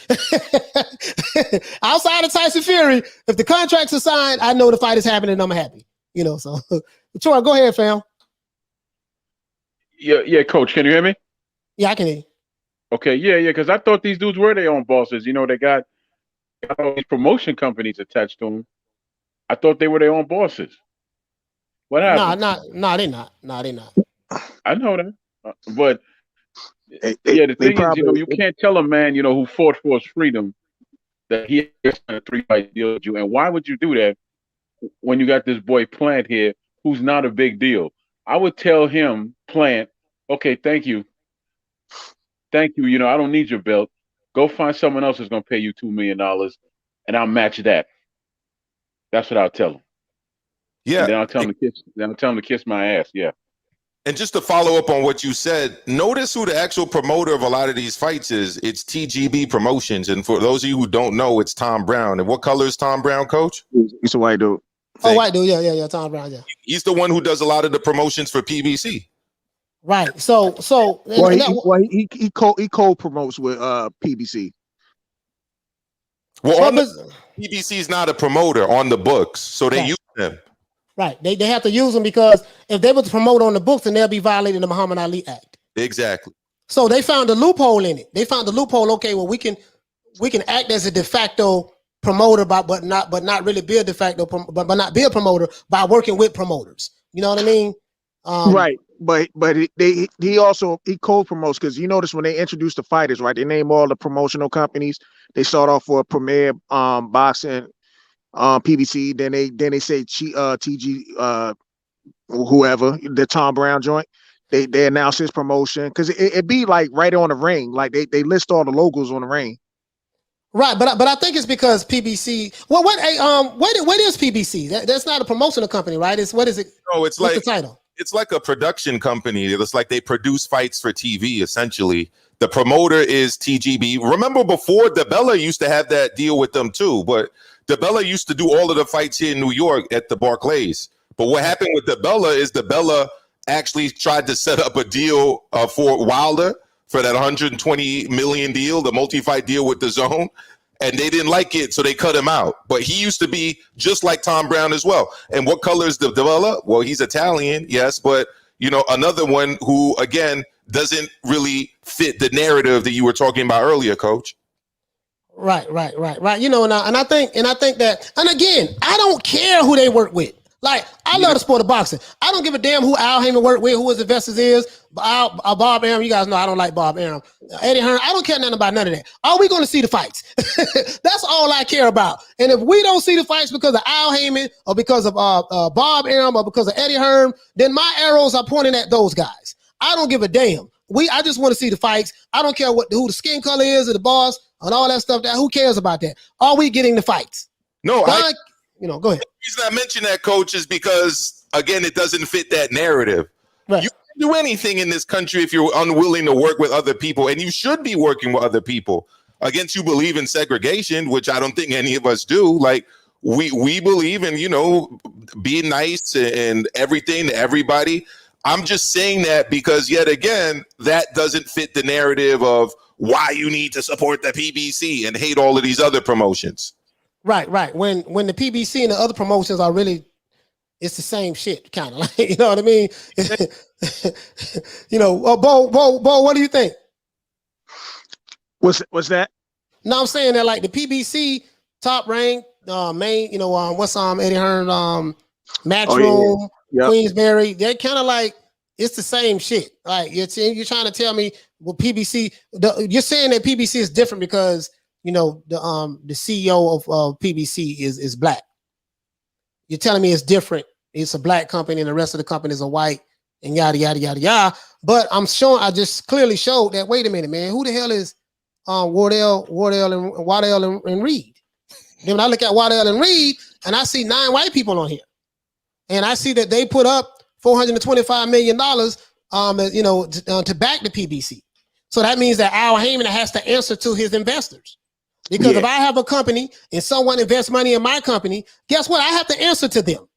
Outside of Tyson Fury, if the contracts are signed, I know the fight is happening and I'm happy. You know, so Troy, go ahead, fam. Yeah, Coach, can you hear me? Yeah, I can hear you. Okay, yeah, because I thought these dudes were their own bosses. You know, they got all these promotion companies attached to them. I thought they were their own bosses. What happened? No, they're not. No, they're not. I know that. But the thing is, you know, you can't tell a man, you know, who fought for his freedom that he has a 3-fight deal with you. And why would you do that when you got this boy Plant here who's not a big deal? I would tell him, Plant, okay, thank you. You know, I don't need your belt. Go find someone else who's going to pay you $2 million, and I'll match that. That's what I'll tell him. Yeah. And then I'll tell him to kiss my ass. Yeah. And just to follow up on what you said, notice who the actual promoter of a lot of these fights is. It's TGB Promotions. And for those of you who don't know, it's Tom Brown. And what color is Tom Brown, Coach? He's a white dude. Oh, white dude. Yeah. Tom Brown. Yeah. He's the one who does a lot of the promotions for PBC. Right. He co-promotes with PBC. Well, PBC is not a promoter on the books, so they use them. Right. They have to use them, because if they were to promote on the books, then they'll be violating the Muhammad Ali Act. Exactly. So they found a loophole in it. Okay, well, we can act as a de facto promoter, but not really be a de facto, but not be a promoter by working with promoters. You know what I mean? Right. But he co-promotes, because you notice when they introduce the fighters, right? They name all the promotional companies. They start off for Premier Boxing, PBC. Then they say TG whoever, the Tom Brown joint. They announce his promotion, because it be like right on the ring. Like they list all the logos on the ring. Right, but I think it's because PBC. Well, what is PBC? That's not a promotional company, right? What is it? No, it's what's like the title. It's like a production company. It's like they produce fights for TV, essentially. The promoter is TGB. Remember before, DeBella used to have that deal with them too, but DeBella used to do all of the fights here in New York at the Barclays. But what happened with DeBella is DeBella actually tried to set up a deal for Wilder for that $120 million deal, the multi-fight deal with the Zone. And they didn't like it, so they cut him out. But he used to be just like Tom Brown as well. And what color is DeBella? Well, he's Italian, yes, but you know, another one who again doesn't really fit the narrative that you were talking about earlier, Coach. Right. You know, and I think that, and again, I don't care who they work with. Like, I love the sport of boxing. I don't give a damn who Al Haymon worked with, who his investors is. Bob Arum, you guys know I don't like Bob Arum. Eddie Hearn, I don't care nothing about none of that. Are we going to see the fights? That's all I care about. And if we don't see the fights because of Al Haymon or because of Bob Arum or because of Eddie Hearn, then my arrows are pointing at those guys. I don't give a damn. I just want to see the fights. I don't care who the skin color is or the boss and all that stuff. Who cares about that? Are we getting the fights? No, go ahead. The reason I mention that, Coach, is because, again, it doesn't fit that narrative. Right. You can do anything in this country if you're unwilling to work with other people, and you should be working with other people. Against you believe in segregation, which I don't think any of us do. Like, we believe in, you know, being nice and everything to everybody. I'm just saying that because, yet again, that doesn't fit the narrative of why you need to support the PBC and hate all of these other promotions. Right. When the PBC and the other promotions are really, it's the same shit, kind of like, you know what I mean? You know, Bo, what do you think? What's that? No, I'm saying that like the PBC top rank, main, you know, what's Eddie Hearn, Matchroom, Yep. Queensberry, they're kind of like, it's the same shit. Like you're trying to tell me, well, PBC, you're saying that PBC is different because, you know, the CEO of PBC is black. You're telling me it's different. It's a black company and the rest of the companies are white and yada, yada, yada, yada. But I just clearly showed that, wait a minute, man, who the hell is Wardell and Reed? Then when I look at Wardell and Reed and I see 9 white people on here and I see that they put up $425 million, you know, to back the PBC. So that means that Al Haymon has to answer to his investors. Because if I have a company and someone invests money in my company, guess what? I have to answer to them.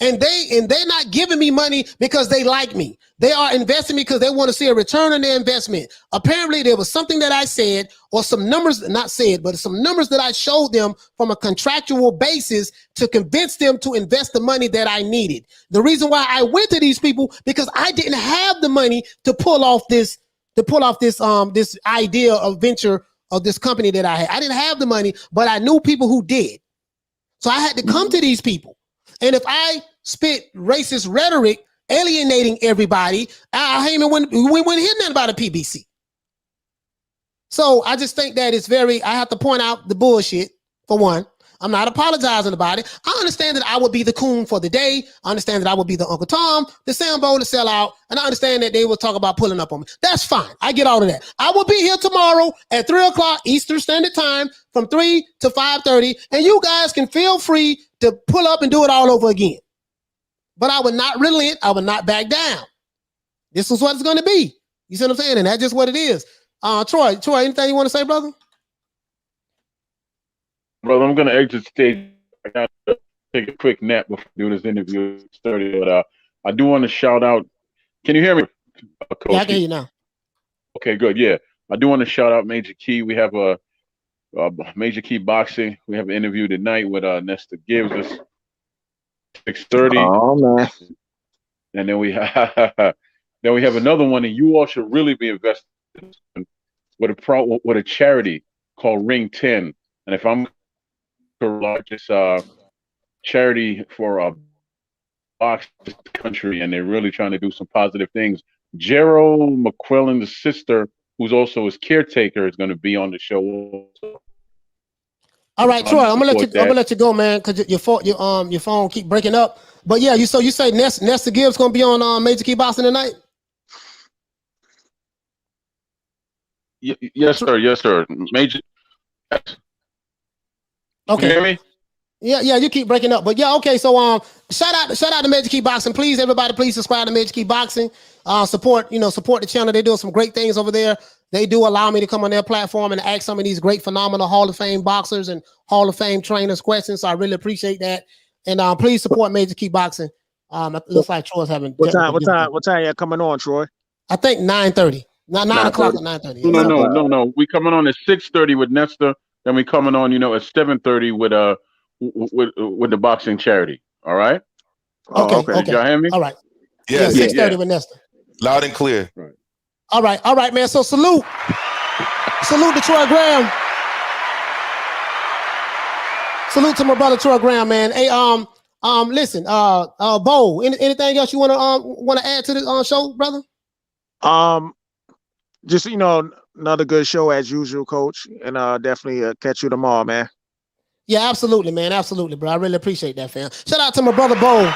And they're not giving me money because they like me. They are investing because they want to see a return on their investment. Apparently, there was something that I said, or some numbers, not said, but some numbers that I showed them from a contractual basis to convince them to invest the money that I needed. The reason why I went to these people, because I didn't have the money to pull off this idea of venture of this company that I had. I didn't have the money, but I knew people who did. So I had to come to these people. And if I spit racist rhetoric, alienating everybody, Al Haymon we wouldn't hear nothing about a PBC. So I just think that it's I have to point out the bullshit, for one. I'm not apologizing about it. I understand that I would be the coon for the day. I understand that I would be the Uncle Tom, the Sambo, the sellout. And I understand that they will talk about pulling up on me. That's fine. I get all of that. I will be here tomorrow at 3 o'clock Eastern Standard Time from 3 to 5:30. And you guys can feel free to pull up and do it all over again. But I would not relent. I would not back down. This is what it's going to be. You see what I'm saying? And that's just what it is. Troy, anything you want to say, brother? Brother, I'm gonna exit stage. I gotta take a quick nap before I do this interview. But I do want to shout out. Can you hear me, Coach? Yeah, I can hear you now. Okay, good. Yeah, I do want to shout out Major Key. We have a Major Key Boxing. We have an interview tonight with Nesta Gibbs. It's 6:30. Oh man. And then we have another one, and you all should really be invested with a charity called Ring 10. And if I'm the largest charity for boxing in the country, and they're really trying to do some positive things. Gerald McQuillan, the sister, who's also his caretaker, is going to be on the show also. All right, Troy, I'm gonna let you go, man, because your phone keep breaking up. But yeah, you say Nesta Gibbs gonna be on Major Key Boxing tonight? Yes, sir. Yes, sir. Major. Yes. Okay. Can you hear me? Yeah, you keep breaking up. But yeah, okay. So shout out to Major Key Boxing. Please, everybody, please subscribe to Major Key Boxing. Support the channel. They're doing some great things over there. They do allow me to come on their platform and ask some of these great, phenomenal Hall of Fame boxers and Hall of Fame trainers questions. So I really appreciate that. And please support Major Key Boxing. It looks like Troy's having what time you coming on, Troy? I think 9:30. Not 9 o'clock at 9:30. No. We coming on at 6:30 with Nesta. Then we coming on, at 7:30 with the boxing charity. All right. Okay. Did y'all hear me? All right. Yes. 6:30 with Nesta. Loud and clear. Right. All right, man. So salute to Troy Graham. Salute to my brother Troy Graham, man. Hey, listen, Bo, anything else you want to add to the show, brother? Just another good show as usual, Coach, and definitely catch you tomorrow, man. Yeah, absolutely, man. Absolutely, bro. I really appreciate that, fam. Shout out to my brother Bo.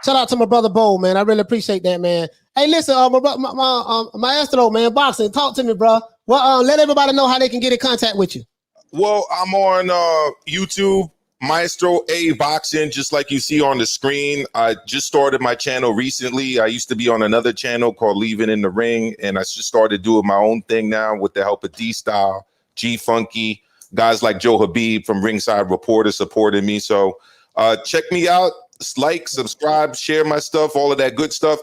Shout out to my brother Bo, man. I really appreciate that, man. Hey, listen, my Maestro, man, boxing. Talk to me, bro. Well, let everybody know how they can get in contact with you. Well, I'm on YouTube, Maestro A Boxing, just like you see on the screen. I just started my channel recently. I used to be on another channel called Leaving in the Ring, and I just started doing my own thing now with the help of D-Style, G Funky. guys like Joe Habib from Ringside Reporter supported me. So check me out, like, subscribe, share my stuff, all of that good stuff.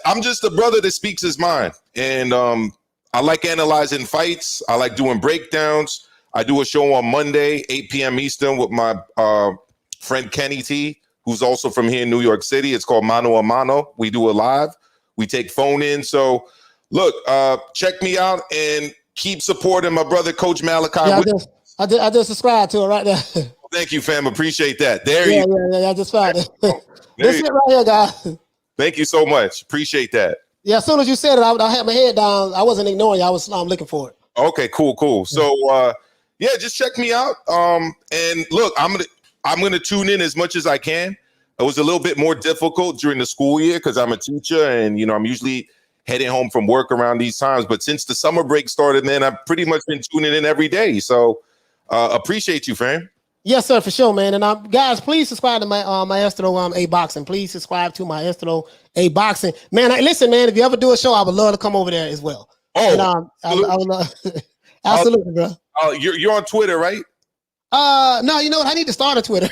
I'm just a brother that speaks his mind, and I like analyzing fights. I like doing breakdowns. I do a show on Monday, 8 p.m. Eastern, with my friend Kenny T, who's also from here in New York City. It's called Mano a Mano. We do it live. We take phone in. So look, check me out and keep supporting my brother, Coach Malachi. Yeah, I just subscribed to it right there. Thank you, fam. Appreciate that. There you go. Yeah, I just found it. There This you it right here, guys. Thank you so much. Appreciate that. Yeah, as soon as you said it, I had my head down. I wasn't ignoring you. I was looking for it. Okay, cool. So yeah, just check me out. And look, I'm gonna tune in as much as I can. It was a little bit more difficult during the school year because I'm a teacher, and I'm usually heading home from work around these times. But since the summer break started, man, I've pretty much been tuning in every day. So appreciate you, fam. Yes, sir, for sure, man. And guys, please subscribe to my Maestro A Boxing. Please subscribe to my Maestro A Boxing. Man, listen, man, if you ever do a show, I would love to come over there as well. Oh, and, I would love, absolutely, bro. You're on Twitter, right? No, you know what? I need to start a Twitter.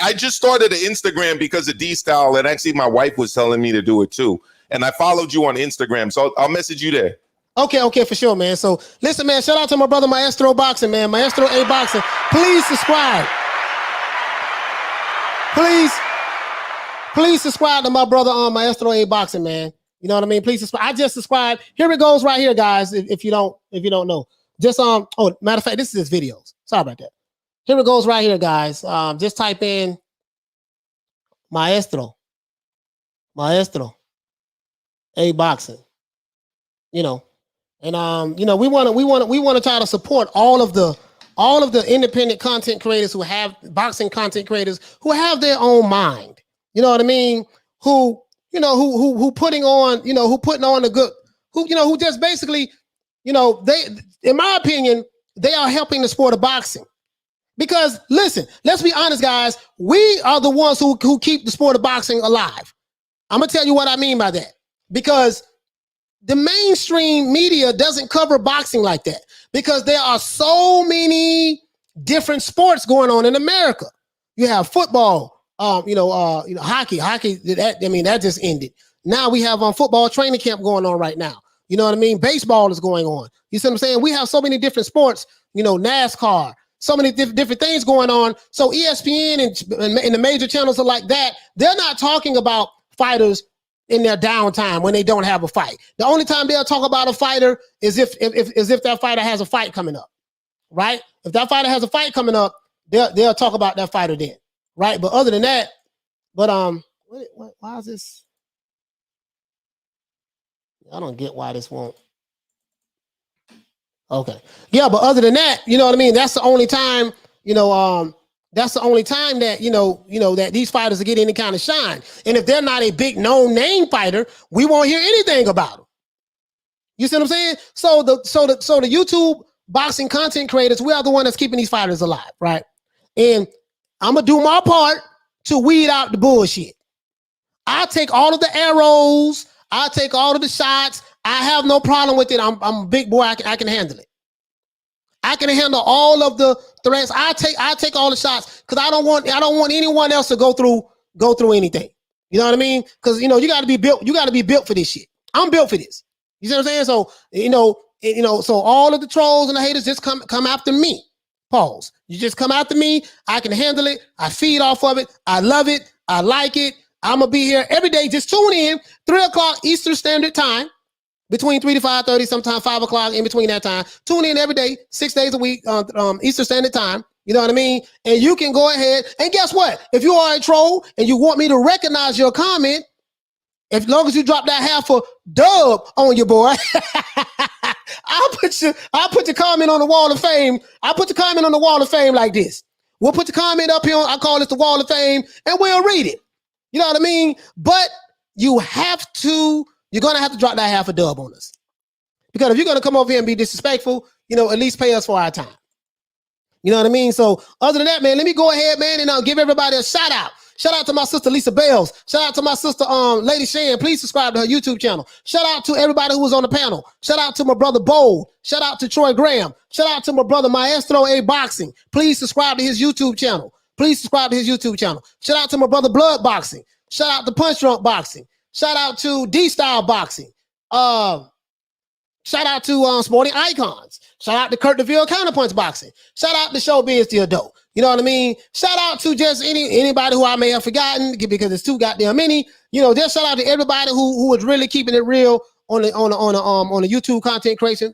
I just started an Instagram because of D-Style, and actually my wife was telling me to do it too. And I followed you on Instagram, so I'll message you there. Okay, for sure, man. So listen, man, shout out to my brother Maestro Boxing, man. Maestro A Boxing. Please subscribe. Please subscribe to my brother on Maestro A Boxing, man. You know what I mean? Please subscribe. I just subscribed. Here it goes right here, guys. If you don't know. Just matter of fact, this is his videos. Sorry about that. Here it goes right here, guys. Just type in Maestro A Boxing. And we want to try to support all of the independent content creators who have boxing content creators who have their own mind. You know what I mean? Who putting on a good, who just basically, they, in my opinion, they are helping the sport of boxing. Because listen, let's be honest, guys, we are the ones who keep the sport of boxing alive. I'm gonna tell you what I mean by that. Because the mainstream media doesn't cover boxing like that, because there are so many different sports going on in America. You have football, hockey. That just ended. Now we have football training camp going on right now. You know what I mean? Baseball is going on. You see what I'm saying? We have so many different sports, NASCAR, so many different things going on. So ESPN and the major channels are like that. They're not talking about fighters in their downtime when they don't have a fight. The only time they'll talk about a fighter is if that fighter has a fight coming up, right? If that fighter has a fight coming up, they'll talk about that fighter then, right? But other than that, why is this? I don't get why this won't. Okay, yeah, but other than that, you know what I mean? That's the only time, that's the only time that, that these fighters will get any kind of shine. And if they're not a big known name fighter, we won't hear anything about them. You see what I'm saying? So the YouTube boxing content creators, we are the one that's keeping these fighters alive, right? And I'm gonna do my part to weed out the bullshit. I'll take all of the arrows, I'll take all of the shots. I have no problem with it. I'm a big boy, I can handle it. I can handle all of the threats. I take all the shots because I don't want anyone else to go through anything. You know what I mean? Because you got to be built for this shit. I'm built for this. You see what I'm saying? So so all of the trolls and the haters just come after me. Pause. You just come after me. I can handle it. I feed off of it. I love it. I like it. I'm gonna be here every day. Just tune in 3 o'clock Eastern Standard Time. Between 3 to 5:30, sometimes 5 o'clock, in between that time. Tune in every day, 6 days a week, Eastern Standard Time. You know what I mean? And you can go ahead, and guess what? If you are a troll and you want me to recognize your comment, as long as you drop that half a dub on your boy, I'll put your comment on the wall of fame. I'll put the comment on the wall of fame like this. We'll put the comment up here. I call it the wall of fame, and we'll read it. You know what I mean? But you're going to have to drop that half a dub on us. Because if you're going to come over here and be disrespectful, at least pay us for our time. You know what I mean? So other than that, man, let me go ahead, man, and I'll give everybody a shout out. Shout out to my sister Lisa Bales. Shout out to my sister Lady Shan. Please subscribe to her YouTube channel. Shout out to everybody who was on the panel. Shout out to my brother Bold. Shout out to Troy Graham. Shout out to my brother Maestro A Boxing. Please subscribe to his YouTube channel. Please subscribe to his YouTube channel. Shout out to my brother Blood Boxing. Shout out to Punch Drunk Boxing. Shout out to D-Style Boxing. Shout out to Sporting Icons. Shout out to Kurt DeVille Counterpunch Boxing. Shout out to Showbiz Still Dope. You know what I mean? Shout out to just anybody who I may have forgotten because it's too goddamn many. You know, just shout out to everybody who was really keeping it real on the YouTube content creation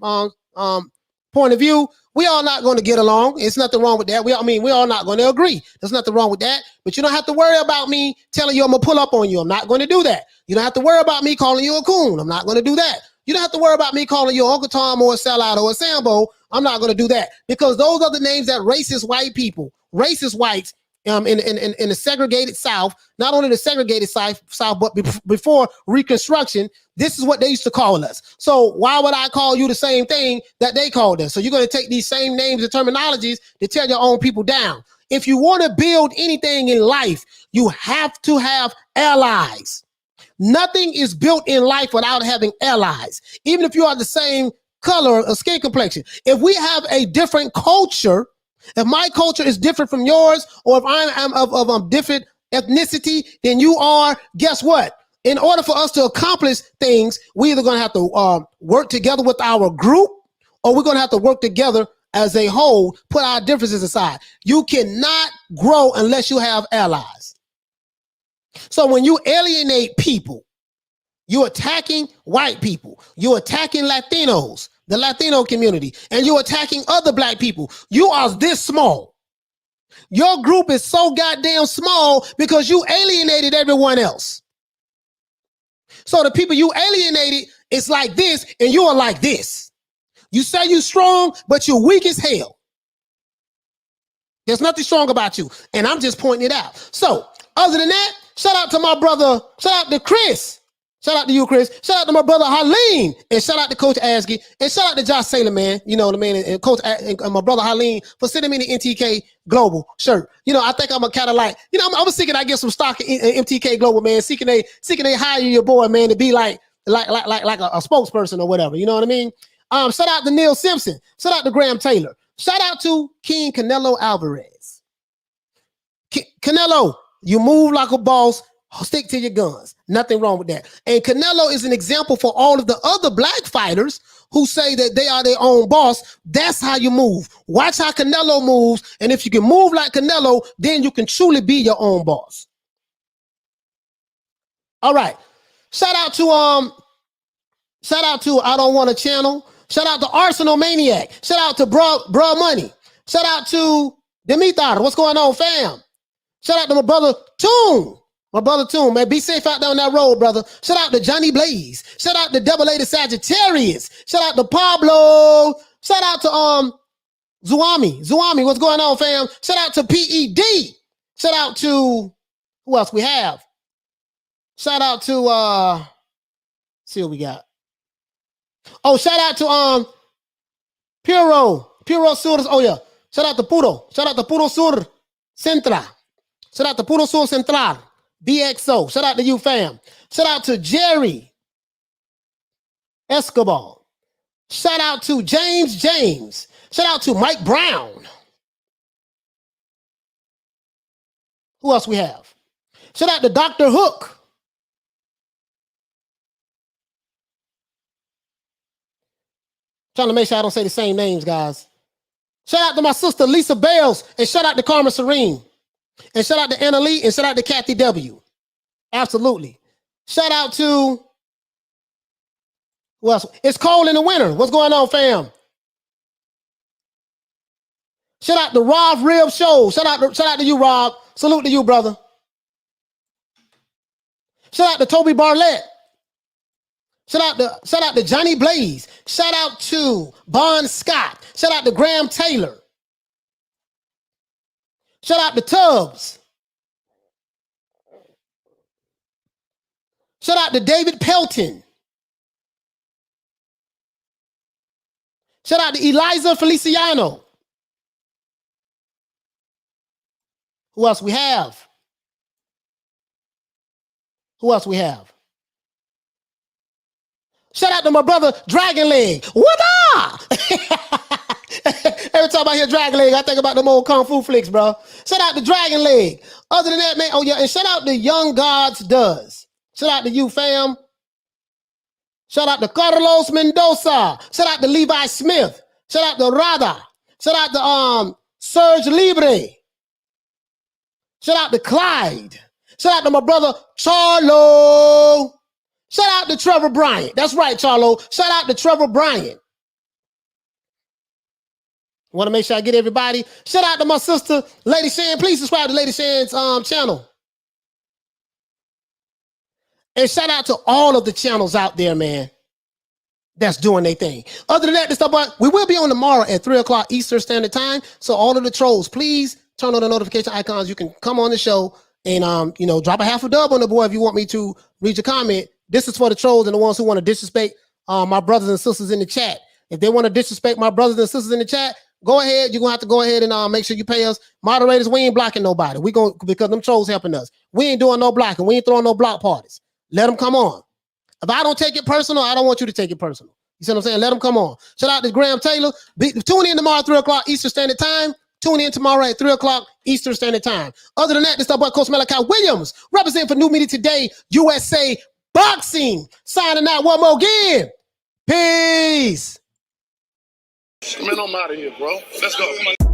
point of view. We all not going to get along. It's nothing wrong with that. We all not going to agree. There's nothing wrong with that. But you don't have to worry about me telling you I'm gonna pull up on you. I'm not going to do that. You don't have to worry about me calling you a coon. I'm not going to do that. You don't have to worry about me calling you Uncle Tom or a sellout or a Sambo. I'm not going to do that because those are the names that racist white people, racist whites in the segregated South, not only the segregated South, but before Reconstruction, this is what they used to call us. So why would I call you the same thing that they called us? So you're going to take these same names and terminologies to tear your own people down. If you want to build anything in life, you have to have allies. Nothing is built in life without having allies. Even if you are the same color or skin complexion. If we have a different culture, if my culture is different from yours, or if I'm of different ethnicity than you are, guess what? In order for us to accomplish things, we're either going to have to work together with our group, or we're going to have to work together as a whole, put our differences aside. You cannot grow unless you have allies. So when you alienate people, you're attacking white people, you're attacking Latinos, the Latino community, and you're attacking other black people. You are this small. Your group is so goddamn small because you alienated everyone else. So the people you alienated, it's like this, and you are like this. You say you're strong, but you're weak as hell. There's nothing strong about you, and I'm just pointing it out. So other than that, shout out to my brother, shout out to Chris. Shout out to you, Chris. Shout out to my brother Haleen, and shout out to Coach Asgy, and shout out to Josh Saylor, man. You know what I mean? And Coach and my brother Haleen for sending me the NTK Global shirt. You know, I think I'm a kind of like, you know, I'm seeking I get some stock in MTK Global, man. Seeking they hire your boy, man, to be like a spokesperson or whatever. You know what I mean? Shout out to Neil Simpson. Shout out to Graham Taylor. Shout out to King Canelo Alvarez. Canelo, you move like a boss. Stick to your guns. Nothing wrong with that. And Canelo is an example for all of the other black fighters who say that they are their own boss. That's how you move. Watch how Canelo moves. And if you can move like Canelo, then you can truly be your own boss. All right. Shout out to I Don't Want a Channel. Shout out to Arsenal Maniac. Shout out to Bruh Money. Shout out to Dimitar. What's going on, fam? Shout out to my brother Toon. My brother Toon, man, be safe out down that road, brother. Shout out to Johnny Blaze. Shout out to Double A the Sagittarius. Shout out to Pablo. Shout out to Zuami. Zuami, what's going on, fam? Shout out to PED. Shout out to who else we have? Shout out to see what we got. Oh, shout out to Puro Sur. Oh yeah. Shout out to Puro. Shout out to Puro Sur Centra. Shout out to Puro Sur Central. BXO. Shout out to you, fam. Shout out to Jerry Escobar. Shout out to James. Shout out to Mike Brown. Who else we have? Shout out to Dr. Hook. Trying to make sure I don't say the same names, guys. Shout out to my sister Lisa Bales, and shout out to Karma Serene. And shout out to Anna Lee, and shout out to Kathy W. Absolutely. Shout out to who else? It's cold in the winter. What's going on, fam? Shout out to Rob Rib Show. Shout out to you, Rob. Salute to you, brother. Shout out to Toby Barlett. Shout out to Johnny Blaze. Shout out to Bon Scott. Shout out to Graham Taylor. Shout out to Tubbs. Shout out to David Pelton. Shout out to Eliza Feliciano. Who else we have? Who else we have? Shout out to my brother Dragon Leg. What up? Every time I hear Dragon Leg, I think about them old Kung Fu flicks, bro. Shout out to Dragon Leg. Other than that, man, oh yeah, and shout out to Young Gods Does. Shout out to you, fam. Shout out to Carlos Mendoza. Shout out to Levi Smith. Shout out to Rada. Shout out to Serge Libre. Shout out to Clyde. Shout out to my brother Charlo. Shout out to Trevor Bryant. That's right, Charlo. Shout out to Trevor Bryant. Want to make sure I get everybody. Shout out to my sister, Lady Shan. Please subscribe to Lady Shan's channel. And shout out to all of the channels out there, man, that's doing their thing. Other than that, we will be on tomorrow at 3 o'clock Eastern Standard Time. So all of the trolls, please turn on the notification icons. You can come on the show and drop a half a dub on the boy if you want me to read your comment. This is for the trolls and the ones who want to disrespect my brothers and sisters in the chat. If they want to disrespect my brothers and sisters in the chat, go ahead. You're gonna have to go ahead and make sure you pay us. Moderators, we ain't blocking nobody. Because them trolls helping us. We ain't doing no blocking. We ain't throwing no block parties. Let them come on. If I don't take it personal, I don't want you to take it personal. You see what I'm saying? Let them come on. Shout out to Graham Taylor. Tune in tomorrow at 3 o'clock Eastern Standard Time. Tune in tomorrow at 3 o'clock Eastern Standard Time. Other than that, this is boy Coach Malachi Williams, representing for New Media Today, USA Boxing. Signing out one more again. Peace. Man, I'm out of here, bro. Let's go.